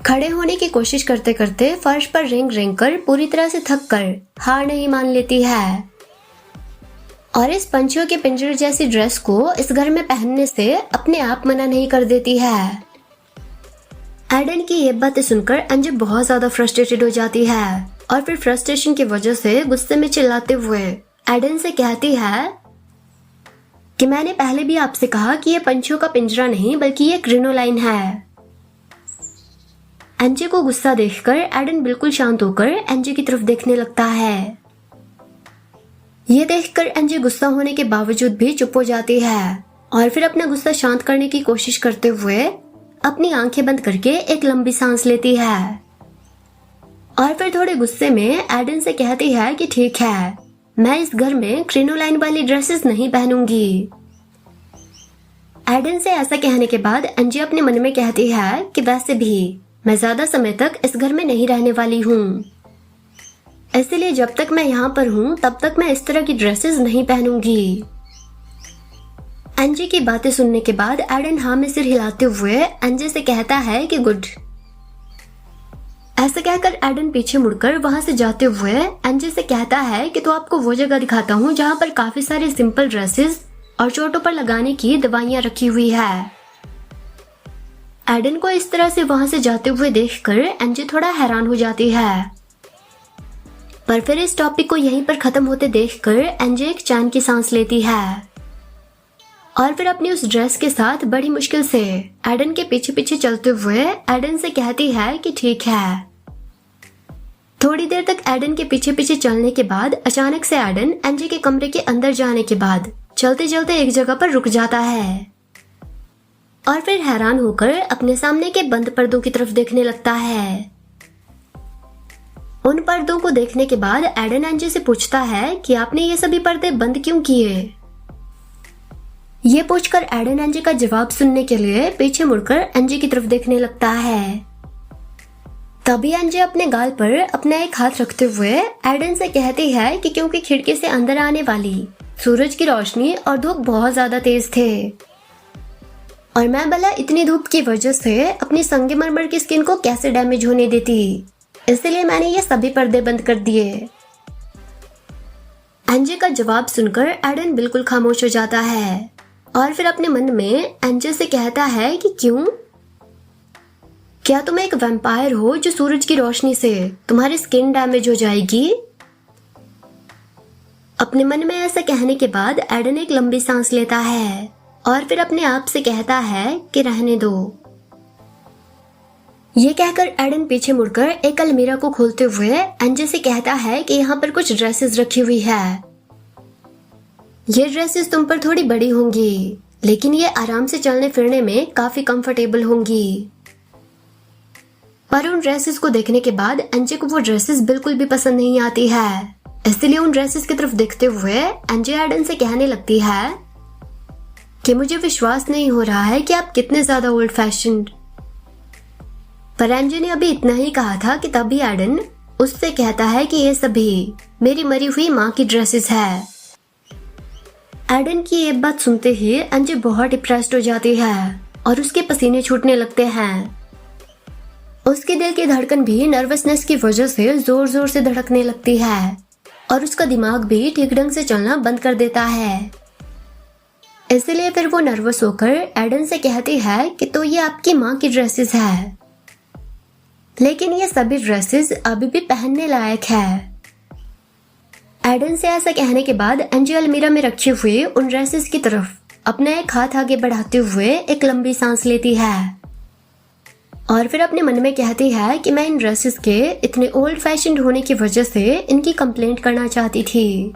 Speaker 1: खड़े होने की कोशिश करते करते फर्श पर रेंग रेंग कर पूरी तरह से थक कर हार नहीं मान लेती है और इस पंछियों के पिंजरे जैसी ड्रेस को इस घर में पहनने से अपने आप मना नहीं कर देती है। एडन की ये बातें सुनकर एनजे बहुत ज्यादा फ्रस्ट्रेटेड हो जाती है और फिर फ्रस्ट्रेशन की वजह से गुस्से में चिल्लाते हुए एडन से कहती है कि मैंने पहले भी आपसे कहा कि ये पंछियों का पिंजरा नहीं बल्कि ये क्रिनोलाइन है। एनजे को गुस्सा देखकर एडन बिल्कुल शांत होकर एनजे की तरफ देखने लगता है। ये देखकर एनजे गुस्सा होने के बावजूद भी चुप हो जाती है और फिर अपना गुस्सा शांत करने की कोशिश करते हुए अपनी आंखें बंद करके एक लंबी सांस लेती है और फिर थोड़े गुस्से में एडन से कहती है कि ठीक है, मैं इस घर में क्रिनोलाइन वाली ड्रेसेस नहीं पहनूंगी। एडन से ऐसा कहने के बाद एनजे अपने मन में कहती है कि वैसे भी मैं ज्यादा समय तक इस घर में नहीं रहने वाली हूँ, इसलिए जब तक मैं यहाँ पर हूँ तब तक मैं इस तरह की ड्रेसेस नहीं पहनूंगी। एनजे की बातें सुनने के बाद एडन हाँ में सिर हिलाते हुए एनजे से कहता है कि गुड। ऐसा कहकर एडन पीछे मुड़कर वहां से जाते हुए एनजे से कहता है कि तो आपको वो जगह दिखाता हूँ जहाँ पर काफी सारे सिंपल ड्रेसेस और चोटों पर लगाने की दवाइयाँ रखी हुई है। एडन को इस तरह से वहां से जाते हुए देखकर एनजे थोड़ा हैरान हो जाती है, पर फिर इस टॉपिक को यहीं पर खत्म होते देखकर एनजे एक चैन की सांस लेती है और फिर अपनी उस ड्रेस के साथ बड़ी मुश्किल से एडन के पीछे पीछे चलते हुए एडन से कहती है कि ठीक है। थोड़ी देर तक एडन के पीछे पीछे चलने के बाद अचानक से एडन एनजे के कमरे के अंदर जाने के बाद चलते चलते एक जगह पर रुक जाता है और फिर हैरान होकर अपने सामने के बंद पर्दों की तरफ देखने लगता है। उन पर्दों को देखने के बाद एडन एनजे से पूछता है कि आपने ये सभी पर्दे बंद क्यों किए। ये पूछकर एडन एनजे का जवाब सुनने के लिए पीछे मुड़कर एनजे की तरफ देखने लगता है। तभी एनजे अपने गाल पर अपना एक हाथ रखते हुए एडन से कहती है कि क्योंकि खिड़की से अंदर आने वाली सूरज की रोशनी और धूप बहुत ज्यादा तेज थे और मैं भला इतनी धूप की वजह से अपनी संगमरमर की स्किन को कैसे डैमेज होने देती, इसलिए मैंने ये सभी पर्दे बंद कर दिए। एनजे का जवाब सुनकर एडन बिल्कुल खामोश हो जाता है और फिर अपने मन में एनजे से कहता है कि क्यों, क्या तुम एक वैम्पायर हो जो सूरज की रोशनी से तुम्हारी स्किन डैमेज हो जाएगी। अपने मन में ऐसा कहने के बाद एडन एक लंबी सांस लेता है और फिर अपने आप से कहता है कि रहने दो। ये कहकर एडन पीछे मुड़कर एक अलमीरा को खोलते हुए एनजे से कहता है कि यहाँ पर कुछ ड्रेसेस रखी हुई है। ये ड्रेसेस तुम पर थोड़ी बड़ी होंगी, लेकिन ये आराम से चलने फिरने में काफी कंफर्टेबल होंगी। पर उन ड्रेसेस को देखने के बाद एनजे को वो ड्रेसेस बिल्कुल भी पसंद नहीं आती है, इसलिए उन ड्रेसेस की तरफ देखते हुए एनजे एडन से कहने लगती है कि मुझे विश्वास नहीं हो रहा है कि आप कितने ज्यादा ओल्ड फैशन्ड। पर एनजे ने अभी इतना ही कहा था कि तभी एडन उससे कहता है कि ये सभी मेरी मरी हुई माँ की ड्रेसेस है। एडन की ये बात सुनते ही एनजे बहुत डिप्रेस्ड हो जाती है और उसके पसीने छूटने लगते हैं। उसके दिल की धड़कन भी नर्वसनेस की वजह से जोर जोर से धड़कने लगती है और उसका दिमाग भी ठीक ढंग से चलना बंद कर देता है। इसलिए फिर वो नर्वस होकर एडन से कहती है कि तो ये आपकी माँ की ड्रेसेस है, लेकिन ये सभी ड्रेसेस अभी भी पहनने लायक है। एडन से ऐसा कहने के बाद एनजे अलमीरा में रखी हुई उन ड्रेसेस की तरफ अपना एक हाथ आगे बढ़ाते हुए एक लंबी सांस लेती है और फिर अपने मन में कहती है कि मैं इन ड्रेसेस के इतने ओल्ड फैशन्ड होने की वजह से इनकी कंप्लेंट करना चाहती थी,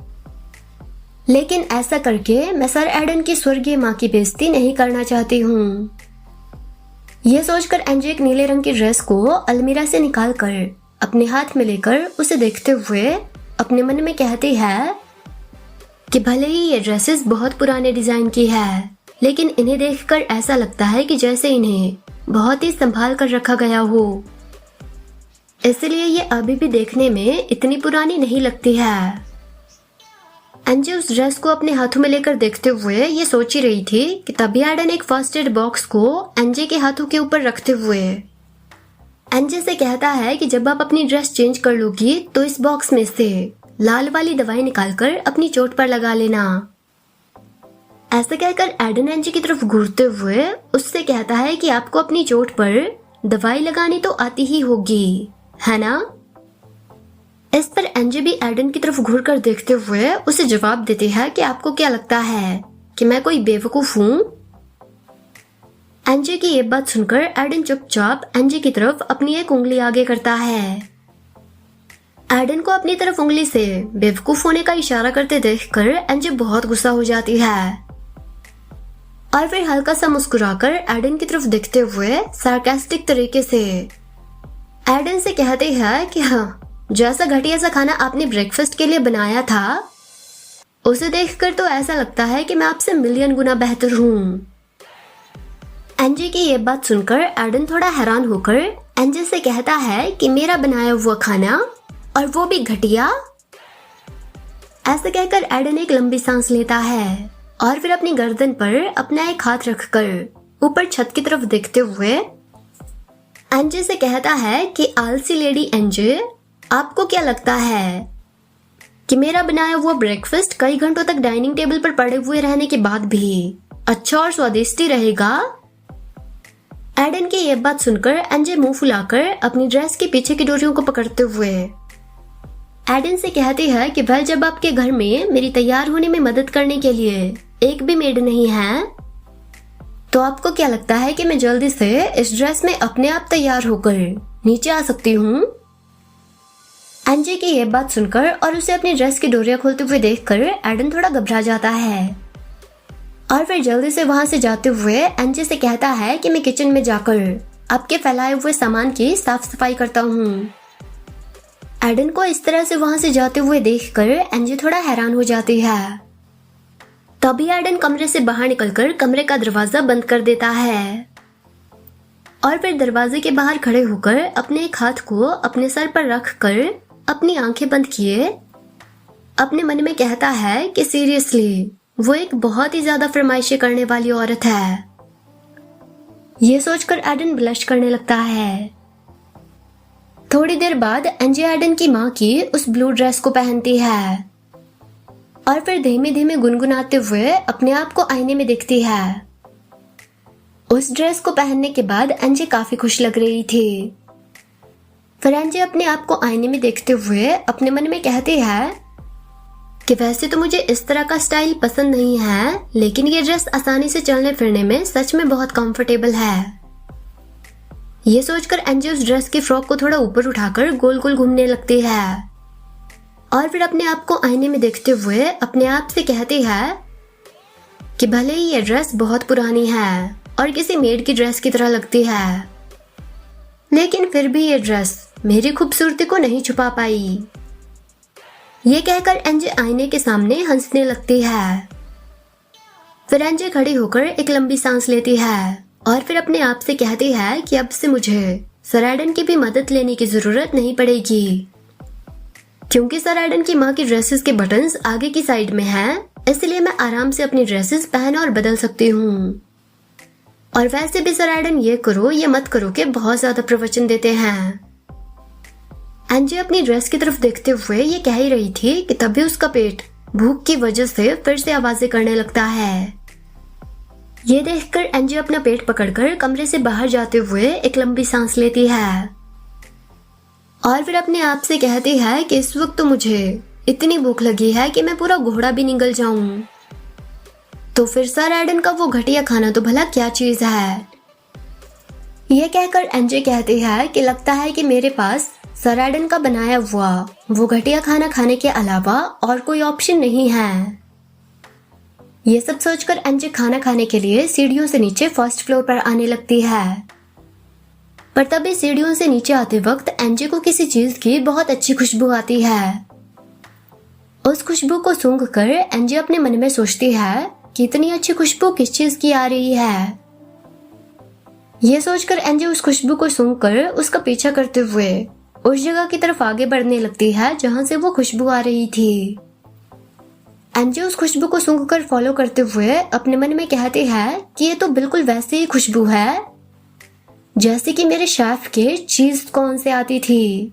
Speaker 1: लेकिन ऐसा करके मैं सर एडन की स्वर्गीय माँ की बेइज्जती नहीं करना चाहती हूँ। ये सोचकर एनजे एक नीले रंग की ड्रेस को अलमीरा से निकालकर अपने हाथ में लेकर उसे देखते हुए अपने मन में कहती है कि भले ही ये ड्रेसेस बहुत पुराने डिजाइन की है, लेकिन इन्हें देखकर ऐसा लगता है कि जैसे इन्हें बहुत ही संभाल कर रखा गया हो, इसलिए ये अभी भी देखने में इतनी पुरानी नहीं लगती है। एनजे उस ड्रेस को अपने हाथों में लेकर देखते हुए ये सोच ही रही थी कि तभी एडन एक फर्स्ट एड बॉक्स को एनजे के हाथों के ऊपर रखते हुए एनजे से कहता है कि जब आप अपनी ड्रेस चेंज कर लोगी तो इस बॉक्स में से लाल वाली दवाई निकालकर अपनी चोट पर लगा लेना। ऐसा कहकर एडन एनजे की तरफ घूरते हुए उससे कहता है कि आपको अपनी चोट पर दवाई लगानी तो आती ही होगी, है ना। इस पर एनजे भी एडन की तरफ घूर कर देखते हुए उसे जवाब देती है कि आपको क्या लगता है कि मैं कोई बेवकूफ हूँ। एनजे की ये बात सुनकर एडन चुपचाप एनजे की तरफ अपनी एक उंगली आगे करता है। एडन को अपनी तरफ उंगली से बेवकूफ होने का इशारा करते देखकर एनजे बहुत गुस्सा हो जाती है और फिर हल्का सा मुस्कुराकर एडन की तरफ देखते हुए सार्कास्टिक तरीके से एडन से कहते हैं कि हाँ, जैसा घटिया सा खाना आपने ब्रेकफास्ट के लिए बनाया था उसे देखकर तो ऐसा लगता है कि मैं आपसे मिलियन गुना बेहतर हूँ। एनजे की ये बात सुनकर एडन थोड़ा हैरान होकर एनजे से कहता है कि मेरा बनाया हुआ खाना और वो भी घटिया। ऐसा कहकर एडन एक लंबी सांस लेता है और फिर अपनी गर्दन पर अपना एक हाथ रखकर ऊपर छत की तरफ देखते हुए एनजे से कहता है कि आलसी लेडी एनजे, आपको क्या लगता है कि मेरा बनाया हुआ ब्रेकफास्ट कई घंटों तक डाइनिंग टेबल पर पड़े हुए रहने के बाद भी अच्छा और स्वादिष्ट रहेगा? एडन की यह बात सुनकर एनजे मुंह फुलाकर अपनी ड्रेस के पीछे की डोरियों को पकड़ते हुए एडन से कहती है कि भाई, जब आपके घर में मेरी तैयार होने में मदद करने के लिए एक भी मेड नहीं है तो आपको क्या लगता है कि मैं जल्दी से इस ड्रेस में अपने आप तैयार होकर नीचे आ सकती हूँ? एनजे की यह बात सुनकर और उसे अपनी ड्रेस की डोरियां खोलते हुए देखकर एडन थोड़ा घबरा जाता है और फिर जल्दी से वहां से जाते हुए एनजे से कहता है कि मैं किचन में जाकर आपके फैलाए हुए सामान की साफ सफाई करता हूँ। एडन को इस तरह से वहां से जाते हुए देखकर एनजे थोड़ा हैरान हो जाती है। तभी एडन कमरे से बाहर निकलकर कमरे का दरवाजा बंद कर देता है और फिर दरवाजे के बाहर खड़े होकर अपने एक हाथ को अपने सर पर रख कर अपनी आंखें बंद किए अपने मन में कहता है कि सीरियसली वो एक बहुत ही ज्यादा फरमाइशें करने वाली औरत है। ये सोचकर एडन ब्लश करने लगता है। थोड़ी देर बाद एनजे एडन की माँ की उस ब्लू ड्रेस को पहनती है और फिर धीमे धीमे गुनगुनाते हुए अपने आप को आईने में देखती है। उस ड्रेस को पहनने के बाद एनजे काफी खुश लग रही थी। फिर एनजे अपने आप को आईने में देखते हुए अपने मन में कहती है कि वैसे तो मुझे इस तरह का स्टाइल पसंद नहीं है, लेकिन ये ड्रेस आसानी से चलने फिरने में सच में बहुत कंफर्टेबल है। ये सोचकर एनजे उस ड्रेस की फ्रॉक को थोड़ा ऊपर उठाकर गोल गोल घूमने लगती है और फिर अपने आप को आईने में देखते हुए अपने आप से कहती है कि भले ही ये ड्रेस बहुत पुरानी है और किसी मेड की ड्रेस की तरह लगती है, लेकिन फिर भी ये ड्रेस मेरी खूबसूरती को नहीं छुपा पाई। ये कहकर एनजे आईने के सामने हंसने लगती है। फिर एनजे खड़ी होकर एक लंबी सांस लेती है और फिर अपने आप से कहती है कि अब से मुझे सर एडन की भी मदद लेने की जरूरत नहीं पड़ेगी, क्योंकि सर एडन की माँ की ड्रेसेस के बटन्स आगे की साइड में हैं, इसलिए मैं आराम से अपनी ड्रेसेस पहन और बदल सकती हूँ। और वैसे भी सर एडन ये करो ये मत करो के बहुत ज्यादा प्रवचन देते हैं। एनजे अपनी ड्रेस की तरफ देखते हुए ये कह ही रही थी कि तभी उसका पेट भूख की वजह से फिर से आवाजें करने लगता है। ये देखकर एनजे अपना पेट पकड़कर कमरे से बाहर जाते हुए एक लंबी सांस लेती है और फिर अपने आप से कहती है कि इस वक्त तो मुझे इतनी भूख लगी है कि मैं पूरा घोड़ा भी निगल जाऊं। तो फिर सर एडन का वो घटिया खाना तो भला क्या चीज है। ये कहकर एनजे कहती है कि लगता है कि मेरे पास सर एडन का बनाया हुआ वो घटिया खाना खाने के अलावा और कोई ऑप्शन नहीं है। ये सब सोचकर एनजे खाना खाने के लिए सीढ़ियों से नीचे फर्स्ट फ्लोर पर आने लगती है, पर तभी सीढ़ियों से नीचे आते वक्त एनजे को किसी चीज की बहुत अच्छी खुशबू आती है। उस खुशबू को सूंघकर एनजे अपने मन में सोचती है कि इतनी अच्छी खुशबू किस चीज की आ रही है। ये सोचकर एनजे उस खुशबू को सूंघकर उसका पीछा करते हुए उस जगह की तरफ आगे बढ़ने लगती है जहां से वो खुशबू आ रही थी। एनजे उस खुशबू को सूंघकर फॉलो करते हुए अपने मन में कहती है कि ये तो बिल्कुल वैसे ही खुशबू है जैसे कि मेरे शेफ के चीज कॉर्न से आती थी।